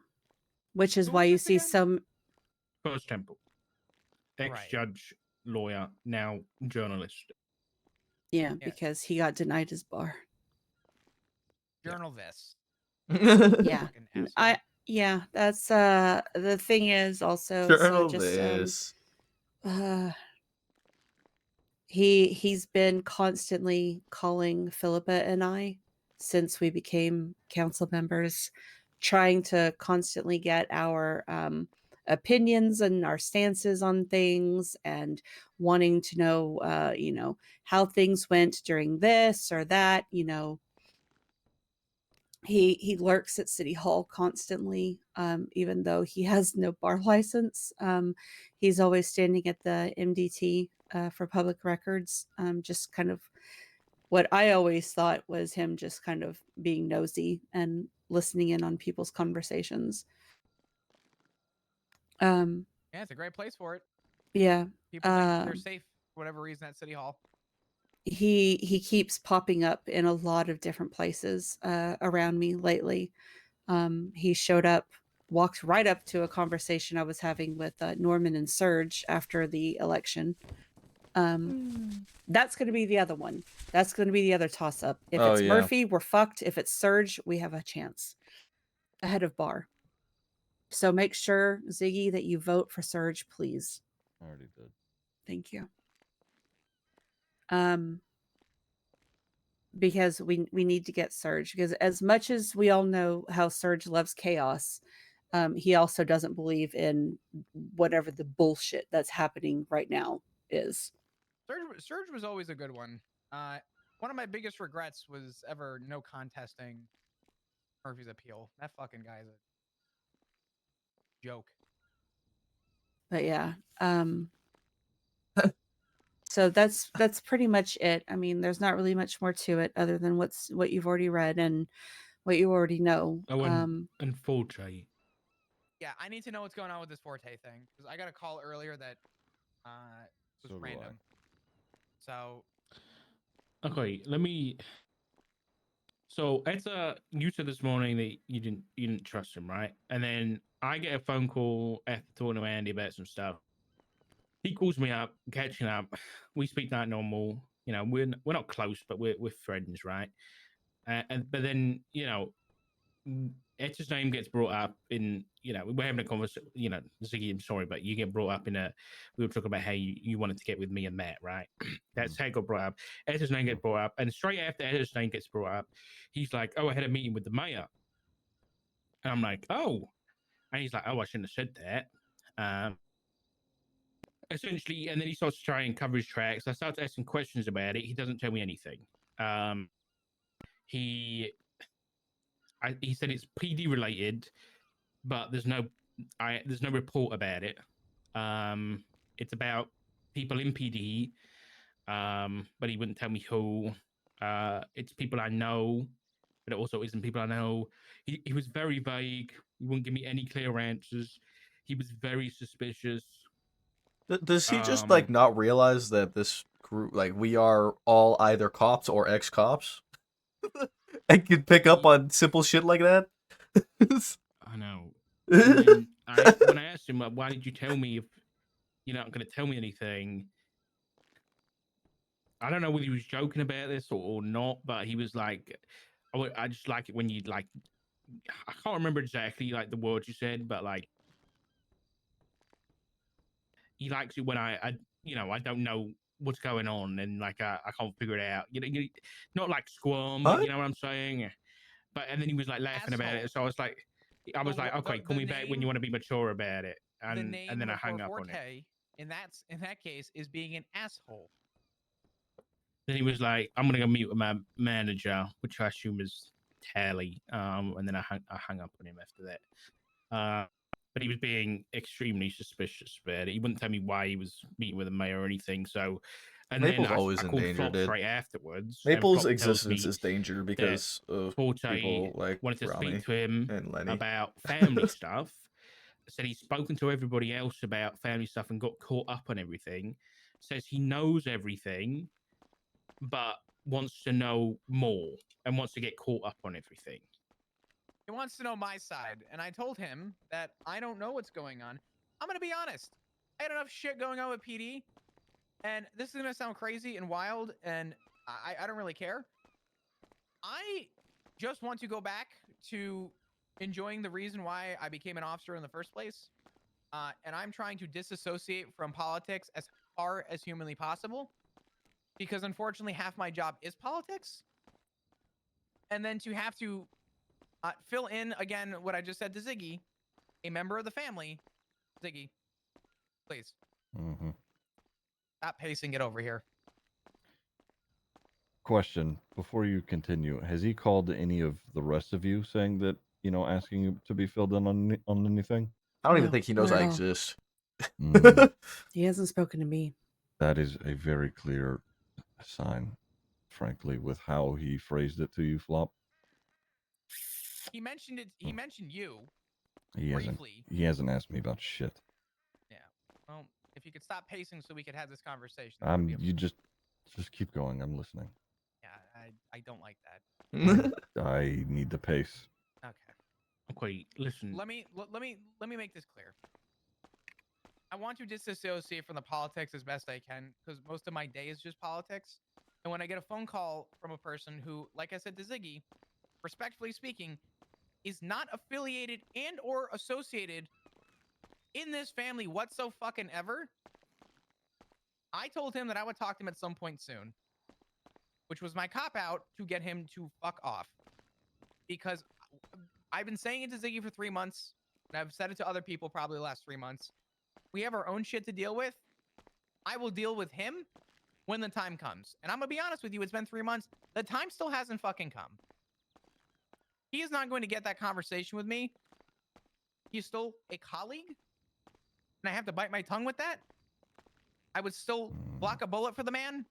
Which is Who why was you this see again? some First Temple, ex-judge, lawyer, now journalist. yeah, Yes. because he got denied his bar. Journal this. Yeah. Fucking asshole. That's the thing is also Journal so just this. he's been constantly calling Philippa and I since we became council members, trying to constantly get our opinions and our stances on things, and wanting to know how things went during this or that. He lurks at City Hall constantly, even though he has no bar license. He's always standing at the MDT for public records, just kind of what I always thought was him just kind of being nosy and listening in on people's conversations. Yeah, it's a great place for it. Yeah. People think they're safe for whatever reason at City Hall. He keeps popping up in a lot of different places around me lately. He walked right up to a conversation I was having with Norman and Serge after the election. That's going to be the other one. That's going to be the other toss up. If it's Murphy, we're fucked. If it's Serge, we have a chance ahead of Barr. So make sure, Ziggy, that you vote for Serge, please. I already did. Thank you. Because we need to get Serge, because as much as we all know how Serge loves chaos, he also doesn't believe in whatever the bullshit that's happening right now is. Surge was always a good one. One of my biggest regrets was ever no contesting Murphy's appeal. That fucking guy is a joke. But yeah, so that's pretty much it. I mean, there's not really much more to it other than what you've already read and what you already know. Oh, and Forte. Yeah, I need to know what's going on with this Forte thing because I got a call earlier that was random. So okay, let me. So you said this morning that you didn't trust him, right? And then I get a phone call after talking to Andy about some stuff. He calls me up, catching up. We speak like normal. We're not close, but we're friends, right? But then Etch's name gets brought up in, we're having a conversation, Ziggy, I'm sorry, but you get brought up we were talking about how you wanted to get with me and Matt, right? That's how it got brought up. Etch's name gets brought up, and straight after Etch's name gets brought up, he's like, oh, I had a meeting with the mayor. And I'm like, oh. And he's like, oh, I shouldn't have said that. Essentially, and then he starts to try and cover his tracks. I start to ask him questions about it. He doesn't tell me anything. He said it's PD related, but there's no there's no report about it. It's about people in PD, but he wouldn't tell me who. It's people I know, but it also isn't people I know. He was very vague. He wouldn't give me any clear answers. He was very suspicious. Does he just like not realize that this group, like we are all either cops or ex-cops, and can pick up on simple shit like that? I know. And then when I asked him, why did you tell me if you're not going to tell me anything? I don't know whether he was joking about this or not, but he was like, I just like it when you like, I can't remember exactly like the words you said, but like, he likes it when I don't know what's going on and like I can't figure it out. Not like squirm, but What? you know what I'm saying. But and then he was like laughing about it, so I was like, okay, call me back when you want to be mature about it, and then I hung up on it. In that case is being an asshole. Then he was like, I'm gonna go meet with my manager, which I assume is Tally. And then I hung up on him after that. But he was being extremely suspicious about it. He wouldn't tell me why he was meeting with the mayor or anything. So, and Maple's then always I in called danger, Flop dude. straight afterwards. Maple's and Flop tells existence me is danger because of Forte people like wanted to Ronnie speak to him and Lenny. about family stuff. Said he's spoken to everybody else about family stuff and got caught up on everything. Says he knows everything, but wants to know more and wants to get caught up on everything. He wants to know my side, and I told him that I don't know what's going on. I'm gonna be honest. I had enough shit going on with PD, and this is gonna sound crazy and wild, and I don't really care. I just want to go back to enjoying the reason why I became an officer in the first place, and I'm trying to disassociate from politics as far as humanly possible, because unfortunately half my job is politics, and then to have to fill in again what I just said to Ziggy, a member of the family. Ziggy, please. Stop pacing it over here. Question, before you continue, has he called any of the rest of you saying that, asking you to be filled in on anything? I don't even No, think he knows not I at all. exist. He hasn't spoken to me. That is a very clear sign, frankly, with how he phrased it to you, Flop. He mentioned it. He mentioned you. He briefly. He hasn't asked me about shit. Yeah. Well, if you could stop pacing so we could have this conversation. You just keep going. I'm listening. Yeah, I don't like that. I need the pace. Okay, listen. Let me make this clear. I want to disassociate from the politics as best I can, because most of my day is just politics. And when I get a phone call from a person who, like I said to Ziggy, respectfully speaking, is not affiliated and or associated in this family whatsoever, I told him that I would talk to him at some point soon, which was my cop out to get him to fuck off. Because I've been saying it to Ziggy for 3 months, and I've said it to other people probably the last 3 months. We have our own shit to deal with. I will deal with him when the time comes. And I'm going to be honest with you, it's been 3 months. The time still hasn't fucking come. He is not going to get that conversation with me. He's still a colleague, and I have to bite my tongue with that. I would still block a bullet for the man,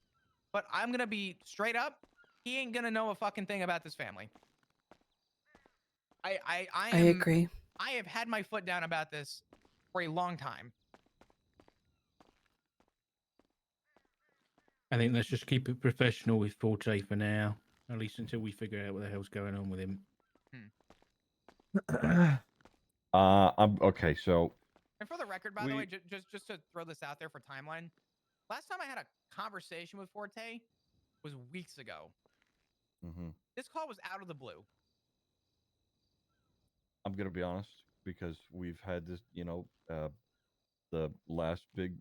but I'm going to be straight up. He ain't going to know a fucking thing about this family. I agree. I have had my foot down about this for a long time. I think let's just keep it professional with Forte for now, at least until we figure out what the hell's going on with him. I'm okay. So, and for the record, by the way, just to throw this out there for timeline, last time I had a conversation with Forte was weeks ago. This call was out of the blue. I'm gonna be honest, because we've had this, the last big,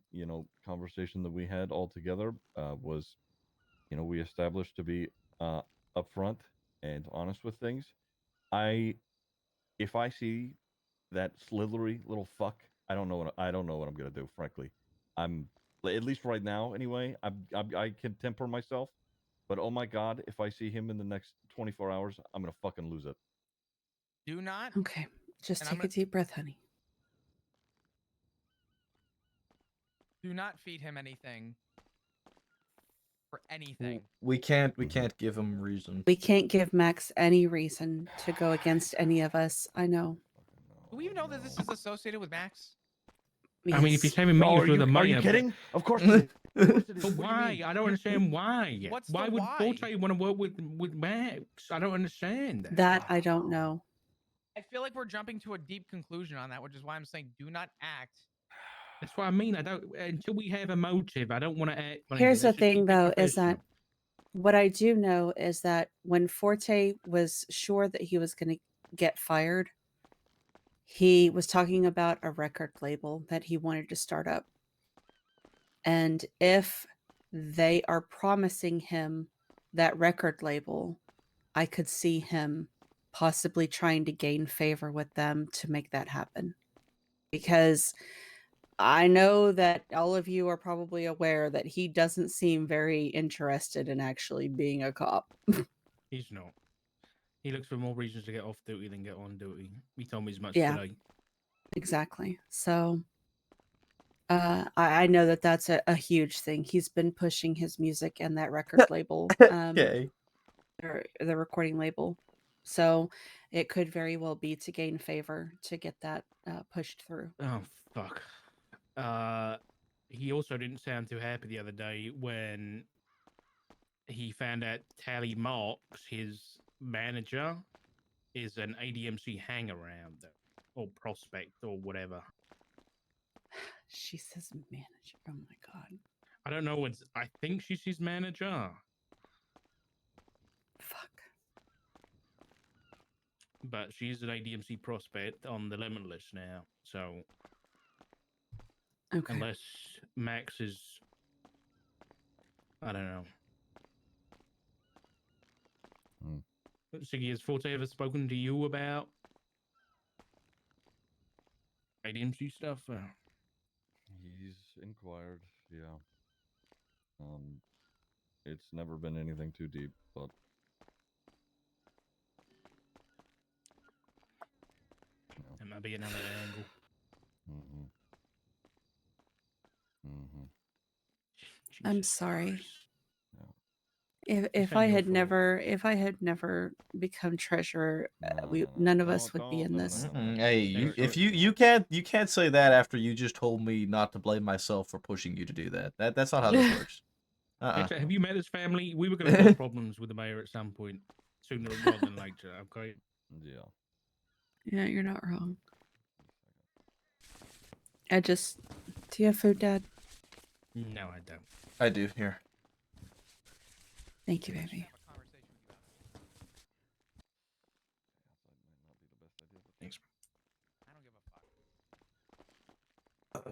conversation that we had all together was, we established to be upfront and honest with things. If I see that slithery little fuck, I don't know what I'm gonna do. Frankly, I'm at least right now anyway. I can temper myself, but oh my god, if I see him in the next 24 hours, I'm gonna fucking lose it. Do not. Okay, just take a deep breath, honey. Do not feed him anything. For anything. We can't give him reason. We can't give Max any reason to go against any of us. I know. Do we even know that this is associated with Max? I mean, if Yes. he's having meetings with the Are you mayor, kidding? Of course it is. Of course it is. but What do you why? mean? I don't understand why. What's Why the would why? Forte want to work with Max? I don't understand that. That I don't know. I feel like we're jumping to a deep conclusion on that, which is why I'm saying do not act. That's what I mean. I don't until we have a motive. I don't want to act. Like Here's the let's just thing, keep it though, is that professional. what I do know is that when Forte was sure that he was going to get fired, he was talking about a record label that he wanted to start up. And if they are promising him that record label, I could see him possibly trying to gain favor with them to make that happen. Because I know that all of you are probably aware that he doesn't seem very interested in actually being a cop. He's not. He looks for more reasons to get off duty than get on duty. He told me as much Yeah. today. Exactly. So I know that that's a huge thing. He's been pushing his music and that record label, Okay. or the recording label. So it could very well be to gain favor to get that pushed through. Oh fuck. He also didn't sound too happy the other day when he found out Tally Marks, his manager, is an ADMC hangaround or prospect or whatever. She says manager. Oh my god. I don't know. I think she's his manager. Fuck. But she's an ADMC prospect on the lemon list now. So Okay. unless Max is, I don't know. Siggy, has Forte ever spoken to you about ADMC stuff? He's inquired, yeah. It's never been anything too deep, but That might be another angle. I'm Jesus sorry. Christ. If I had never become treasurer, none of us would be in this. Hey, you can't say that after you just told me not to blame myself for pushing you to do that. That's not how this works. Actually, have you met his family? We were going to have problems with the mayor at some point, sooner rather than later. Okay. Yeah. Yeah, you're not wrong. Do you have food, Dad? No, I don't. I do. Here. Thank you, baby. Thanks. I don't give a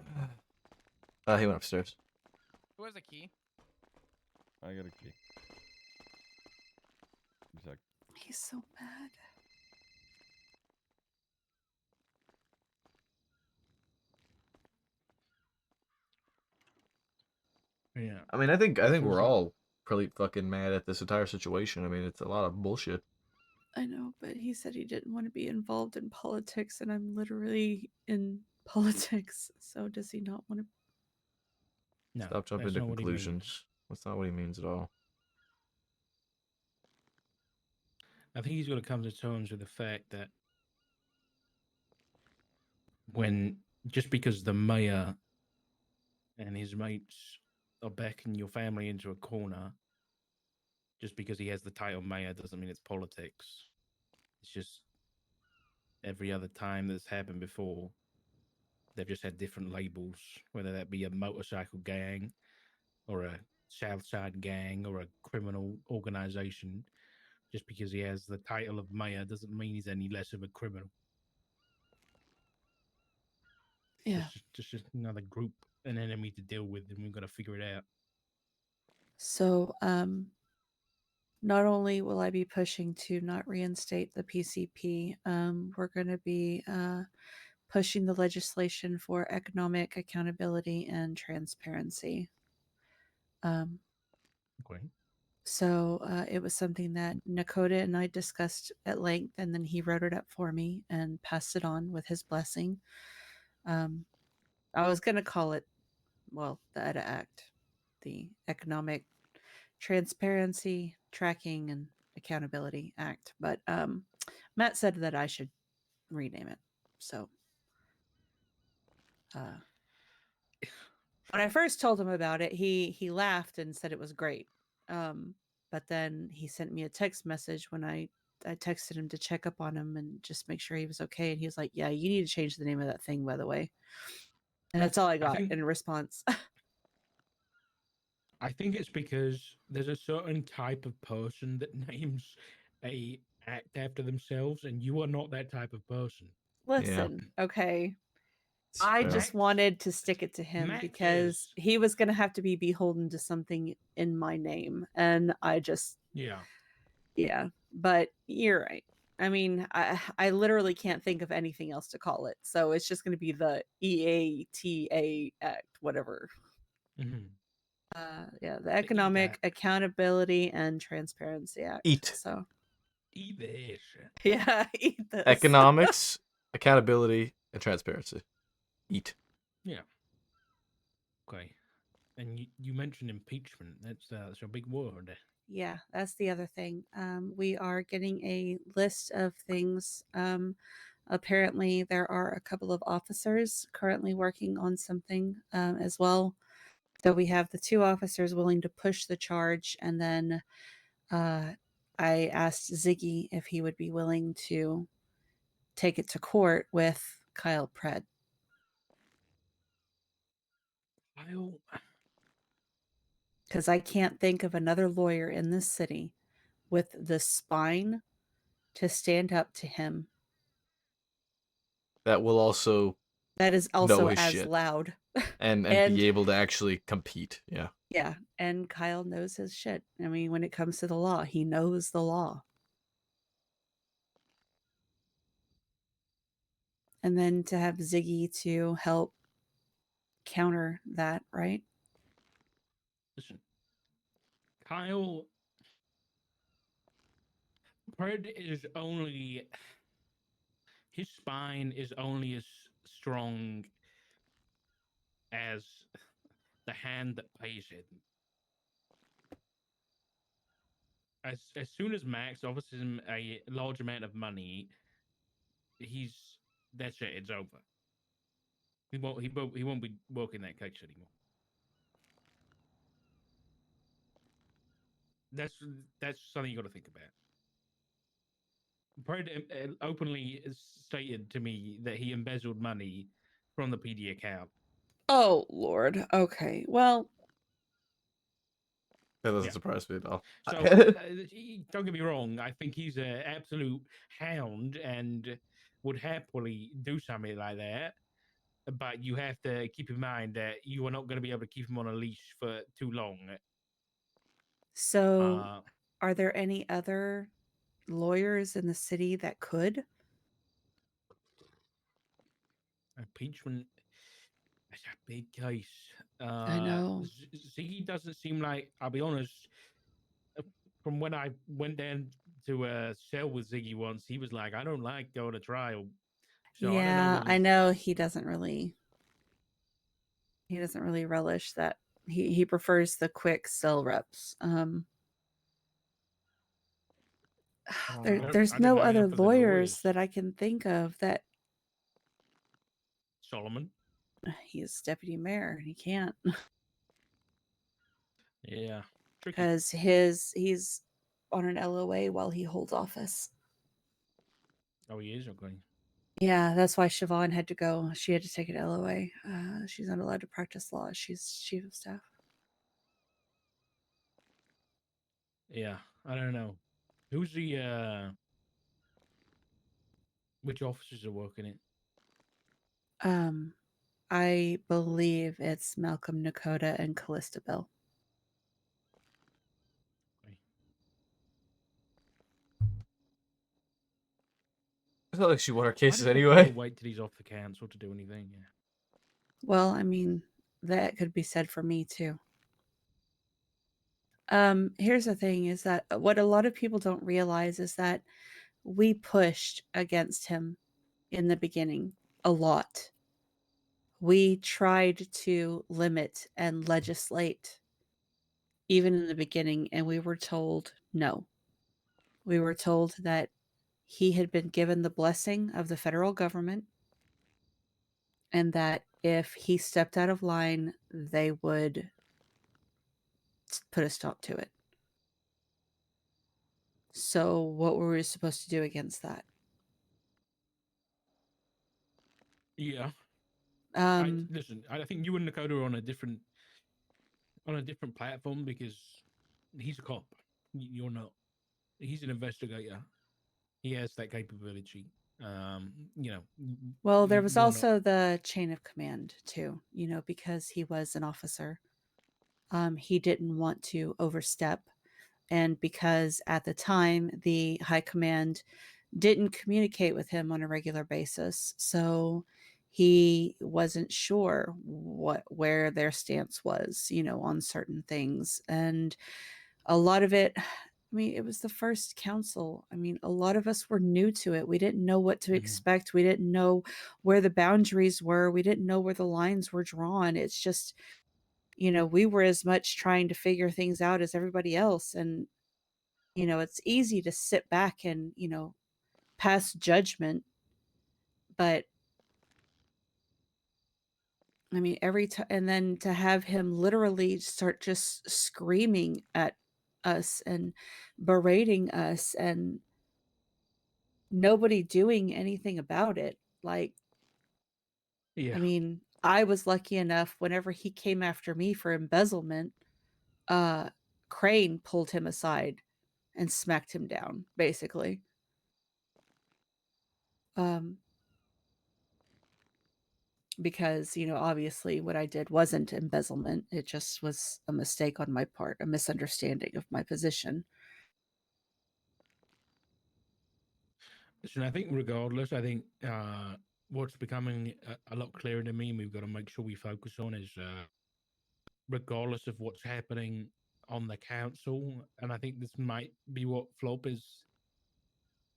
fuck. He went upstairs. Who has a key? I got a key. Exactly. He's so mad. Yeah. I mean, I think we're all pretty fucking mad at this entire situation. I mean, it's a lot of bullshit. I know, but he said he didn't want to be involved in politics, and I'm literally in politics. So does he not want to? No. Stop jumping to conclusions. That's not what he means at all. I think he's got to come to terms with the fact that when just because the mayor and his mates are backing your family into a corner, just because he has the title mayor doesn't mean it's politics. It's just every other time that's happened before, they've just had different labels, whether that be a motorcycle gang or a Southside gang or a criminal organization. Just because he has the title of mayor doesn't mean he's any less of a criminal. Yeah. Just another group, an enemy to deal with, and we've got to figure it out. So, not only will I be pushing to not reinstate the PCP, we're going to be pushing the legislation for economic accountability and transparency. Okay. So it was something that Nakota and I discussed at length, and then he wrote it up for me and passed it on with his blessing. I was going to call it well, the EDA Act, the Economic Transparency, Tracking, and Accountability Act. But Matt said that I should rename it. So when I first told him about it, he laughed and said it was great. But then he sent me a text message when I texted him to check up on him and just make sure he was okay. And he was like, "Yeah, you need to change the name of that thing, by the way." And that's all I got in response. I think it's because there's a certain type of person that names a act after themselves, and you are not that type of person. Listen, okay. I just wanted to stick it to him Max because he was going to have to be beholden to something in my name. And I just, yeah, but you're right. I mean, I literally can't think of anything else to call it. So it's just going to be the EATA Act, whatever. Yeah, the Economic Accountability and Transparency Act. Eat. So eat this. Yeah, eat this. Economics, accountability, and transparency. Eat. Yeah. Okay. And you mentioned impeachment. That's a big word. Yeah, that's the other thing. We are getting a list of things. Apparently, there are a couple of officers currently working on something as well. So we have the 2 officers willing to push the charge, and then I asked Ziggy if he would be willing to take it to court with Kyle Pred. Because I can't think of another lawyer in this city with the spine to stand up to him. That will also that is know also his as shit. loud. and be able to actually compete. Yeah. Yeah, and Kyle knows his shit. I mean, when it comes to the law, he knows the law. And then to have Ziggy to help counter that, right? Listen, Kyle Pred is only his spine is only as strong as the hand that pays it. As soon as Max offers him a large amount of money, that's it. It's over. He won't be working that case anymore. That's something you got to think about. Pred openly stated to me that he embezzled money from the PD account. Oh, Lord. Okay. Well, that doesn't surprise me at all. So don't get me wrong. I think he's an absolute hound and would happily do something like that. But you have to keep in mind that you are not going to be able to keep him on a leash for too long. So are there any other lawyers in the city that could? Impeachment. That's a big case. I know. Ziggy doesn't seem like, I'll be honest, from when I went down to a cell with Ziggy once, he was like, I don't like going to trial. So yeah, I know he doesn't really relish that. He prefers the quick cell reps. There's no other lawyers that I can think of that. Solomon. He's deputy mayor and he can't. Yeah. Because he's on an LOA while he holds office. Oh, he is? Okay. Yeah, that's why Siobhan had to go. She had to take an LOA. She's not allowed to practice law. She's chief of staff. Yeah, I don't know. Who's the which officers are working it? I believe it's Malcolm Nakota and Callista Bill. I feel like she won her cases Why anyway. Wait till he's off the council to do anything. Yeah. Well, I mean, that could be said for me too. Here's the thing is that what a lot of people don't realize is that we pushed against him in the beginning a lot. We tried to limit and legislate even in the beginning, and we were told no. We were told that he had been given the blessing of the federal government and that if he stepped out of line, they would put a stop to it. So, what were we supposed to do against that? Yeah. Um, Listen, I think you and Dakota are on a different platform because he's a cop. You're not. He's an investigator. He has that capability. You know. well, there was you're not. also the chain of command too, because he was an officer. He didn't want to overstep. And because at the time, the high command didn't communicate with him on a regular basis. So he wasn't sure where their stance was, on certain things. And a lot of it, it was the first council. A lot of us were new to it. We didn't know what to expect. We didn't know where the boundaries were. We didn't know where the lines were drawn. It's just, we were as much trying to figure things out as everybody else. And, it's easy to sit back and, pass judgment. But every time, and then to have him literally start just screaming at us and berating us and nobody doing anything about it. Like, Yeah. I was lucky enough whenever he came after me for embezzlement, Crane pulled him aside and smacked him down, basically. Because, obviously what I did wasn't embezzlement. It just was a mistake on my part, a misunderstanding of my position. Listen, I think regardless, I think what's becoming a lot clearer to me, and we've got to make sure we focus on is regardless of what's happening on the council, and I think this might be what Flop is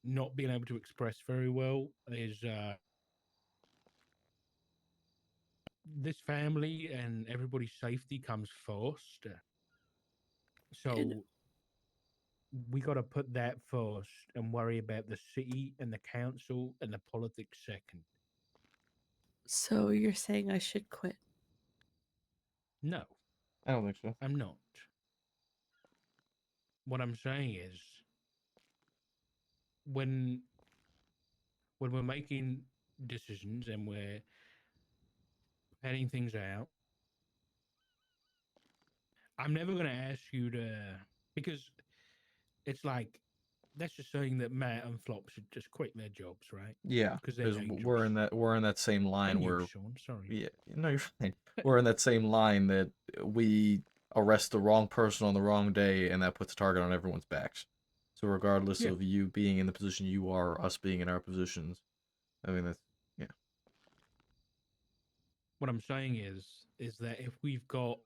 not being able to express very well, is this family and everybody's safety comes first. So we got to put that first and worry about the city and the council and the politics second. So you're saying I should quit? No, I don't think so. I'm not. What I'm saying is when we're making decisions and we're planning things out, I'm never going to ask you to, because it's like that's just saying that Matt and Flop should just quit their jobs, right? Yeah, Because they're because dangerous. we're in that same line And you, where Sean, sorry. yeah, no, you're fine. We're in that same line that we arrest the wrong person on the wrong day, and that puts a target on everyone's backs. So regardless Yeah. of you being in the position you are, us being in our positions, that's yeah. What I'm saying is that if we've got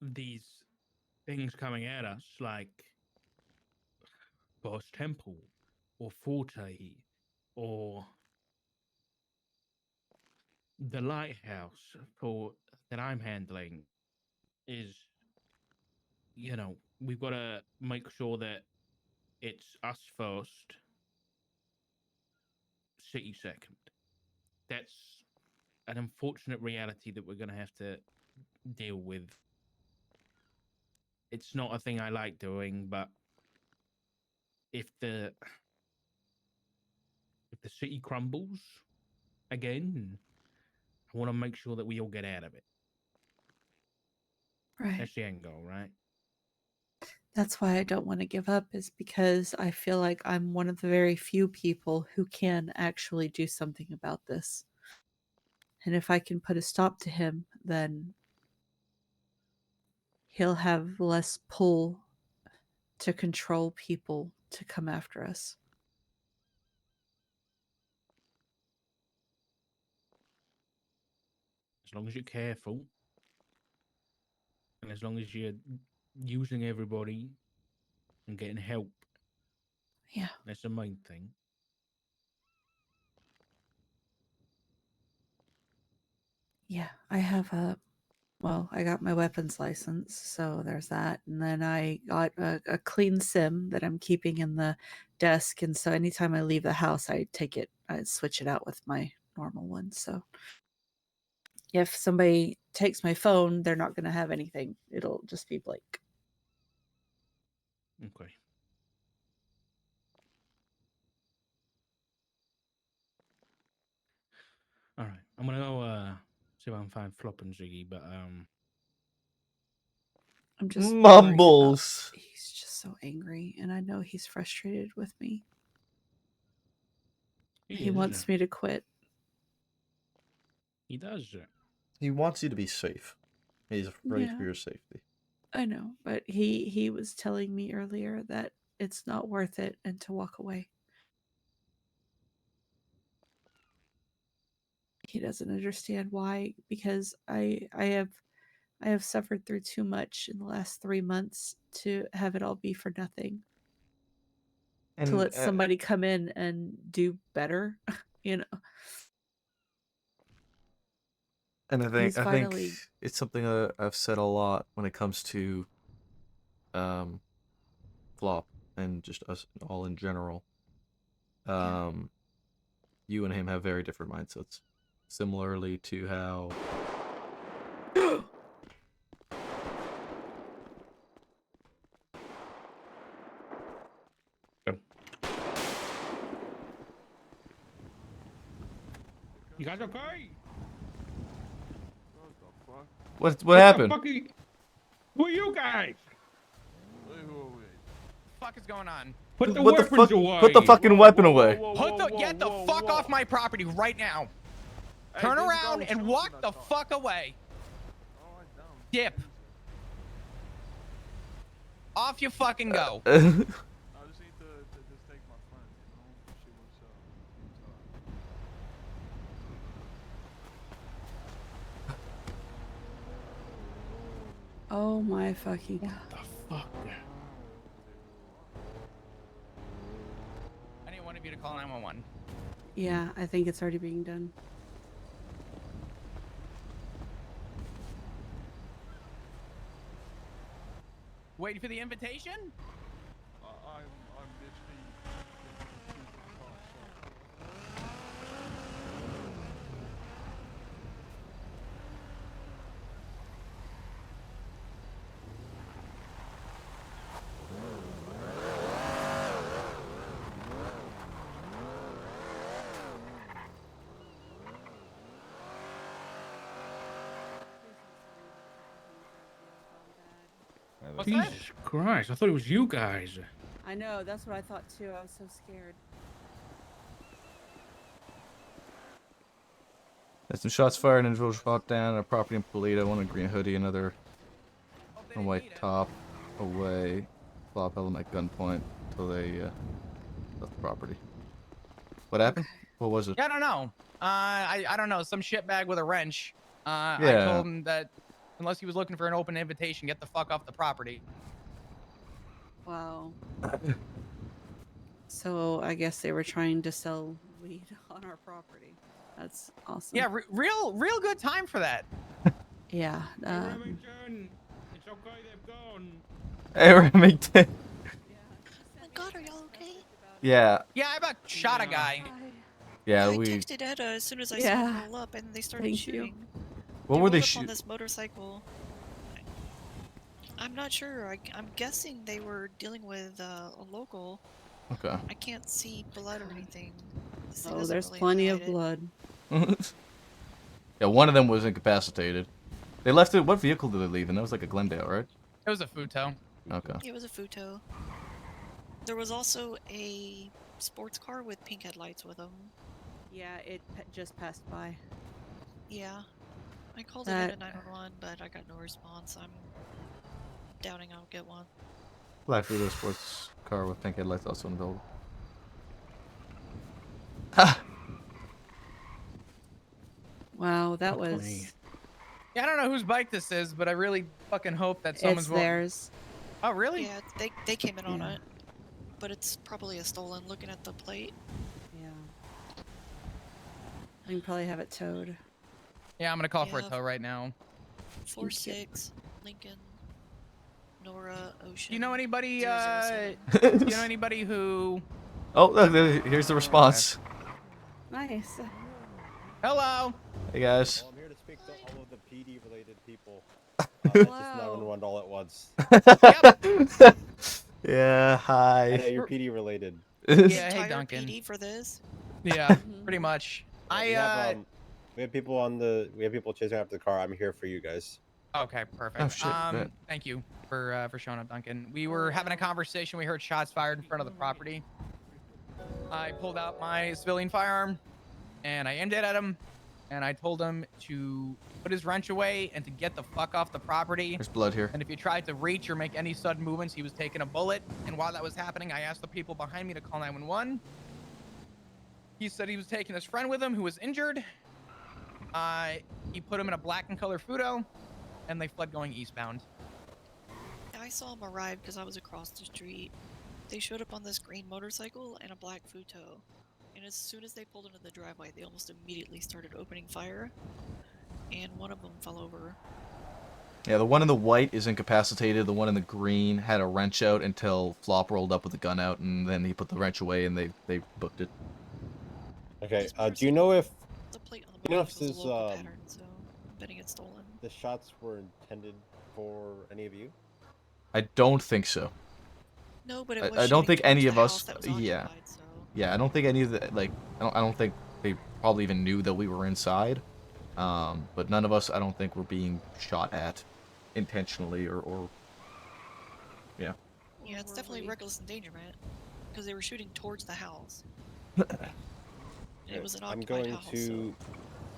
these things coming at us like Boss Temple or Forte or the lighthouse for that I'm handling, is we've got to make sure that it's us first, city second. That's an unfortunate reality that we're going to have to deal with. It's not a thing I like doing, but if the city crumbles again, I want to make sure that we all get out of it. Right. That's the end goal, right? That's why I don't want to give up, is because I feel like I'm one of the very few people who can actually do something about this. And if I can put a stop to him, then he'll have less pull to control people to come after us. As long as you're careful and as long as you're using everybody and getting help. Yeah. That's the main thing. Yeah, I have I got my weapons license, so there's that. And then I got a clean sim that I'm keeping in the desk. And so anytime I leave the house, I switch it out with my normal one. So if somebody takes my phone, they're not going to have anything. It'll just be blank. Okay. All right. I'm gonna go see if I can find Flop and Ziggy, but I'm just worried Mumbles. about, he's just so angry, and I know he's frustrated with me. He wants me to quit. He does. He wants you to be safe. He's afraid for Yeah. your safety. I know, but he was telling me earlier that it's not worth it and to walk away. He doesn't understand why, because I have suffered through too much in the last 3 months to have it all be for nothing. To let somebody come in and do better, you know. And I think finally... it's something I've said a lot when it comes to Flop and just us all in general. You and him have very different mindsets. Similarly to how You guys okay? what happened? Who are you guys? What the fuck is going on? Put the What the weapons fuck? away. Put the fucking weapon away. Get the fuck off my property right now. Turn around and walk the fuck away. Dip. Off you fucking go. I just need to just take my friend, you know? She was Oh my fucking god. What the fuck? I need one of you to call 911. Yeah, I think it's already being done. Waiting for the invitation? I'm literally What's Jesus that? Christ! I thought it was you guys. I know, that's what I thought too. I was so scared. There's some shots fired, individuals fought down at a property in Polito, one in green hoodie, another on white top away. Flop held them at gunpoint until they left the property. What happened? What was it? Yeah, I don't know. I don't know. Some shitbag with a wrench. I Yeah. told him that unless he was looking for an open invitation, get the fuck off the property. Wow. So I guess they were trying to sell weed on our property. That's awesome. Yeah, real good time for that. Yeah. Remington, it's okay. They've gone. Hey, Remington. Oh my god, are y'all okay? Yeah. Yeah, I about shot a guy. Yeah, I we. texted Etta as soon as I saw Yeah. him roll up, and they started Thank you. shooting. What were they rolled up on shooting? this motorcycle. I'm not sure. I'm guessing they were dealing with a local. Okay. I can't see blood or anything. This thing Oh, doesn't there's really plenty of highlight it. blood. Yeah, one of them was incapacitated. They left it. What vehicle did they leave? And that was like a Glendale, right? It was a Futo. Okay. It was a Futo. There was also a sports car with pink headlights with them. Yeah, it just passed by. Yeah. I called it in at 911, but I got no response. I'm doubting I'll get one. Black Futo sports car with pink headlights also involved. Wow, that Fuck was... me. Yeah, I don't know whose bike this is, but I really fucking hope that someone's It's theirs. Oh, really? Yeah, they came in on Yeah. it. But it's probably a stolen, looking at the plate. Yeah. We can probably have it towed. Yeah, I'm gonna call for a Yeah. tow right now. 4-6, Lincoln, Nora, Ocean. Do you know anybody? 007. Do you know anybody who? Oh, look, here's the response. Nice. Hello. Hey guys. Well, I'm here to speak to all of the PD related people. Not just Hello. 911 all at once. Yeah, I hi. know you're PD related. Yeah, hey Entire Duncan. PD for this? Yeah, pretty much. Yeah, we have people chasing after the car. I'm here for you guys. Okay, perfect. Oh, shit, bet. Thank you for showing up, Duncan. We were having a conversation. We heard shots fired in front of the property. I pulled out my civilian firearm, and I aimed it at him, and I told him to put his wrench away and to get the fuck off the property. There's blood here. And if he tried to reach or make any sudden movements, he was taking a bullet. And while that was happening, I asked the people behind me to call 911. He said he was taking his friend with him who was injured. He put him in a black and color Futo, and they fled going eastbound. I saw them arrive because I was across the street. They showed up on this green motorcycle and a black Futo. And as soon as they pulled into the driveway, they almost immediately started opening fire. And one of them fell over. Yeah, the one in the white is incapacitated. The one in the green had a wrench out until Flop rolled up with the gun out, and then he put the wrench away, and they booked it. Okay. Do you know if The plate on you know if was a this local pattern, so I'm betting it's stolen. the shots were intended for any of you? I don't think so. No, but it was I don't shooting think any towards of the us. house that was Yeah, occupied, so. yeah. I don't think any of the I don't think they probably even knew that we were inside. But none of us, I don't think, were being shot at intentionally or yeah. Yeah, it's definitely reckless endangerment because they were shooting towards the house. It was an I'm occupied going house. to.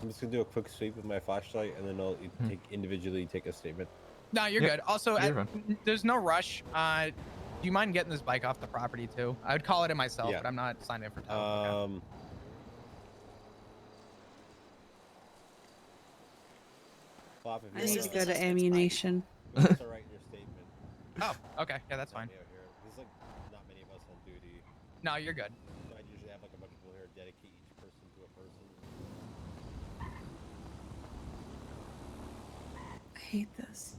I'm just gonna do a quick sweep with my flashlight, and then I'll individually take a statement. No, you're Yep, good. Also, you're there's no rush. Do you mind getting this bike off the property too? I would call it in myself, but I'm not signed in for tow. Okay. Flop, if I you need wanna- to go to ammunition. You can also write your statement. Oh, okay. Yeah, that's fine. There's like not many of us on duty. No, you're good. So I usually have like a bunch of people here dedicate each person to a person. I hate this.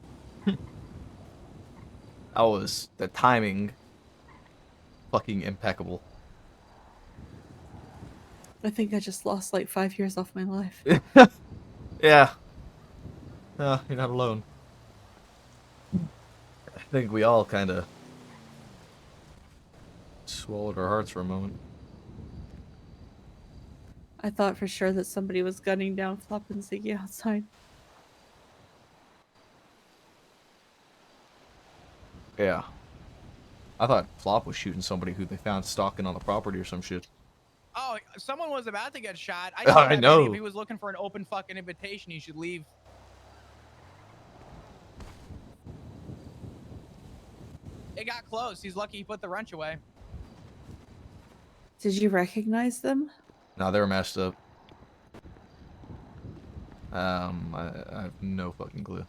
That was the timing. Fucking impeccable. I think I just lost like 5 years off my life. Yeah. You're not alone. I think we all kind of swallowed our hearts for a moment. I thought for sure that somebody was gunning down Flop and Ziggy outside. Yeah. I thought Flop was shooting somebody who they found stalking on the property or some shit. Oh, someone was about to get shot. I told that know. man if he was looking for an open fucking invitation, he should leave. It got close. He's lucky he put the wrench away. Did you recognize them? No, they were messed up. I have no fucking clue.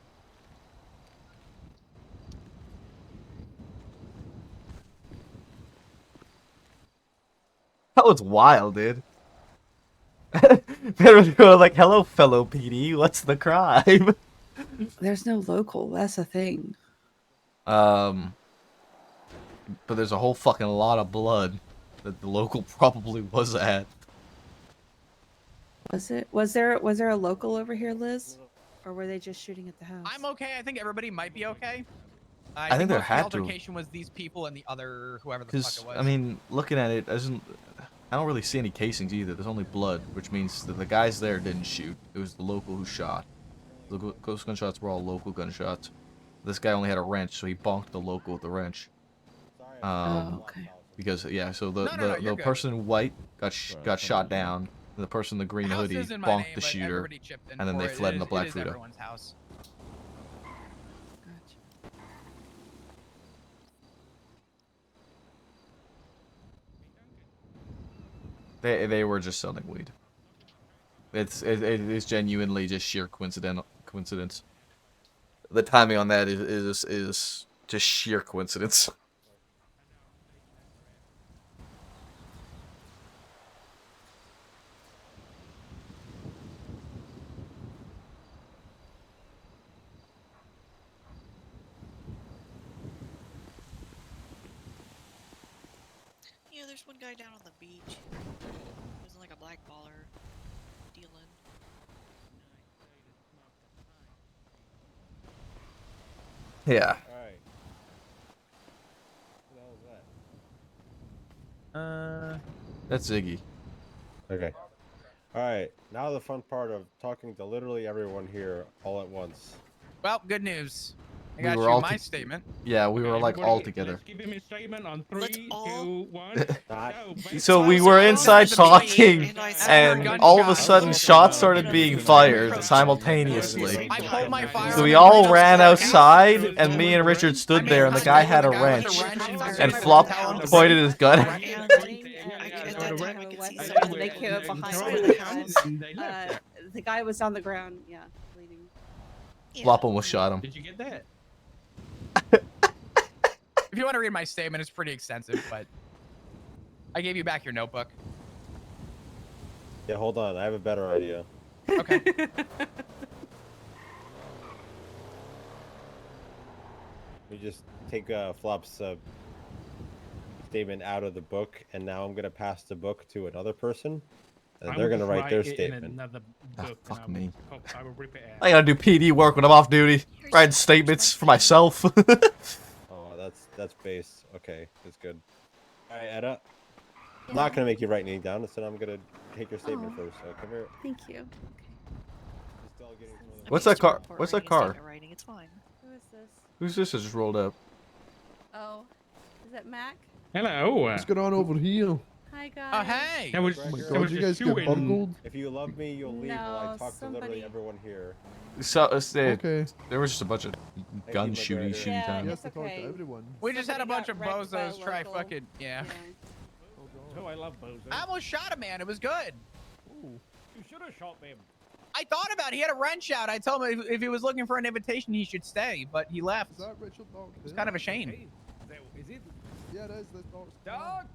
That was wild, dude. They were like, "Hello, fellow PD. What's the crime?" There's no local. That's a thing. But there's a whole fucking lot of blood that the local probably was at. Was it? Was there a local over here, Liz? Or were they just shooting at the house? I'm okay. I think everybody might be okay. I think there most of had the to. altercation was these people and the other whoever the fuck Because it was. I mean, looking at it, I don't really see any casings either. There's only blood, which means that the guys there didn't shoot. It was the local who shot. The ghost gunshots were all local gunshots. This guy only had a wrench, so he bonked the local with the wrench. Okay. Because yeah, so the you're the good. person in white got shot down. And the person in the green The house hoodie is in my bonked name, the but shooter, everybody chipped in and then for they it. fled in a black It is Fudo. everyone's house. They were just selling weed. It is genuinely just sheer coincidence. The timing on that is just sheer coincidence. Yeah, there's one guy down on the beach. He was like a black baller dealing. Yeah. Alright. What the hell is that? That's Ziggy. Okay. Alright, now the fun part of talking to literally everyone here all at once. Well, good news. I We got were you all my to- statement. Yeah, we Okay, were like all everybody, together. Let's give him a statement on Let's 3, all- 2, 1. Not- Go, So baby. we So were all inside the meeting, talking, and I I saw heard and all of a gunshots. sudden shots started being fired simultaneously. I pulled my firearm. So we and all ran ran upstairs. outside, and me and Richard stood there, and the guy had a The guy wrench, with the wrench and proceeded to Flop tell him to pointed bring- his gun. And Yeah, at so that the time, I red- could see They someone came up behind throw me the with house. and they left. The guy was on the ground. Yeah, bleeding. Yeah. Flop almost shot him. Did you get that? If you want to read my statement, it's pretty extensive, but I gave you back your notebook. Yeah, hold on. I have a better idea. Okay. We just take Flop's statement out of the book, and now I'm gonna pass the book to another person, and I they're will gonna just write their it in statement. another Ah, book, fuck and me. I will rip it I out. gotta do PD work when I'm off duty. Writing statements for myself. Oh, that's base. Okay, that's good. All right, Edda. I'm not gonna make you write anything down. Instead, I'm gonna take your statement first. So come here. Thank you. Just delegating some of the- I'm What's used that to car? report What's that writing and car? statement writing, it's fine. Who is this? Who's this that just rolled up? Oh, is that Mac? Hello. What's going on over here? Hi guys. Oh, hey. There was, Oh my there God, was you a guys get shooting. bungled? If you love me, you'll leave while I No, talk to literally somebody- everyone here. So, Okay. there was just a bunch of gun you, shooty moderator. shooty Yeah, time. Yes, it's I talk okay. to everyone. We just had a Somebody bunch of got wrecked by a bozos try local- fucking yeah. Oh, I love Bozo. I almost shot a man. It was good. Ooh. You should have shot them. I thought about it. He had a wrench out. I told him if he was looking for an invitation, he should stay, but he left. Is that Richard Dark? It's kind of a shame. Hey, is it Yeah, that's Dark. Doc?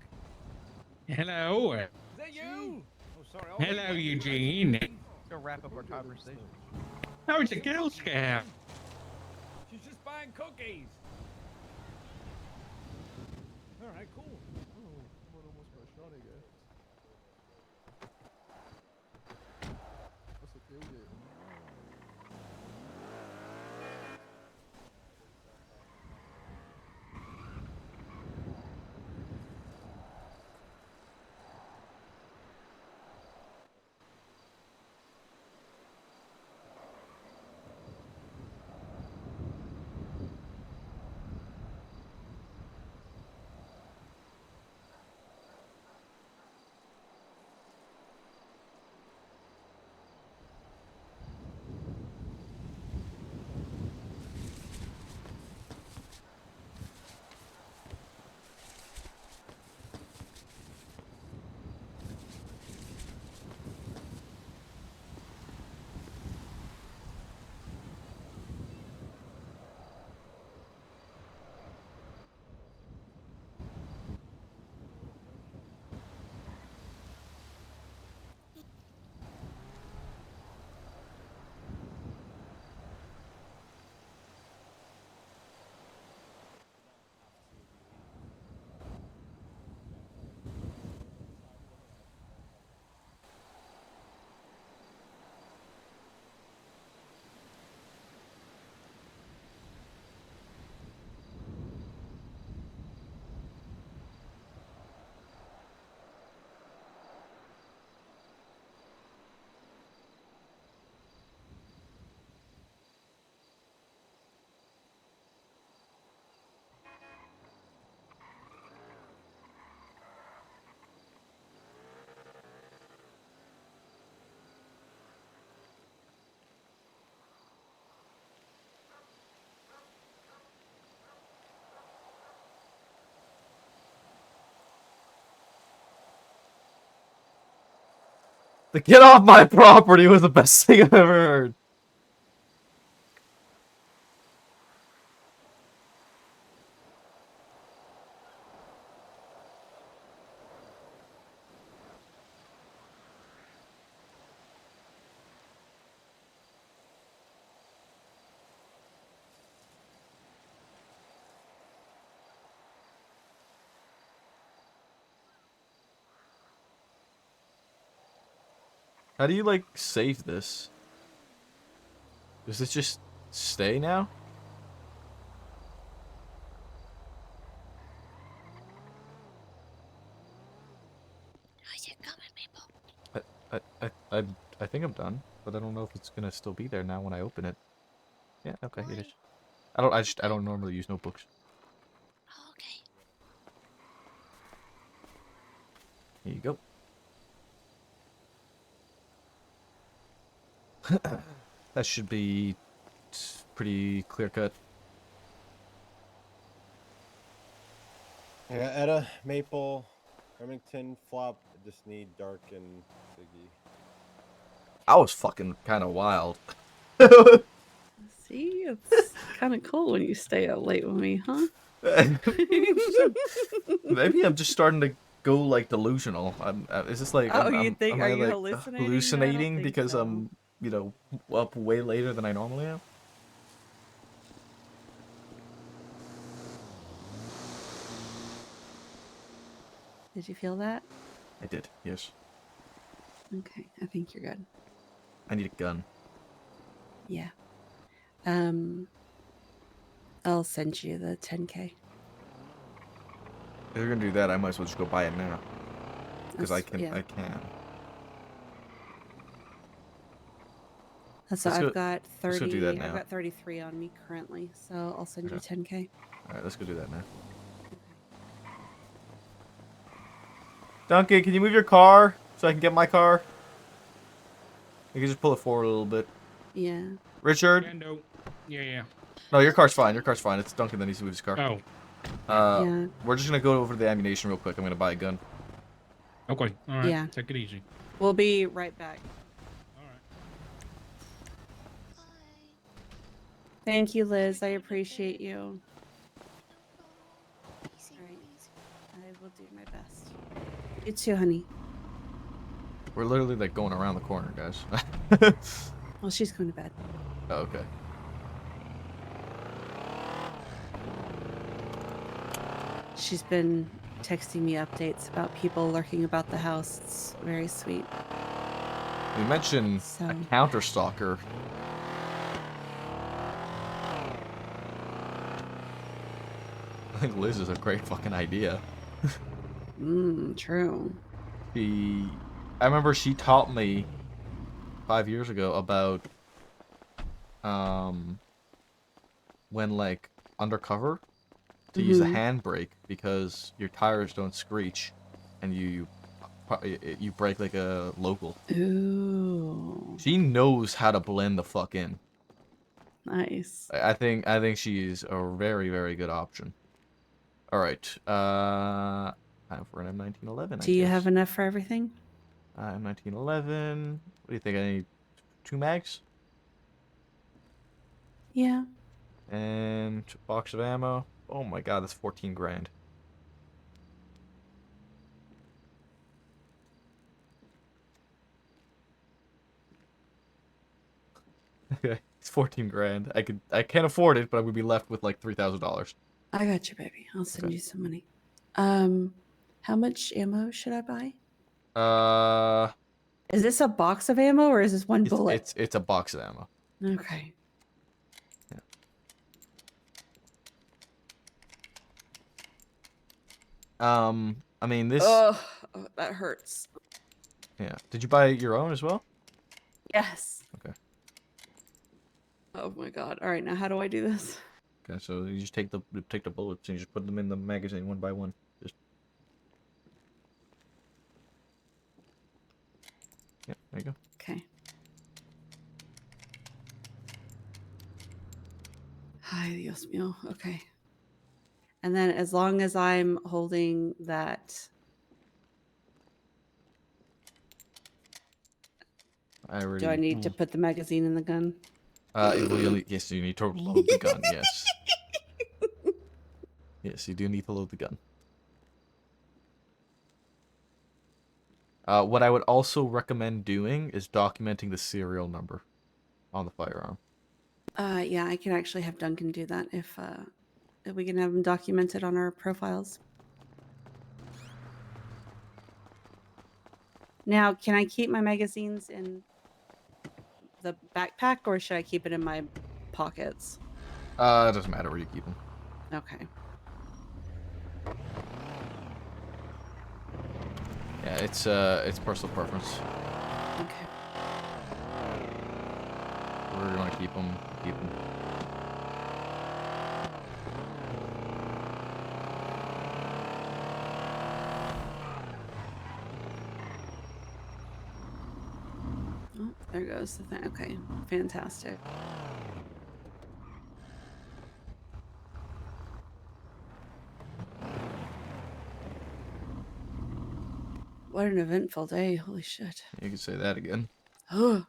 Hello. Is that you? Oh, sorry. Hello, Eugene. Let's go wrap up our conversation. Oh, it's a Girl Scout. She's just buying cookies. All right, cool. Oh, someone almost got shot, I guess. That's a tailgate. The get off my property was the best thing I've ever heard. How do you like save this? Does this just stay now? How's it coming, Maple? I think I'm done, but I don't know if it's gonna still be there now when I open it. Yeah, okay, it is. I don't normally use notebooks. Oh, okay. Here you go. That should be pretty clear cut. I got Etta, Maple, Remington, Flop. I just need Dark and Ziggy. I was fucking kind of wild. See, it's kind of cool when you stay up late with me, huh? Maybe I'm just starting to go like delusional. Is this like Oh, you think? am Are I you like hallucinating? I don't hallucinating think because so. I'm up way later than I normally am? Did you feel that? I did. Yes. Okay, I think you're good. I need a gun. Yeah. I'll send you the 10K. If you're gonna do that, I might as well just go buy it now. Because I can. Yeah. I can. So I've got let's go 30. do that I've now. got 33 on me currently, so I'll send you 10K. All right, let's go do that now. Duncan, can you move your car so I can get my car? You can just pull it forward a little bit. Yeah. Richard? Yeah. No, your car's fine. Your car's fine. It's Duncan that needs to move his car. Oh. Yeah. We're just gonna go over to the ammunition real quick. I'm gonna buy a gun. Okay. All right. Yeah. Take it easy. We'll be right back. All right. Thank you, Liz. I appreciate you. Easy, All right. easy. I will do my best. You too, honey. We're literally like going around the corner, guys. Well, she's going to bed. Oh, okay. She's been texting me updates about people lurking about the house. It's very sweet. We mentioned a counter stalker. I think Liz is a great fucking idea. True. I remember she taught me 5 years ago about when like undercover to use a handbrake because your tires don't screech and you break like a local. Ooh. She knows how to blend the fuck in. Nice. I think she's a very, very good option. All right. Time for an M1911. Do you have enough for everything? M1911. What do you think? I need 2 mags Yeah. and a box of ammo. Oh my god, that's 14 grand. Okay, it's 14 grand. I can't afford it, but I would be left with like $3,000. I got you, baby. I'll send you some money. How much ammo should I buy? Is this a box of ammo or is this one bullet? It's a box of ammo. Okay. I mean this. Oh, that hurts. Yeah. Did you buy your own as well? Yes. Okay. Oh my god. All right, now how do I do this? Okay, so you just take the bullets and you just put them in the magazine one by one. Just. Yeah, there you go. Okay. Ay, Dios mío. Okay. And then as long as I'm holding that. Do I need to put the magazine in the gun? Yes, you need to load the gun. Yes. Yes, you do need to load the gun. What I would also recommend doing is documenting the serial number on the firearm. Yeah, I can actually have Duncan do that if we can have them documented on our profiles. Now, can I keep my magazines in the backpack, or should I keep it in my pockets? It doesn't matter where you keep them. Okay. Yeah, it's personal preference. Okay. Where you want to keep them, keep them. Oh, there goes the thing. Okay, fantastic. What an eventful day. Holy shit. You could say that again. Oh.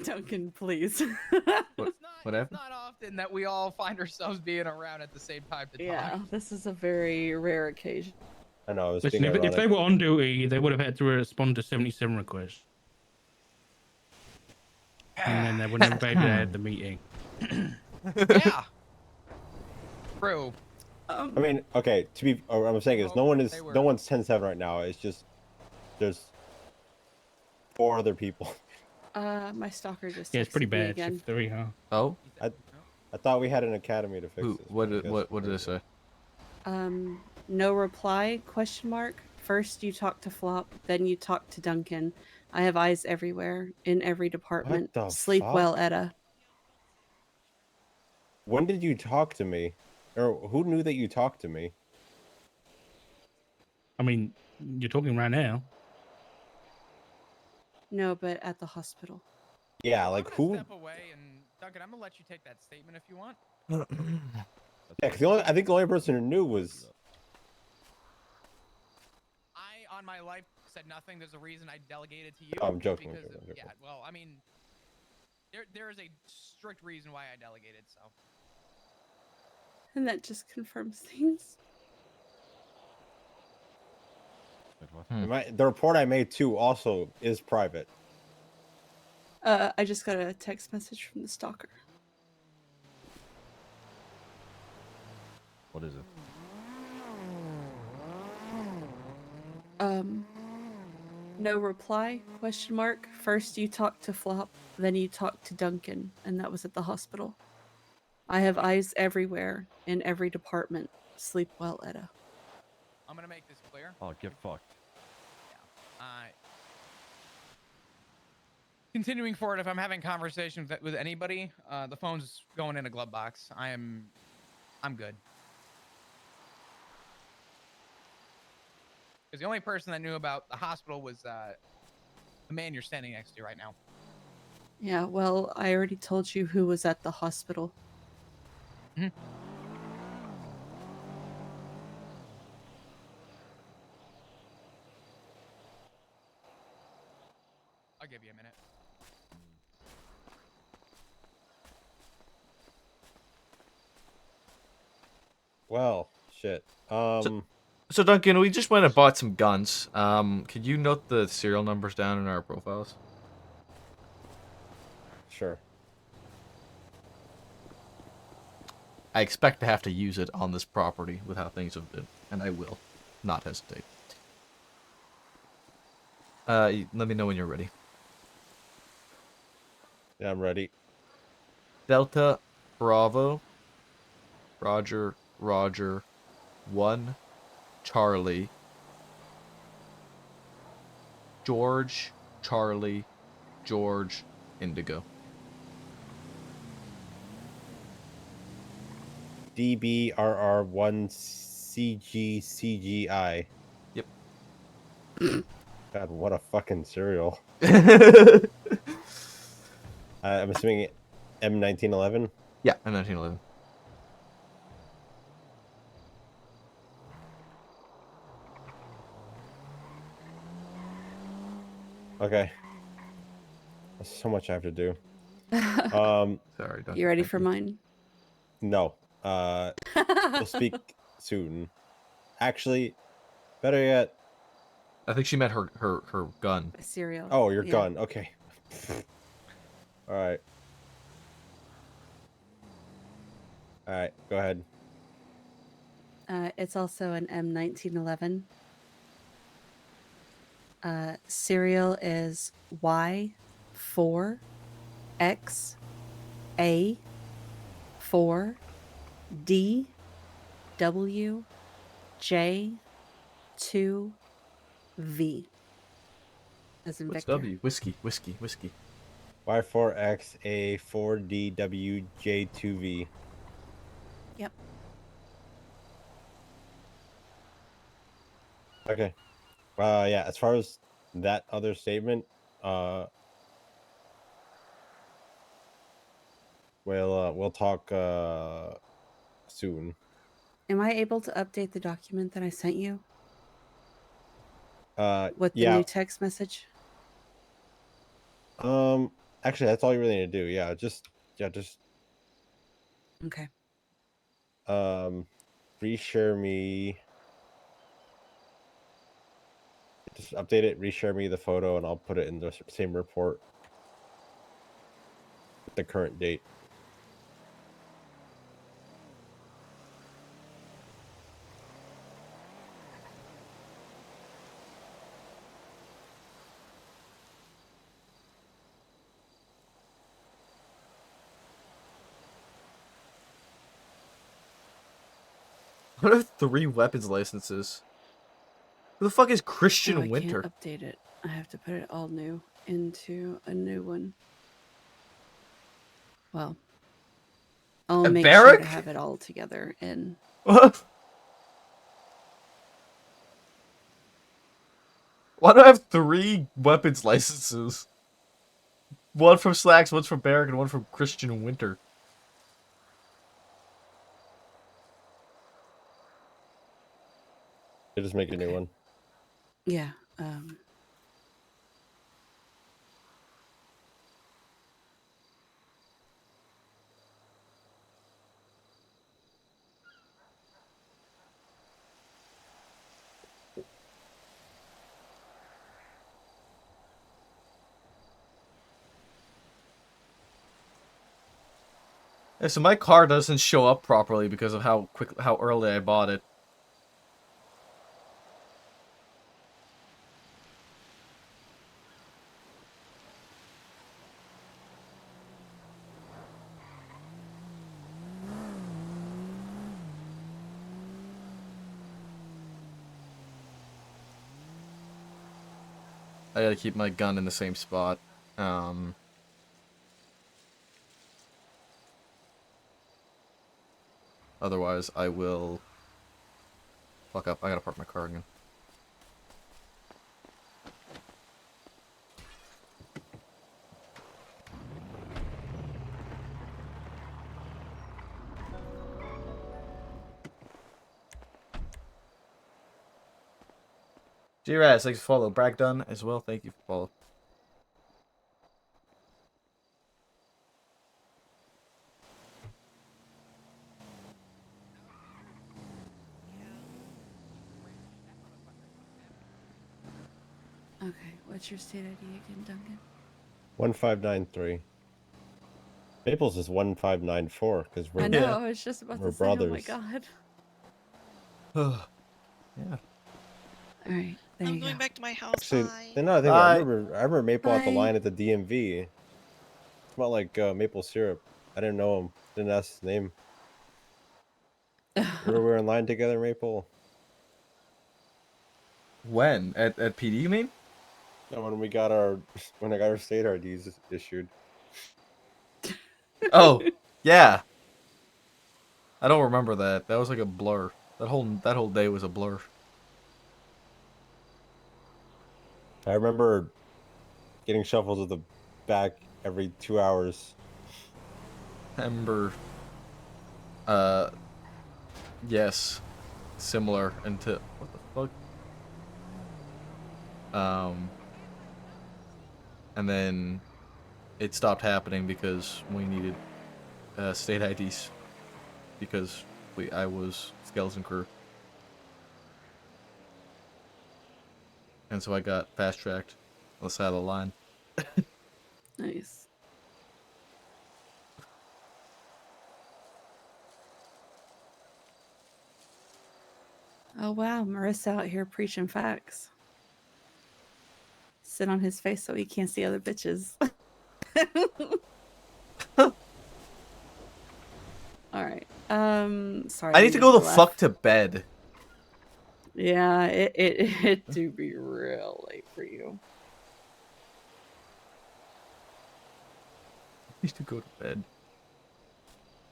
Duncan, please. Whatever. It's not often that we all find ourselves being around at the same time to Yeah, talk. this is a very rare occasion. I know. I was Listen, being if they ironic. were on duty, they would have had to respond to 77 requests. And then they wouldn't have maybe had the meeting. Yeah. True. I mean, okay. To be, what I'm saying is, no one's 10-7 right now. It's just there's 4 other people. My stalker just Yeah, it's pretty texted me bad. again. Shift 3, huh? Oh. I thought we had an academy to fix Who? this. What? but I guess What did it say? No reply? Question mark. First you talk to Flop, then you talk to Duncan. I have eyes everywhere, in every department. the Sleep fuck? well, Etta. When did you talk to me? Or who knew that you talked to me? I mean, you're talking right now. No, but at the hospital. Yeah, like who? Step away, and Duncan, I'm gonna let you take that statement if you want. Yeah, because I think the only person who knew was. I, on my life, said nothing. There's a reason I delegated to you. Oh, I'm joking. Because I'm joking. yeah, well, I mean, there is a strict reason why I delegated. So. And that just confirms things. The report I made too also is private. I just got a text message from the stalker. What is it? No reply? Question mark. First you talk to Flop, then you talk to Duncan, and that was at the hospital. I have eyes everywhere, in every department. Sleep well, Etta. I'm gonna make this clear. Oh, get fucked. Yeah. Continuing forward, if I'm having conversations with anybody, the phone's going in a glove box. I'm good. Because the only person that knew about the hospital was the man you're standing next to right now. Yeah, well, I already told you who was at the hospital. Mm-hmm. I'll give you a minute. Well, shit. So Duncan, we just went and bought some guns. Could you note the serial numbers down in our profiles? Sure. I expect to have to use it on this property with how things have been, and I will not hesitate. Let me know when you're ready. Yeah, I'm ready. Delta, Bravo, Roger, Roger, 1, Charlie, George, Charlie, George, Indigo. DBRR1CGCGI. Yep. God, what a fucking serial. I'm assuming M1911? Yeah, M1911. Okay. There's so much I have to do. Sorry, Duncan. You ready for mine? No. We'll speak soon. Actually, better yet, I think she meant her gun. A serial. Oh, your yeah. gun. Okay. All right. All right. Go ahead. It's also an M1911. Serial is Y4 X A 4 D W J 2 V. As in What's Victor. W? Whiskey. Y4XA4DWJ2V. Yep. Okay. Yeah. As far as that other statement, we'll talk soon. Am I able to update the document that I sent you with the Yeah. new text message? Actually, that's all you really need to do. Yeah. Just Okay. reshare me. Just update it, reshare me the photo, and I'll put it in the same report with the current date. What are 3 weapons licenses? Who the fuck is Christian Oh, I Winter? can't update it. I have to put it all new into a new one. Well, I'll make sure Barrack? to have it all together in. What? Why do I have 3 weapons licenses? One from Slacks, one from Barrack, and one from Christian Winter. You just make a new one. Yeah. Yeah, so my car doesn't show up properly because of how early I bought it. I gotta keep my gun in the same spot. Otherwise, I will fuck up. I gotta park my car again. G-Raz, thanks for follow. Bragg done as well. Thank you for follow. Okay. What's your state ID again, Duncan? 1593. Maples is 1594 because we're I know. I was just about we're to say, oh my brothers. god. Yeah. All right. There I'm you going go. back to my house. Actually, Bye. another thing, Bye. I remember Maple at the Bye. line at the DMV. It smelled like maple syrup. I didn't know him. Didn't ask his name. We were in line together, Maple. When? At PD, you mean? No, when I got our state IDs issued. Oh, yeah. I don't remember that. That was like a blur. That whole day was a blur. I remember getting shuffles at the back every 2 hours. Ember. Yes. Similar until what the fuck? And then it stopped happening because we needed state IDs because I was skeleton crew. and so I got fast tracked on the side of the line. Nice. Oh wow, Marissa out here preaching facts. Sit on his face so he can't see other bitches. All right. Sorry. I need to go the fuck to bed. Yeah, it do be real late for you. I need to go to bed.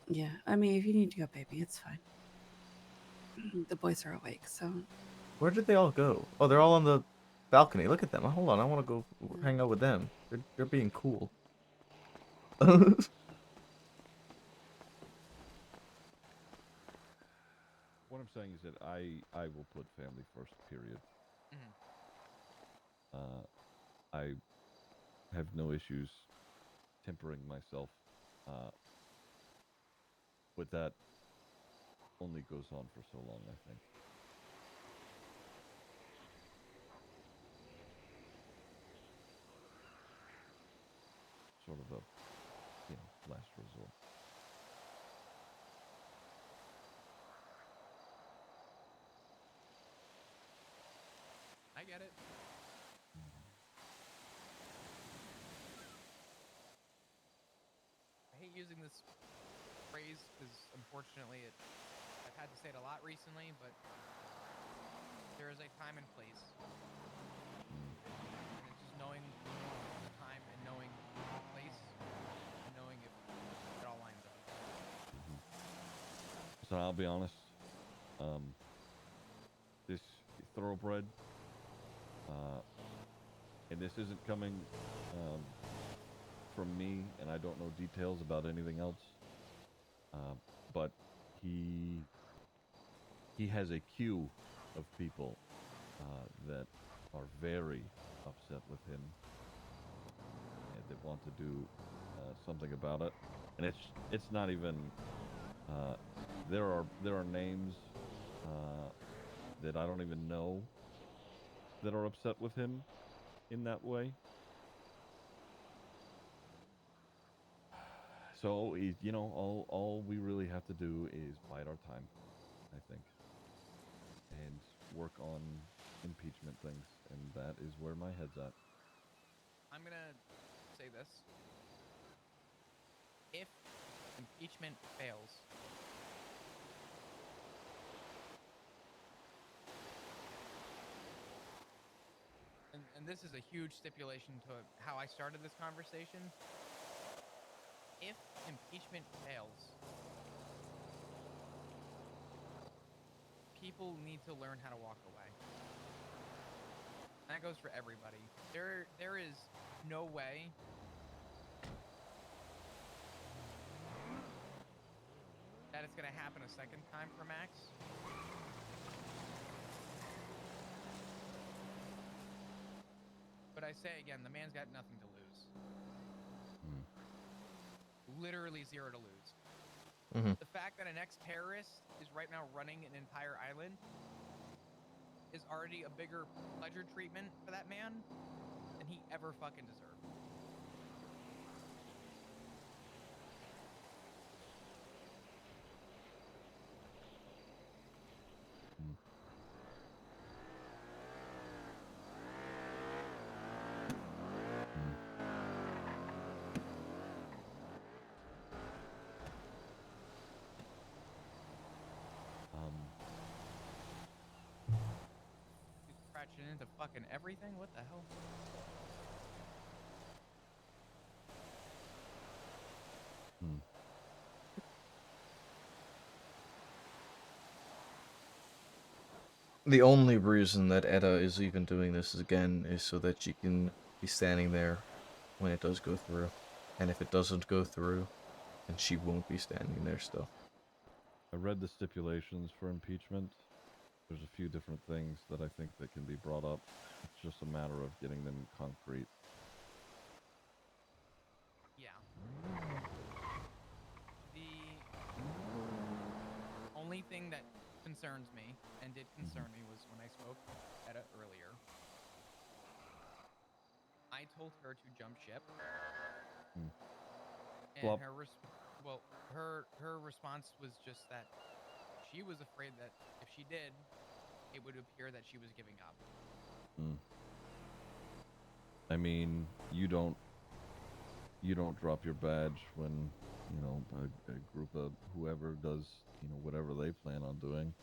Yeah, I mean, if you need to go, baby, it's fine. The boys are awake, so. Where did they all go? Oh, they're all on the balcony. Look at them. Hold on, I want to go hang out with them. They're being cool. What I'm saying is that I will put family first. Period. I have no issues tempering myself, but that only goes on for so long, I think. Sort of a, last resort. I get it. I hate using this phrase because unfortunately I've had to say it a lot recently, but there is a time and place. And it's just knowing the time and knowing the place and knowing if it all lines up. So I'll be honest, this thoroughbred, and this isn't coming from me, and I don't know details about anything else, but he has a queue of people that are very upset with him and that want to do something about it, and it's not even there are names that I don't even know that are upset with him in that way. So all we really have to do is bide our time, I think, and work on impeachment things, and that is where my head's at. I'm gonna say this. If impeachment fails, and this is a huge stipulation to how I started this conversation. If impeachment fails, people need to learn how to walk away. That goes for everybody. There is no way that it's gonna happen a second time for Max. But I say again, the man's got nothing to lose. Literally zero to lose. The fact that an ex-terrorist is right now running an entire island is already a bigger pleasure treatment for that man than he ever fucking deserved. He's scratching into fucking everything? What the hell? The only reason that Etta is even doing this again is so that she can be standing there when it does go through. And if it doesn't go through, then she won't be standing there still. I read the stipulations for impeachment. There's a few different things that I think that can be brought up. It's just a matter of getting them concrete. Yeah. The only thing that concerns me, and did concern me, was when I spoke at it earlier. I told her to jump ship, Hmm. and Flop. her response was just that she was afraid that if she did, it would appear that she was giving up. Hmm. I mean, you don't drop your badge when a group of whoever does whatever they plan on doing.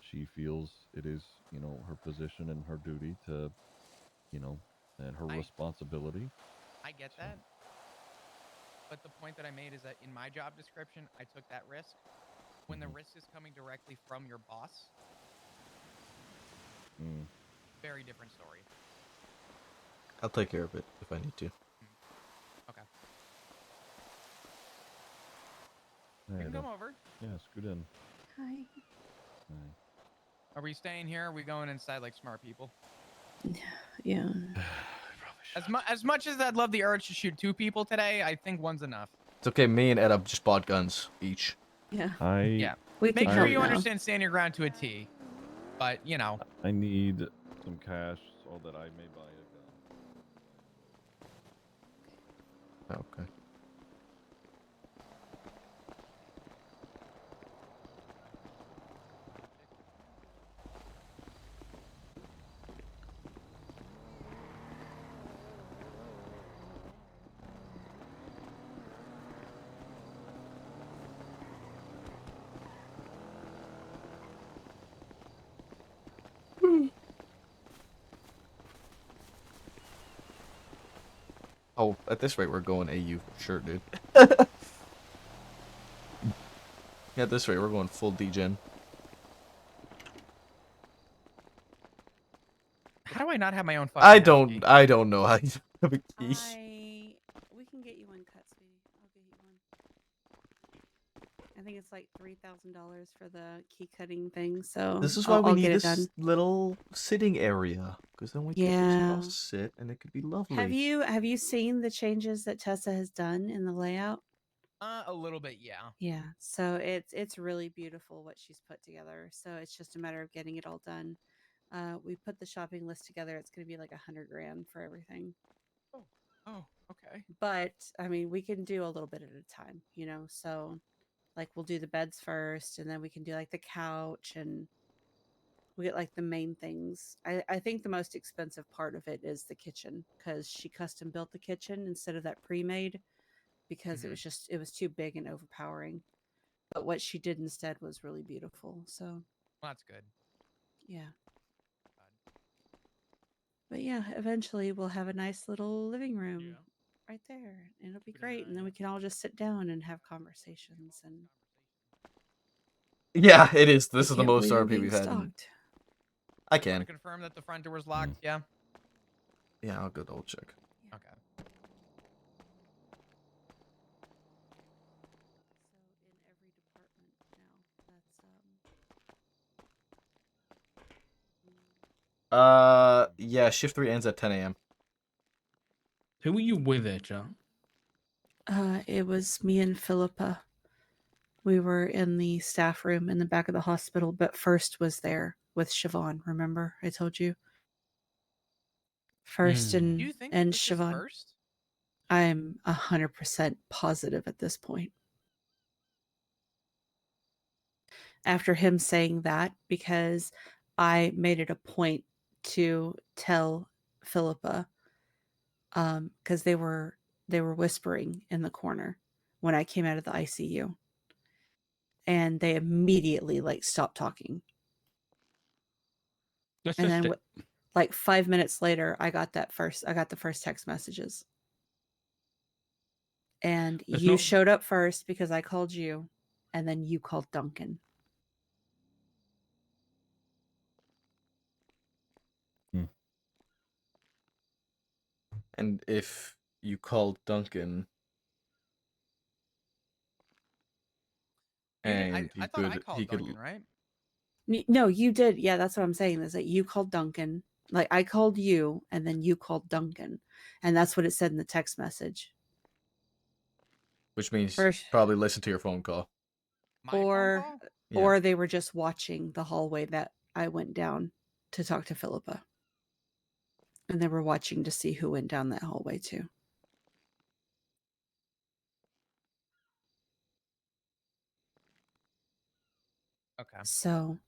She feels it is her position and her duty to and her responsibility. I get So, that, but the point that I made is that in my job description, I took that risk. When the risk is coming directly from your boss, very different story. I'll take care of it if I need to. Okay. Hey, You can come over. Yeah, scoot in. Hi. Hi. Are we staying here? Or are we going inside like smart people? Yeah. As much as I'd love the urge to shoot 2 people today, I think one's enough. It's okay. Me and Ed just bought guns each. Yeah. Yeah. We can Make sure help you now. understand stand your ground to a T. But I need some cash so that I may buy a gun. Okay. Oh, at this rate, we're going AU for sure, dude. Yeah, at this rate, we're going full degen. How do I not have my own fucking I house don't. key? I don't know how you have a key. We can get you one cut, sweetie. I'll get you one. I think it's like $3,000 for the key cutting thing. So This is why we I'll need get it this done. little sitting area, because then we can just all Yeah. sit and it could be lovely. Have you seen the changes that Tessa has done in the layout? A little bit, yeah. Yeah. So it's really beautiful what she's put together. So it's just a matter of getting it all done. We put the shopping list together. It's going to be like $100,000 for everything. Oh, okay. But I mean, we can do a little bit at a time, you know. So, like, we'll do the beds first, and then we can do like the couch, and we get like the main things. I think the most expensive part of it is the kitchen because she custom built the kitchen instead of that pre-made because it was too big and overpowering. But what she did instead was really beautiful. So, well, that's good. Yeah. But yeah, eventually we'll have a nice little living room right there. And it'll be great. And then we can all just sit down and have conversations. And Yeah, it is. This I is the can't most believe we're RP being we've had. stalked. I Want can. to confirm that the front door is locked? Yeah. Yeah, I'll go double check. Okay. So in every department now, that's Yeah, shift 3 ends at 10 a.m. Who were you with there, John? it was me and Philippa. We were in the staff room in the back of the hospital, but first was there with Siobhan. Remember, I told you. First Do you think and this is Siobhan. first? I'm 100% positive at this point. After him saying that, because I made it a point to tell Philippa, because they were whispering in the corner when I came out of the ICU, and they immediately like stopped talking. And then like 5 minutes later, I got the first text messages. And you showed up first because I called you, and then you called Duncan. And if you called Duncan and I thought I called Duncan, right? No, you did. Yeah, that's what I'm saying is that you called Duncan. Like I called you and then you called Duncan. And that's what it said in the text message. Which means First, probably listen to your phone call. Or they were just watching the hallway that I went down to talk to Philippa. And they were watching to see who went down that hallway too. Okay. So,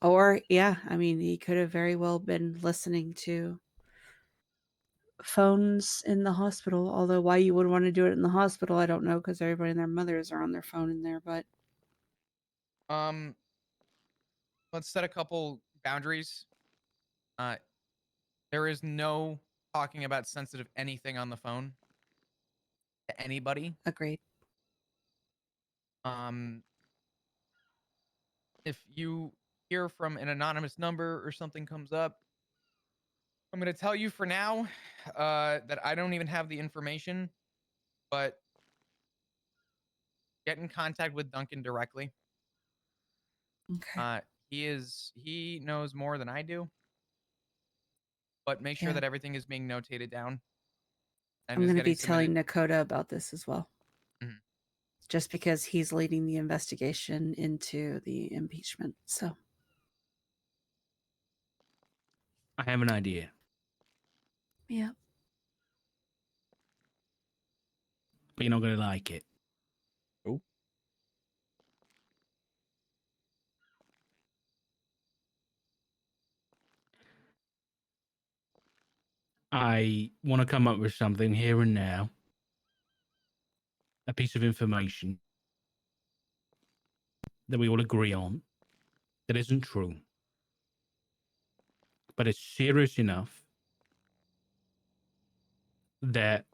or yeah, I mean, he could have very well been listening to phones in the hospital. Although, why you would want to do it in the hospital, I don't know, because everybody and their mothers are on their phone in there. But let's set a couple boundaries. There is no talking about sensitive anything on the phone to anybody. agreed. If you hear from an anonymous number or something comes up, I'm going to tell you for now that I don't even have the information, but get in contact with Duncan directly. Okay. He knows more than I do, but make sure Yeah. that everything is being notated down. And I'm is going to getting be telling submitted. Nakota about this as well. Mhm. Just because he's leading the investigation into the impeachment. So, I have an idea. yeah. But you're not going to like it. Oh. I want to come up with something here and now. A piece of information that we all agree on that isn't true. But it's serious enough that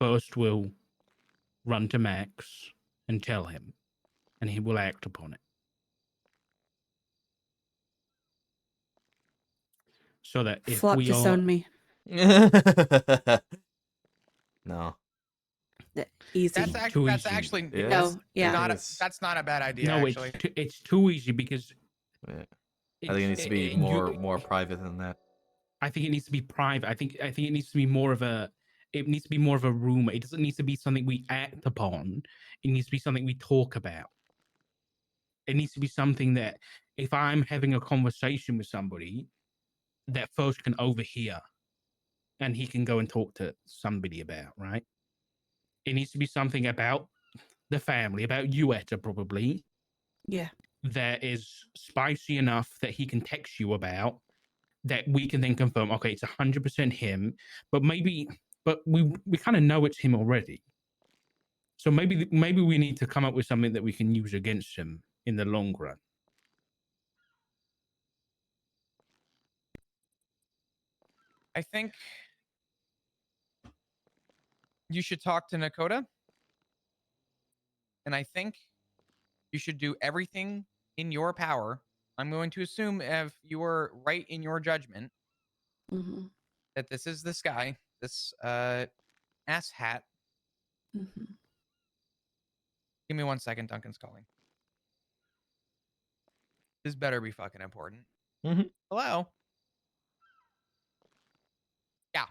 first we'll run to Max and tell him, and he will act upon it. So that if Flop we disown are... me. No. Easy. That's actually Yeah. No, yeah. not It's- that's not a bad idea. No, actually, it's too easy because Yeah. I think it needs to be more private than that. I think it needs to be private. I think it needs to be more of a. It needs to be more of a rumor. It doesn't need to be something we act upon. It needs to be something we talk about. It needs to be something that if I'm having a conversation with somebody, that first can overhear, and he can go and talk to somebody about. Right. It needs to be something about the family, about you, Etta, probably. Yeah. That is spicy enough that he can text you about, that we can then confirm, okay, it's 100% him, but we kind of know it's him already. So maybe we need to come up with something that we can use against him in the long run. I think you should talk to Nakota, and I think you should do everything in your power. I'm going to assume, if you are right in your judgment, Mm-hmm. that this is this guy, this ass hat. Mm-hmm. Give me 1 second. Duncan's calling. This better be fucking important. Mm-hmm. Hello? Yeah.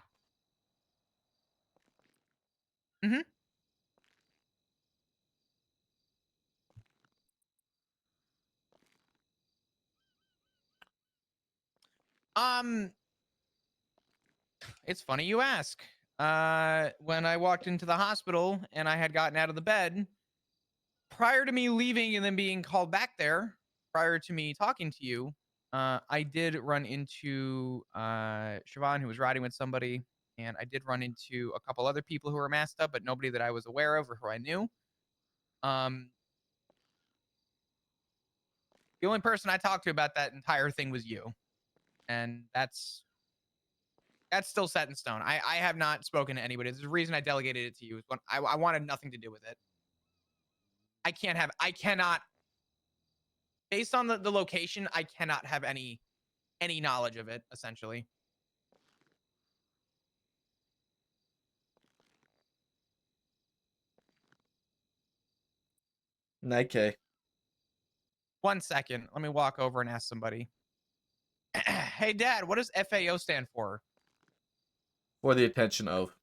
Mm-hmm. It's funny you ask. When I walked into the hospital and I had gotten out of the bed, prior to me leaving and then being called back there, prior to me talking to you, I did run into Siobhan, who was riding with somebody, and I did run into a couple other people who were masked up, but nobody that I was aware of or who I knew. The only person I talked to about that entire thing was you, and that's still set in stone. I have not spoken to anybody. There's a reason I delegated it to you. Is when I wanted nothing to do with it. I cannot, based on the location, I cannot have any knowledge of it, essentially. Okay. 1 second. Let me walk over and ask somebody. Hey, Dad, what does FAO stand for? For the attention of.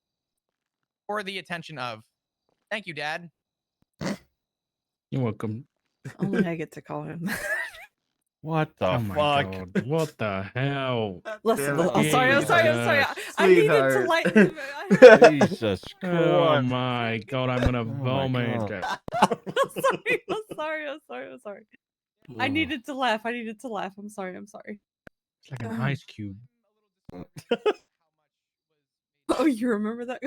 For the attention of. Thank you, Dad. You're welcome. Only I get to call him. What the Oh my fuck? god! What the hell? Listen, Damn it. I'm sorry. I'm sorry. I'm sorry. I needed to Sweetheart. lighten the mood. I had- Jesus Oh Christ. my god! I'm gonna Oh my vomit. God. I'm sorry. I'm sorry. I'm sorry. I'm sorry. I Ugh. needed to laugh. I needed to laugh. I'm sorry. I'm sorry. It's like an ice cube. Oh, you remember that?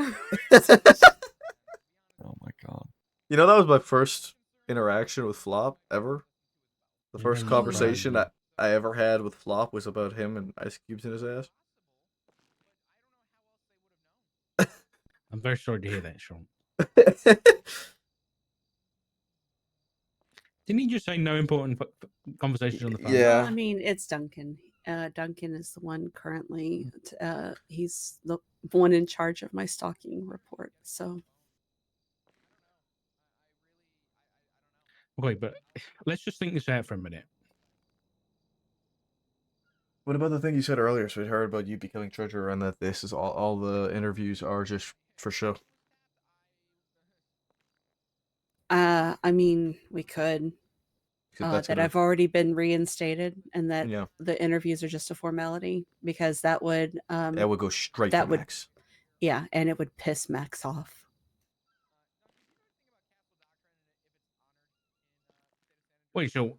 Oh my God. You know, that was my first interaction with Flop ever. The Yeah, first he's conversation crazy. I ever had with Flop was about him and ice cubes in his ass. I'm very sorry to hear that, Sean. Didn't he just say no important conversations on the phone? Well, Yeah. I mean, it's Duncan. Duncan is the one currently. He's the one in charge of my stalking report. So Okay, but let's just think this out for a minute. What about the thing you said earlier, sweetheart, about you becoming treasurer and that this is all the interviews are just for show? I mean, we could. That's That gonna, I've already been reinstated, and that yeah, the interviews are just a formality, because that would that would go straight that to would Max. yeah, and it would piss Max off. Wait, so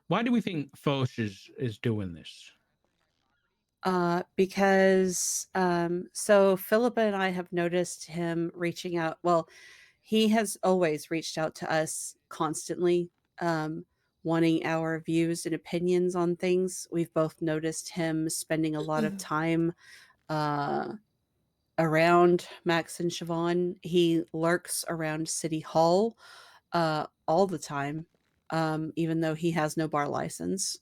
why do we think Foch is doing this? Because so Philippa and I have noticed him reaching out. Well, he has always reached out to us constantly, wanting our views and opinions on things. We've both noticed him spending a lot of time around Max and Siobhan. He lurks around City Hall all the time, even though he has no bar license.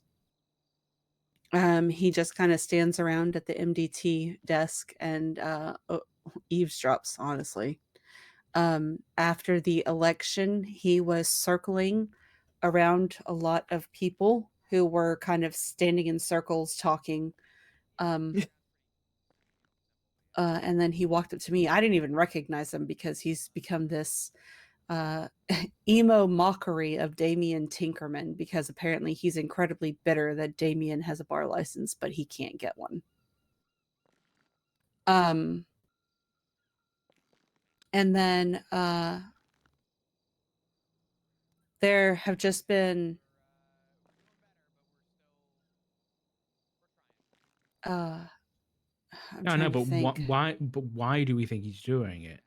He just kind of stands around at the MDT desk and eavesdrops, honestly. After the election, he was circling around a lot of people who were kind of standing in circles talking. And then he walked up to me. I didn't even recognize him because he's become this emo mockery of Damien Tinkerman, because apparently he's incredibly bitter that Damien has a bar license, but he can't get one. And then there have just been I'm No, no, trying to but think. why? But why do we think he's doing it?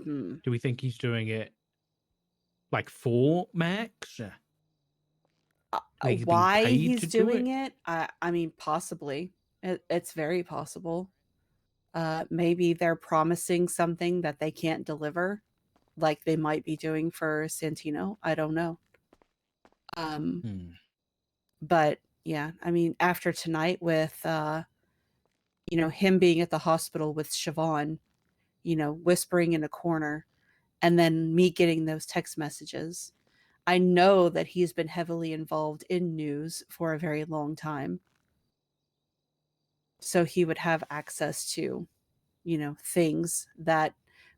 Do we think he's doing it like for Max? Like he's being Why paid he's to do doing it? I mean, possibly. It's very possible. Maybe they're promising something that they can't deliver, like they might be doing for Santino. I don't know. But yeah, I mean, after tonight with him being at the hospital with Siobhan, whispering in a corner, and then me getting those text messages, I know that he's been heavily involved in news for a very long time. So he would have access to, things that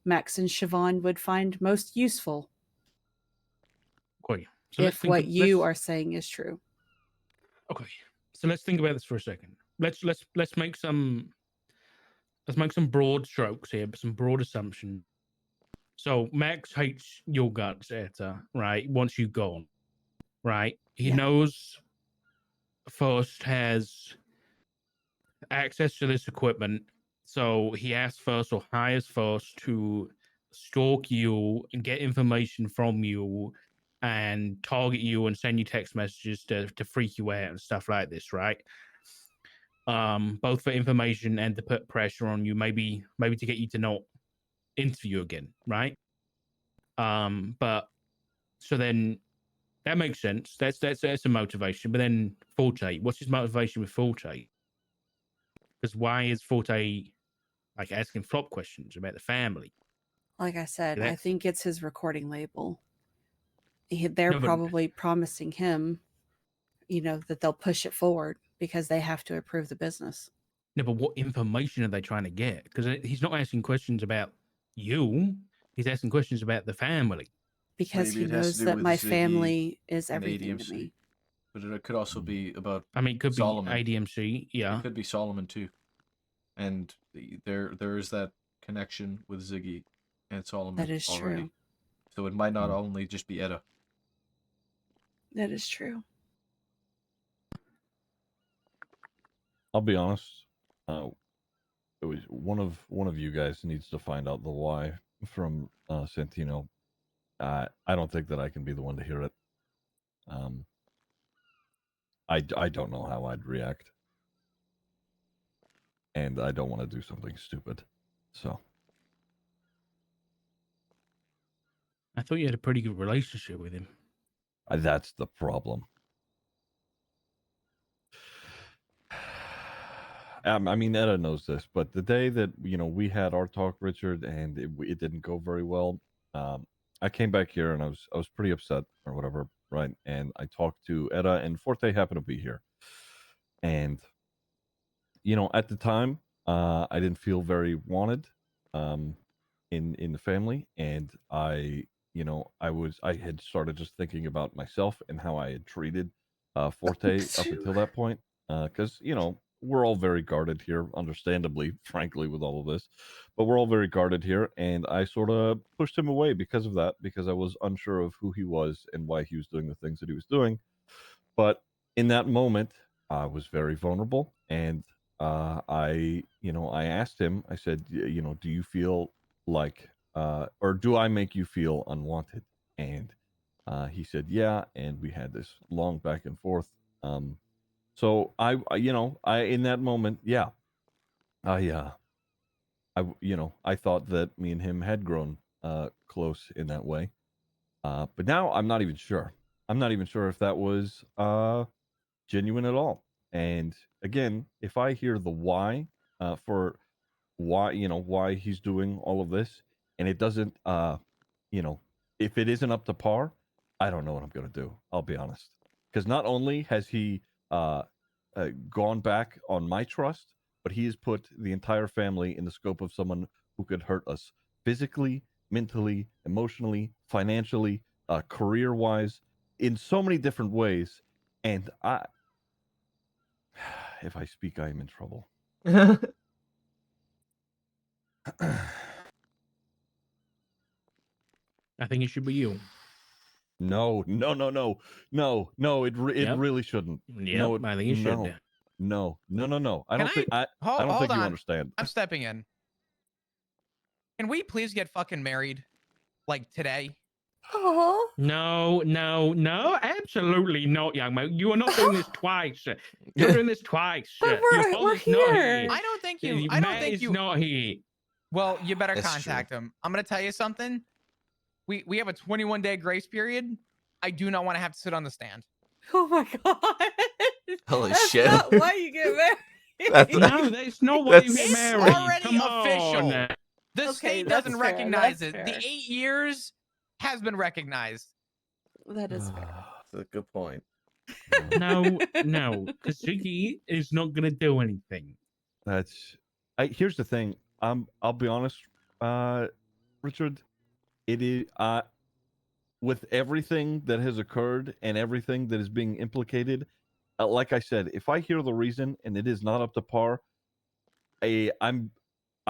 Max and Siobhan would find most useful. Okay, so if what you are saying is true. Okay, so let's think about this for a second. Let's make some broad strokes here, but some broad assumptions. So Max hates your guts, Eta, right? Once you've gone, right? He knows First has access to this equipment, so he asks First or hires First to stalk you and get information from you and target you and send you text messages to freak you out and stuff like this, right? Both for information and to put pressure on you, maybe to get you to not interview again, right? But so then that makes sense. That's a motivation. But then Forte, what's his motivation with Forte? Because why is Forte like asking flop questions about the family? Like I said, I That's think it's his recording label. They're No, but- probably promising him, that they'll push it forward because they have to approve the business. no, but what information are they trying to get? Because he's not asking questions about you. He's asking questions about the family. Because Maybe he it has to knows do that with my Ziggy family is and everything to ADMC. me. But it could also be about I mean, it could Solomon. be ADMC. Yeah. It could be Solomon too. And there is that connection with Ziggy and Solomon That is already. true. So it might not only just be Etta. That is true. I'll be honest. It was one of you guys needs to find out the why from Santino. I don't think that I can be the one to hear it. I don't know how I'd react, and I don't want to do something stupid. So I thought you had a pretty good relationship with him. that's the problem. I mean, Etta knows this, but the day that we had our talk, Richard, and it didn't go very well, I came back here and I was pretty upset or whatever, right? And I talked to Etta, and Forte happened to be here, and at the time, I didn't feel very wanted, in the family, and I had started just thinking about myself and how I had treated Forte up until that point, because we're all very guarded here, understandably, frankly, with all of this, but we're all very guarded here, and I sort of pushed him away because of that, because I was unsure of who he was and why he was doing the things that he was doing. But in that moment, I was very vulnerable, and I asked him. I said, do you feel like, or do I make you feel unwanted? And he said, yeah, and we had this long back and forth. So I in that moment, yeah, I thought that me and him had grown close in that way. But now I'm not even sure. I'm not even sure if that was genuine at all. And again, if I hear the why for why he's doing all of this, and it doesn't if it isn't up to par, I don't know what I'm gonna do. I'll be honest, because not only has he gone back on my trust, but he has put the entire family in the scope of someone who could hurt us physically, mentally, emotionally, financially, career wise, in so many different ways. And if I speak, I am in trouble. I think it should be you. No. It Yep. really shouldn't. Yep, No, I think it should. No. I don't think Hold you on. understand. I'm stepping in. Can we please get fucking married, like today? Oh, No, absolutely not, young man. You are not doing this twice. You're doing this twice. But Your we're father's not here. here. I don't think you. Your I don't man think is you. not here. Well, you better That's contact him. I'm gonna tell you something. We have a 21-day grace period. I do not want to have to sit on the stand. Oh my god. Holy That's shit. not why you get married. No, that's not why you get It's married. already Come official. on. The Okay, state that's doesn't fair, recognize that's it. fair. The 8 years has been recognized. That is fair. That's a good point. No, because Ziggy is not going to do anything. Here's the thing. I'll be honest, Richard. It is with everything that has occurred and everything that is being implicated. Like I said, if I hear the reason and it is not up to par, I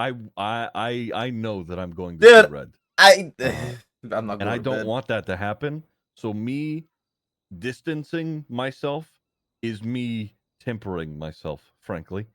know that I'm going to see red. I'm not. And I don't want that to happen. So me distancing myself is me tempering myself, frankly.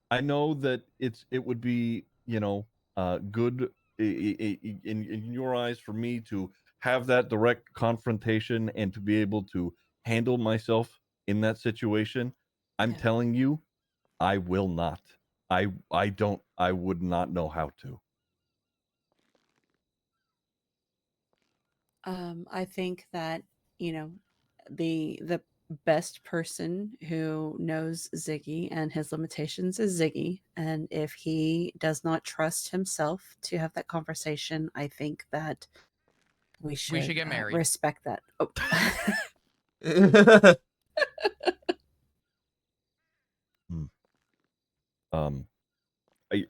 I know that it would be, good in your eyes for me to have that direct confrontation and to be able to handle myself in that situation. I'm telling you, I will not. I would not know how to. I think that, the best person who knows Ziggy and his limitations is Ziggy. And if he does not trust himself to have that conversation, I think that we should get married. Respect that. Oh.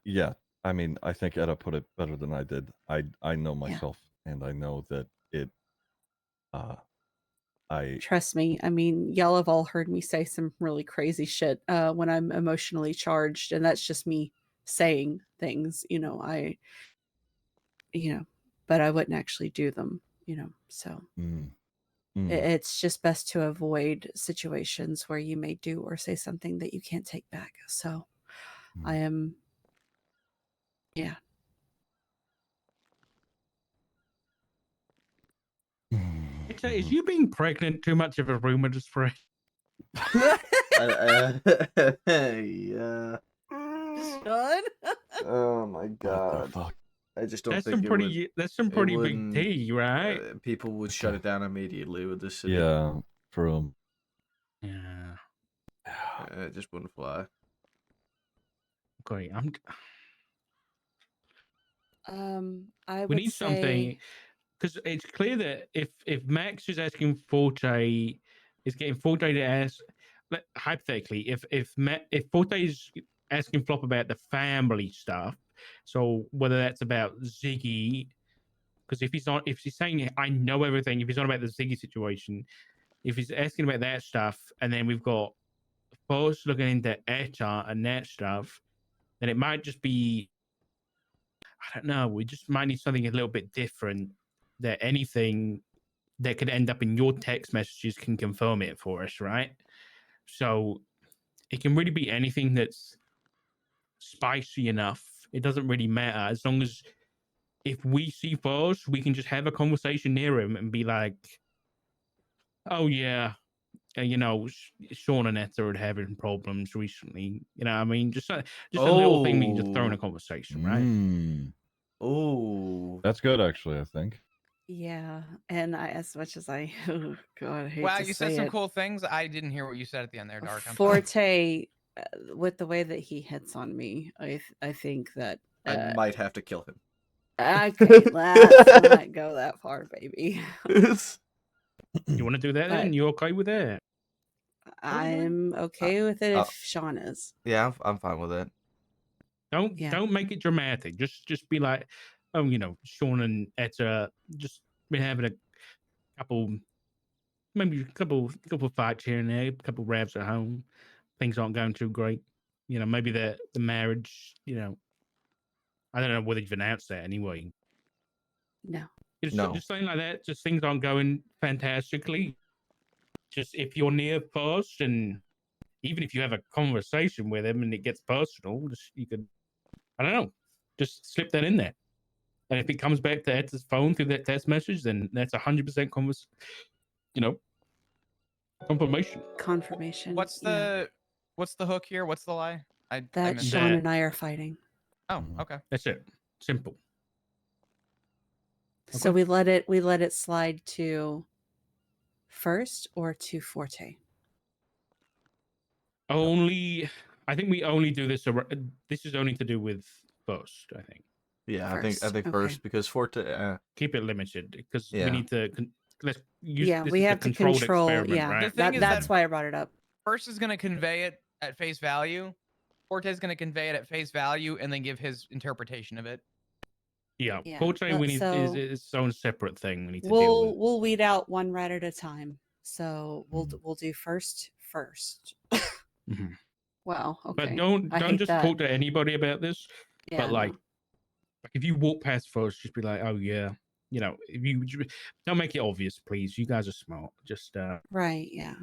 Yeah. I mean, I think Etta put it better than I did. I know myself, and I know that it. I Trust me. I mean, y'all have all heard me say some really crazy shit when I'm emotionally charged, and that's just me saying things. But I wouldn't actually do them. So it's just best to avoid situations where you may do or say something that you can't take back. So I am, yeah. Is you being pregnant too much of a rumor to spread? Yeah. Sean? Oh my What god. the fuck? I just don't That's think some it pretty. would. That's some It pretty big wouldn't. tea, right? People would shut it down immediately with this city. Yeah, true. Yeah. It just wouldn't fly. Great. I We would need something say because it's clear that if Max is asking Forte, is getting Forte to ask. Hypothetically, if Forte is asking Flop about the family stuff, so whether that's about Ziggy, because if he's saying I know everything, if he's not about the Ziggy situation, if he's asking about that stuff, and then we've got Force looking into Etta and that stuff, then it might just be, I don't know, we just might need something a little bit different, that anything that could end up in your text messages can confirm it for us, right? So it can really be anything that's spicy enough. It doesn't really matter, as long as if we see Foz, we can just have a conversation near him and be like, oh yeah, Sean and Etta are having problems recently. You know what I mean? Just a little thing we can just throw in a conversation, right? Oh. That's good, actually, I think. yeah. And as much as I, oh God, I hate Wow, to you say said some it, cool things. I didn't hear what you said at the end there, Dark. I'm sorry. Forte, with the way that he hits on me, I think that I might have to kill him. okay, let's not go that far, baby. You want to do that then? But You okay with that? I'm okay with it if Sean is. Yeah, I'm fine with it. Don't make it dramatic. Just be like, oh, Sean and Etta just been having a couple, maybe a couple fights here and there, a couple raps at home. Things aren't going too great. Maybe the marriage. I don't know whether you've announced that anyway. No. Just something like that. Just things aren't going fantastically. Just if you're near first, and even if you have a conversation with him and it gets personal, you could, I don't know, just slip that in there. And if it comes back to Ed's phone through that text message, then that's 100% confirmation. Confirmation. What's the hook here? What's the lie? I That missed Sean it. and I are fighting. Oh, okay. That's it. Simple. So we let it slide to first or to Forte. I think we only do this. This is only to do with first, I think. Yeah, First, I think okay. first, because Forte. Keep it limited because Yeah. we need to. Let's use. Yeah, this we is a have to controlled control. experiment, Yeah, right? The thing is that's that why I brought it up. First is going to convey it at face value. Forte is going to convey it at face value and then give his interpretation of it. Yeah, Yeah, Forte we need so is its own separate thing we need to deal with. We'll weed out one rat at a time. So we'll do first. Mhm. Wow. Okay. But don't I hate just that. talk to anybody about this. Yeah, But like if you walk past first, just be like, oh yeah, if you don't make it obvious, please. You guys are smart. Just right. Yeah.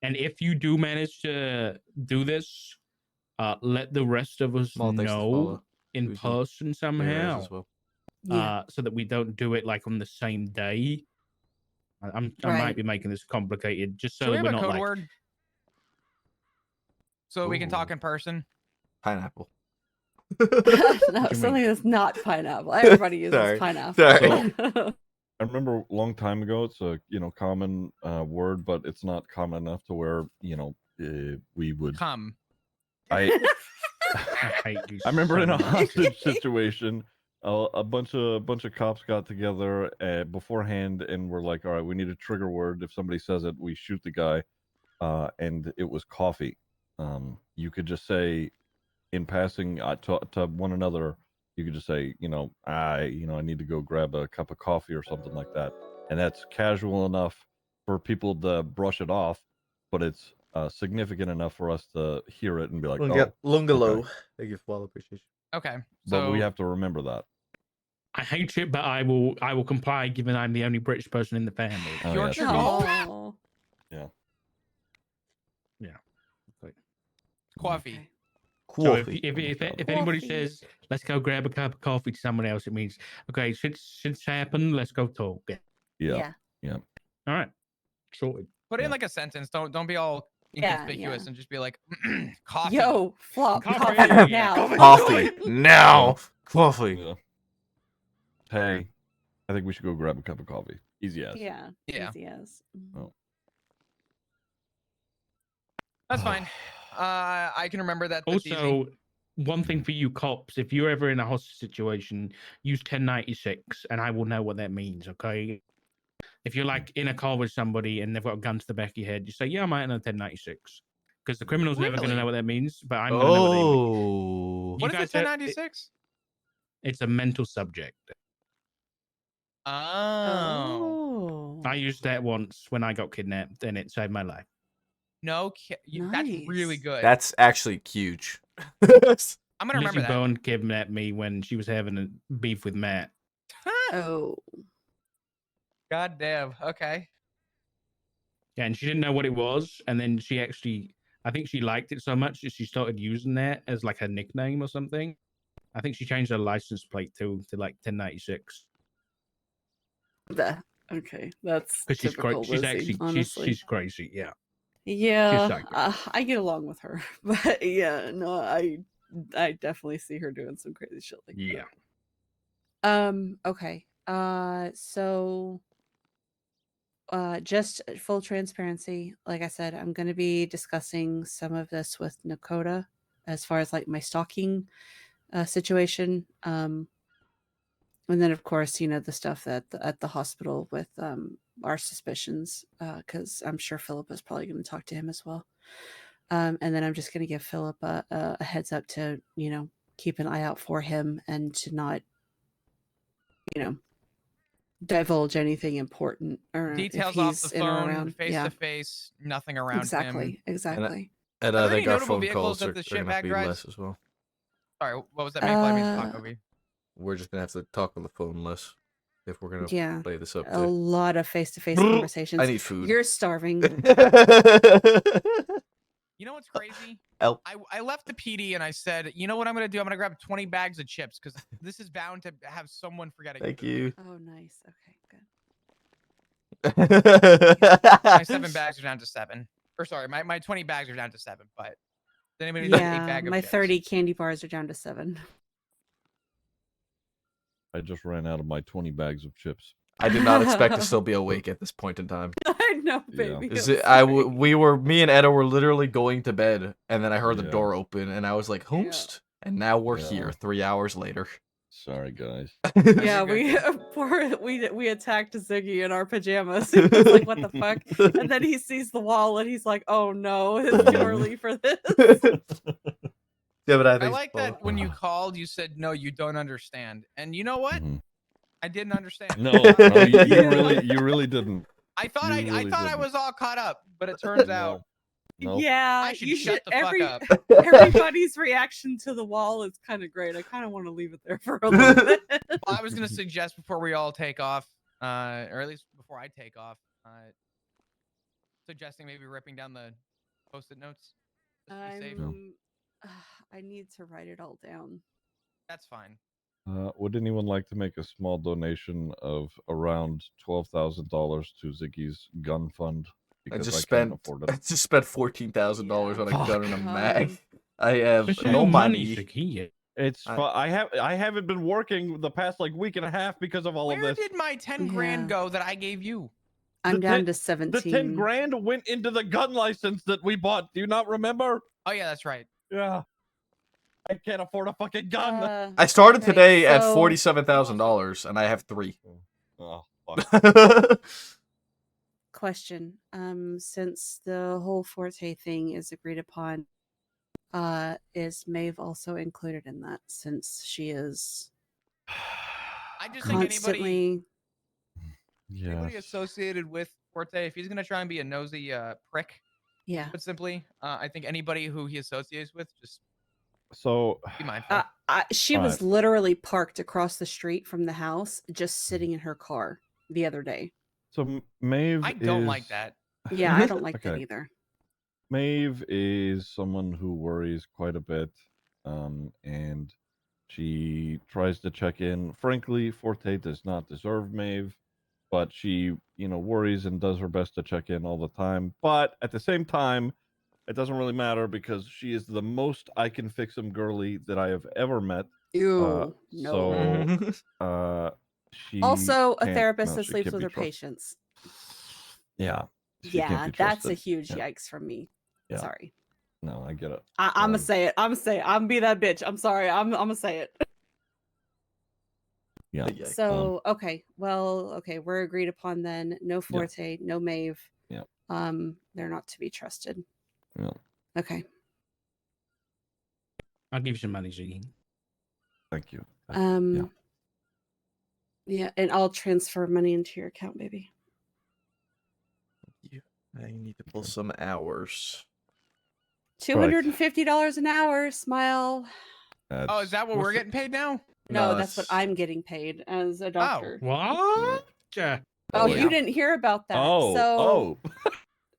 And if you do manage to do this, let the rest of us Small things to know follow. in Uzi. person somehow, as well. Yeah. so that we don't do it like on the same day. I might Right. be making this complicated, just so Should we that have we're a not code like word? So we can talk Ooh. in person? Pineapple. No, something that's not pineapple. Everybody uses Sorry. pineapple. Sorry. I remember a long time ago, it's a common word, but it's not common enough to where we would Come. I hate you. I remember so in a much. hostage situation, a bunch of cops got together beforehand and were like, "All right, we need a trigger word. If somebody says it, we shoot the guy." And it was coffee. You could just say in passing to one another, you could just say, I need to go grab a cup of coffee or something like that, and that's casual enough for people to brush it off, but it's significant enough for us to hear it and be like, Lungalow. okay. Thank you for all the appreciation. Okay. But we So have to remember that. I hate it, but I will comply, given I'm the only British person in the family. Oh, your yeah, trip sweet. Oh. Yeah. coffee. So if Coffee. if anybody Coffee. says let's go grab a cup of coffee to someone else, it means okay, since happened, let's go talk. Yeah. All right, sorted. Put in like a sentence. Don't be all Yeah, inconspicuous yeah. and just be like coffee. Yo, flop Coffee. coffee now. Coffee now. Coffee. Yeah. Hey, I think we should go grab a cup of coffee. Easy as. Yeah. Yeah. Easy as. Oh. That's fine. I can remember that. That's easy. Also, one thing for you cops, if you're ever in a hostage situation, use 1096, and I will know what that means. Okay. If you're like in a car with somebody and they've got a gun to the back of your head, you say, "Yeah, I'm out in a 1096," because the criminal's never going to Really? know what that means, but I'm going to know what they mean. What is it? 1096? It's a mental subject. Oh. Oh. I used that once when I got kidnapped, and it saved my life. No, that's really Nice. good. That's actually huge. I'm gonna remember Lizzie that. Bowen kidnapped me when she was having a beef with Matt. Oh. God damn. Okay. Yeah, and she didn't know what it was, and then she actually, I think she liked it so much that she started using that as like her nickname or something. I think she changed her license plate to like 1096. Okay, that's Because she's typical crazy. She's Lizzie, actually honestly. she's crazy. Yeah. Yeah, psycho. I get along with her, but yeah, no, I definitely see her doing some crazy shit like Yeah. that. Okay. So just full transparency, like I said, I'm going to be discussing some of this with Nakota as far as like my stalking situation. And then of course, the stuff that at the hospital with our suspicions, because I'm sure Philip is probably going to talk to him as well. And then I'm just going to give Philip a heads up to, keep an eye out for him and to not, divulge anything important or Details if off he's the in or phone, around. face Yeah, to face, nothing around him. exactly. And Are I there any think our notable phone vehicles calls that are the going to shitbag be drives? less as well. Sorry, what was that? Maple? I mean to talk over you. We're just going to have to talk on the phone less if we're going to Yeah, play this up a too. lot of face-to-face conversations. I need food. You're starving. You know what's crazy? Help. I left the PD and I said, you know what I'm going to do? I'm going to grab 20 bags of chips because this is bound to have someone forgetting. Thank you. Oh, nice. Okay, good. My 7 bags are down to 7. Or sorry, my 20 bags are down to 7. But does anybody need an 8 Yeah, bag of my chips? 30 candy bars are down to 7. I just ran out of my 20 bags of chips. I did not expect to still be awake at this point in time. I know, Yeah. baby. Is I'm it, sorry. me and Edda were literally going to bed, and then I heard the Yeah. door open, and I was like, "Hoomst!" And now we're here 3 hours later. Sorry, guys. Yeah, we attacked Ziggy in our pajamas. He was like, "What the fuck?" And then he sees the wall, and he's like, "Oh no, it's too early for this." Yeah, but I I think like that when you called, you said, no, you don't understand. And you know what? I didn't understand. No, you really didn't. I thought You really I didn't. was all caught up, but it turns out Nope. Yeah, I should you shut the fuck up. Everybody's reaction to the wall is kind of great. I kind of want to leave it there for a little bit. Well, I was gonna suggest before we all take off, or at least before I take off, suggesting maybe ripping down the post-it notes. Just to be safe. I need to write it all down. That's fine. Would anyone like to make a small donation of around $12,000 to Ziggy's gun fund? I Because just can't spent afford it. I just spent $14,000 on a gun and a mag. Fuck. I have It's no no money. money. It's I haven't been working the past week and a half because of all of Where this. did my 10 grand go that I gave you? I'm down to The 17. 10 grand went into the gun license that we bought. Do you not remember? Oh yeah, that's right. Yeah. I can't afford a fucking gun. I started okay, today at so- $47,000 and I have 3. Oh, fuck. Question. Since the whole Forte thing is agreed upon, is Maeve also included in that since she is I just think constantly anybody Yes. associated with Forte, if he's gonna try and be a nosy prick, yeah. but simply, I think anybody who he associates with just So be mindful. She was literally parked across the street from the house, just sitting in her car the other day. So Maeve I don't is... like that. Yeah, I don't like that Okay. either. Maeve is someone who worries quite a bit, and she tries to check in. Frankly, Forte does not deserve Maeve, but she, worries and does her best to check in all the time. But at the same time, it doesn't really matter because she is the most I can fix 'em girly that I have ever met. Ew, So, she also a can't- therapist no, that she sleeps can't with be her trusted. patients. Yeah. She can't Yeah, be that's a trusted. huge Yeah. yikes from me. Yeah. Sorry. No, I get it. I'm gonna say it. I'm gonna say it. I'm gonna be that bitch. I'm sorry. I'm gonna say it. Yeah. So okay, well, okay, we're agreed upon then. No Forte, no Maeve. Yeah. They're not to be trusted. Yeah. Okay. I'll give you some money, Ziggy. Thank you. Yeah, and I'll transfer money into your account, baby. I need to pull some hours. $250 an hour. Smile. Oh, is that what we're getting paid now? No, that's what I'm getting paid as a doctor. What? Oh, you didn't hear about that. Oh,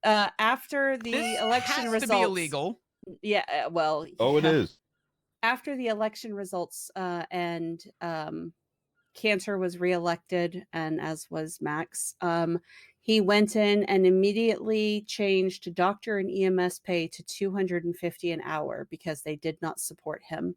After the This election has results, to be illegal. Yeah, well. Oh, it yeah. is. After the election results, and Cantor was reelected, and as was Max, he went in and immediately changed doctor and EMS pay to $250 an hour because they did not support him.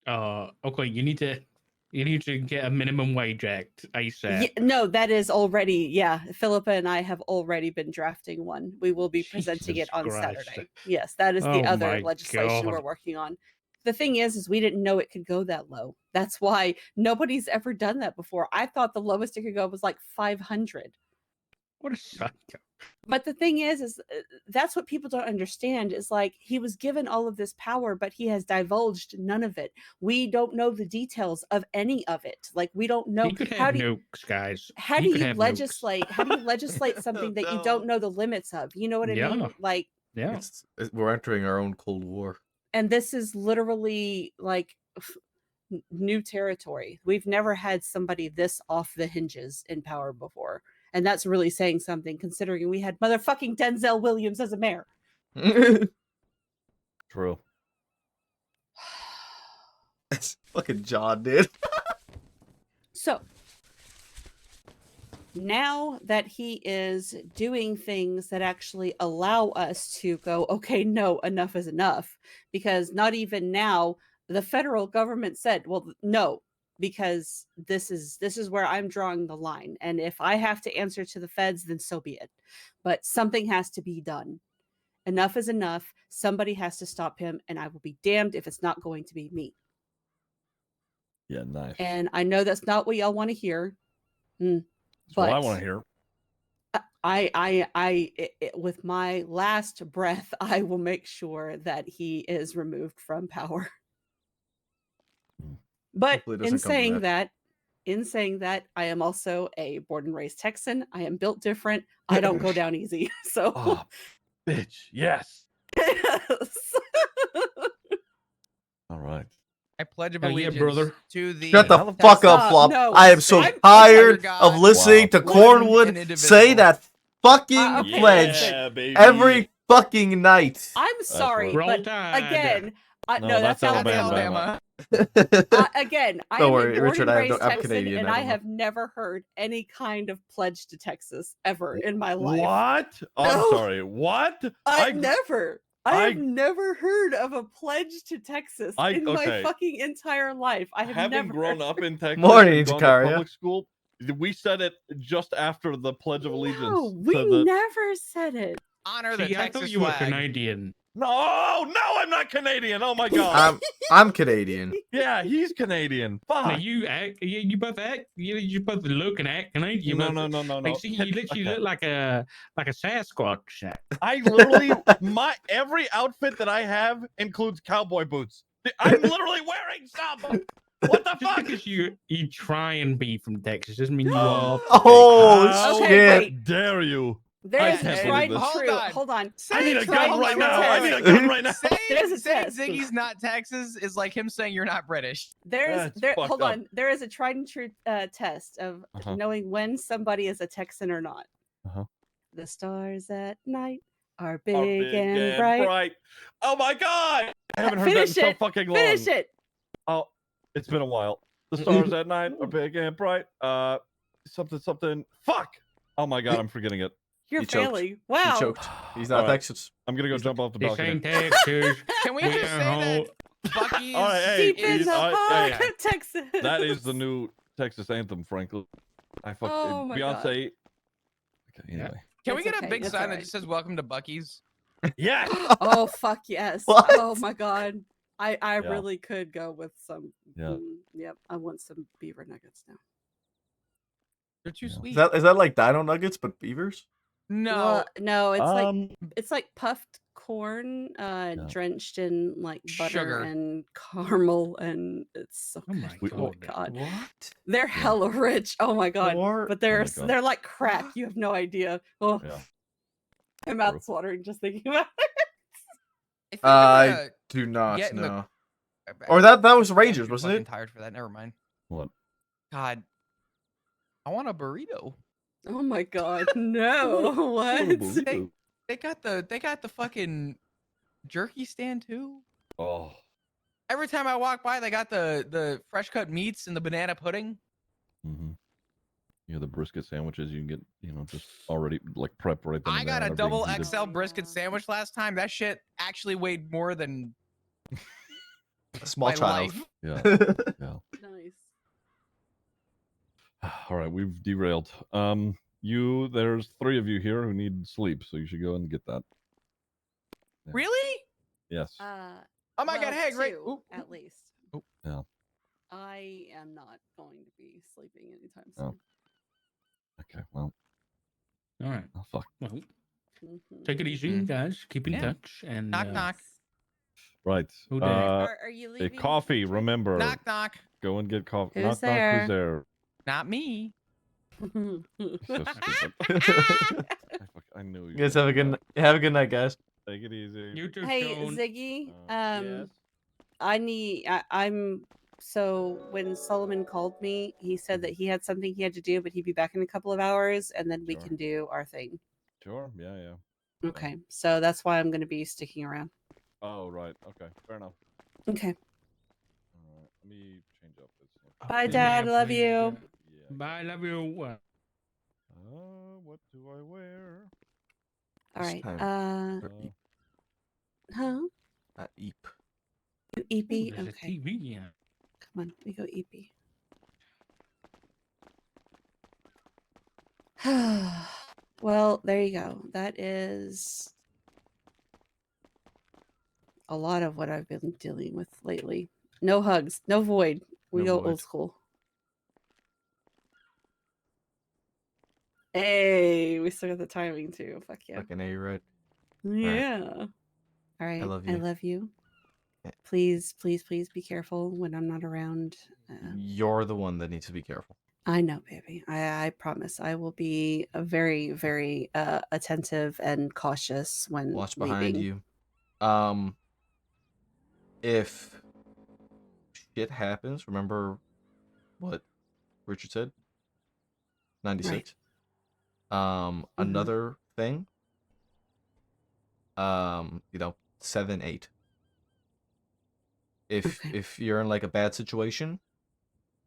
Okay, you need to get a minimum wage act ASAP. Yeah, no, that is already, Philippa and I have already been drafting one. We will be presenting Jesus it on Christ. Saturday. Yes, that is the Oh other my legislation we're God. working on. The thing is we didn't know it could go that low. That's why nobody's ever done that before. I thought the lowest it could go was like 500. What a psycho. But the thing is that's what people don't understand is like he was given all of this power, but he has divulged none of it. We don't know the details of any of it. Like we don't know He could have nukes, guys. how He do could you have legislate? How do you legislate something that you don't know the limits of? You know what I mean? Like, yeah, we're entering our own Cold War. And this is literally like new territory. We've never had somebody this off the hinges in power before. And that's really saying something considering we had motherfucking Denzel Williams as a mayor. True. That's fucking John, dude. So now that he is doing things that actually allow us to go, okay, no, enough is enough, because not even now the federal government said, well, no, because this is where I'm drawing the line, and if I have to answer to the feds, then so be it, but something has to be done. Enough is enough. Somebody has to stop him, and I will be damned if it's not going to be me. Yeah, nice. And I know that's not what y'all want to hear. That's what I want to hear. With my last breath, I will make sure that he is removed from power. But in saying that, I am also a born and raised Texan. I am built different. I don't go down easy. So, oh, bitch, yes. All right. I pledge of Hell yeah, allegiance brother. to the. Shut the fuck up, Flop. I am so tired of listening to Cornwood say that fucking pledge every fucking night. I'm sorry, Roll but Tide. again, No, that's Alabama. Again, I Don't am worry, a born Richard, and I have no- raised I'm Texan, Canadian, and I I don't know. have never heard any kind of pledge to Texas ever in my life. What? Oh, I'm sorry. What? I have never heard of a pledge to Texas in my fucking entire life. I have having never grown up in Texas Morning, and gone to Jakaria. public school. We said it just after the Pledge of Allegiance. No, we to the... never said it. Honor the See, I Texas thought you were flag. Canadian. No, I'm not Canadian. Oh my god. I'm Canadian. Yeah, he's Canadian. Fuck. No, you both act. You both look and act, and you No, both, no. Like, see, you literally look like a Sasquatch. I literally every outfit that I have includes cowboy boots. I'm literally wearing some. What the Just fuck? because you try and be from Texas doesn't mean you are. Oh How shit! dare you? There's can't a believe tried and this. true. Hold on. I need a tried gun and right true now. I need a test. gun right now. There's a Saying test. Ziggy's not Texas is like him saying you're not British. Hold on. There is a tried and true test of knowing when somebody is a Texan or not. The stars at night are big, and bright. Oh my god! I haven't heard that in so fucking long. Finish it. Oh, it's been a while. The stars at night are big and bright. Something. Fuck! Oh my god, I'm forgetting it. You're He choked. failing. Wow. He choked. He's not All right. Texas. I'm gonna go jump off the This balcony. ain't Texas. Can we just say that Bucky's All right, hey, Deep in the heart hey, of Texas. that is the new Texas anthem, frankly. Oh my Beyonce. God. Okay, anyway. Can we It's get okay, a big it's sign that alright. just says "Welcome to Bucky's"? Yeah. Oh fuck yes. What? Oh my god. I Yeah. really could go with some. Yeah. Yep. I want some beaver nuggets now. They're too sweet. Is that like Dino Nuggets but beavers? No, Well, no, it's like puffed corn, drenched in like butter Sugar. and caramel, and it's so Oh good. my Oh my god. god. What? They're hella rich. Oh my god. Or- But my God. they're like crack. You have no idea. Oh, Yeah. my mouth's watering just thinking about it. I think I'm I gonna do not get in the- know. Or that was Rangers, I'm wasn't fucking it? tired for that. Never mind. What? God, I want a burrito. Oh my god. No. What? They got the fucking jerky stand too. Oh. Every time I walk by, they got the fresh cut meats and the banana pudding. Mm-hmm. Yeah, the brisket sandwiches you can get, just already like prep right then. I and got there, a and they're being double heated. XL brisket sandwich last time. That shit actually weighed more than A small my child. life. Yeah. Yeah. Nice. All right, we've derailed. There's 3 of you here who need sleep, so you should go and get that. Yeah. Really? Yes. Oh my god! Hey, great. 2, Ooh, at least. Yeah. I am not going to be sleeping anytime Oh. soon. Okay. Well. All right. Oh fuck. Well, Mhm. take it easy, guys. Keep in Yeah. touch. And knock knock. Right. Who dat? Are you A leaving? coffee. Remember. Knock knock. Go and get coffee. Who's knock knock. there? Who's there? Not me. So stupid. I knew you. You guys have a good night, guys. Take it easy. You too, Hey Sean. Ziggy, Yes. I'm so when Solomon called me, he said that he had something he had to do, but he'd be back in a couple of hours, and then we Sure. can do our thing. Sure. Yeah. Okay, so that's why I'm going to be sticking around. Oh right. Okay. Fair enough. Okay, All right. Let me change up this. bye, Dad. Love please, you. Yeah. Bye, love you. What do I wear? All It's right. time for Eep. Huh? Eep. You EP? There's a Okay. TV, yeah. Come on, we go EP. Well, there you go. That is a lot of what I've been dealing with lately. No hugs, no void. We No go void. old school. Hey, we still got the timing too. Fuck yeah. Fucking A, you're right. Yeah. All right. love I you. love you. Yeah. Please, please, please be careful when I'm not around. You're the one that needs to be careful. I know, baby. I promise. I will be very, very attentive and cautious when Watch behind leaving. you. If shit happens, remember what Richard said? 96. Another thing. 7, 8. If you're in like a bad situation,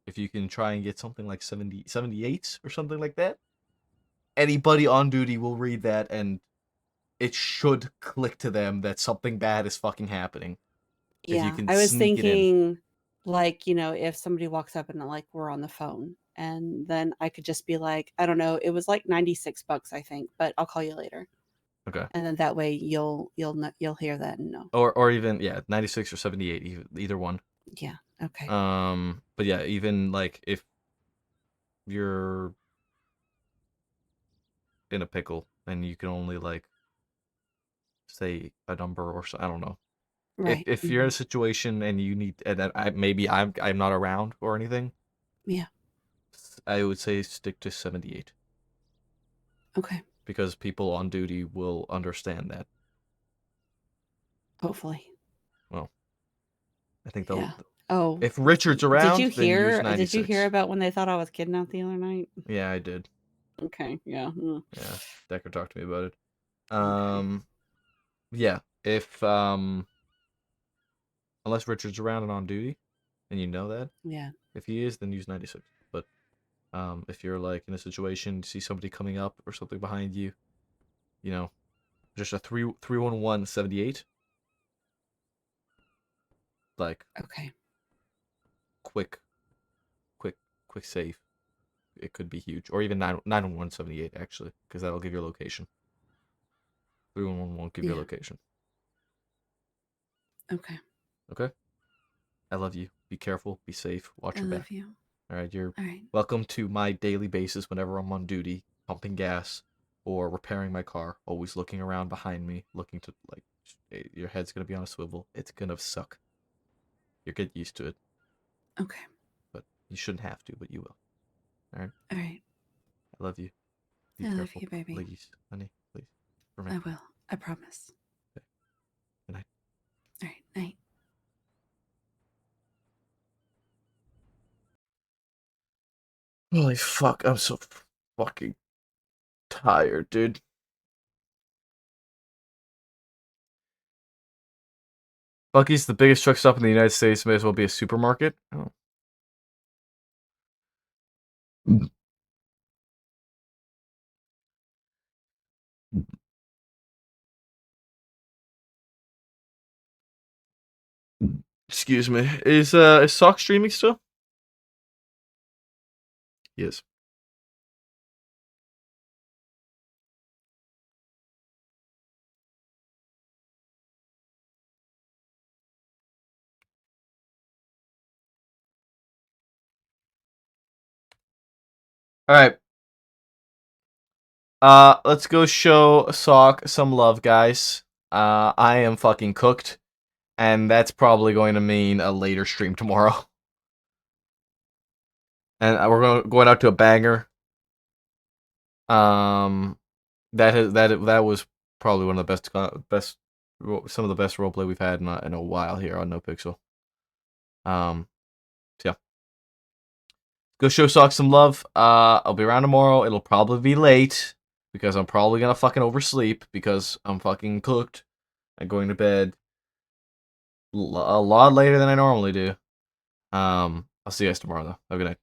if you can try and get something like 78 or something like that, anybody on duty will read that and it should click to them that something bad is fucking happening. If you Yeah, can I was sneak it in. thinking, like, if somebody walks up and like we're on the phone, and then I could just be like, I don't know, it was like $96, I think, but I'll call you later. Okay. And then that way you'll hear that and know. Or even 96 or 78, either one. Yeah. Okay. But yeah, even like if you're in a pickle and you can only like say a number or so, I don't know. Right. If you're in a situation and you need, and maybe I'm not around or anything. Yeah. I would say stick to 78. Okay. Because people on duty will understand that. Hopefully. Well, I think they'll. Yeah. Oh. If Richard's around, did you then use hear? 96. Did you hear about when they thought I was kidnapped the other night? Yeah, I did. Okay. Yeah. Yeah, Decker talked to me about it. Okay. Yeah. If unless Richard's around and on duty, and you know that. Yeah. If he is, then use 96. But if you're like in a situation, see somebody coming up or something behind you, you know, just a 311 78. Like. Okay. Quick save. It could be huge, or even 911 78 actually, because that'll give your location. 311 won't give your location. Okay. Okay. I love you. Be careful. Be safe. Watch your back. I love you. All right. You're All right. welcome to my daily basis whenever I'm on duty, pumping gas or repairing my car. Always looking around behind me, looking to like your head's gonna be on a swivel. It's gonna suck. You'll get used to it. Okay. But you shouldn't have to, but you will. All right. All right. I love you. Be I love careful, you, baby. please, honey, please. For me. I will. I promise. Okay. Good night. All right. Night. Holy fuck, I'm so fucking tired, dude. Bucky's the biggest truck stop in the United States. May as well be a supermarket. Oh. Excuse me. Is Sock streaming still? Yes. All right. Let's go show Sock some love, guys. I am fucking cooked, and that's probably going to mean a later stream tomorrow. And we're going out to a banger. That was probably one of the best some of the best roleplay we've had in a while here on NoPixel. So yeah. Go show Sock some love. I'll be around tomorrow. It'll probably be late because I'm probably gonna fucking oversleep because I'm fucking cooked. I'm going to bed a lot later than I normally do. I'll see you guys tomorrow though. Have a good night.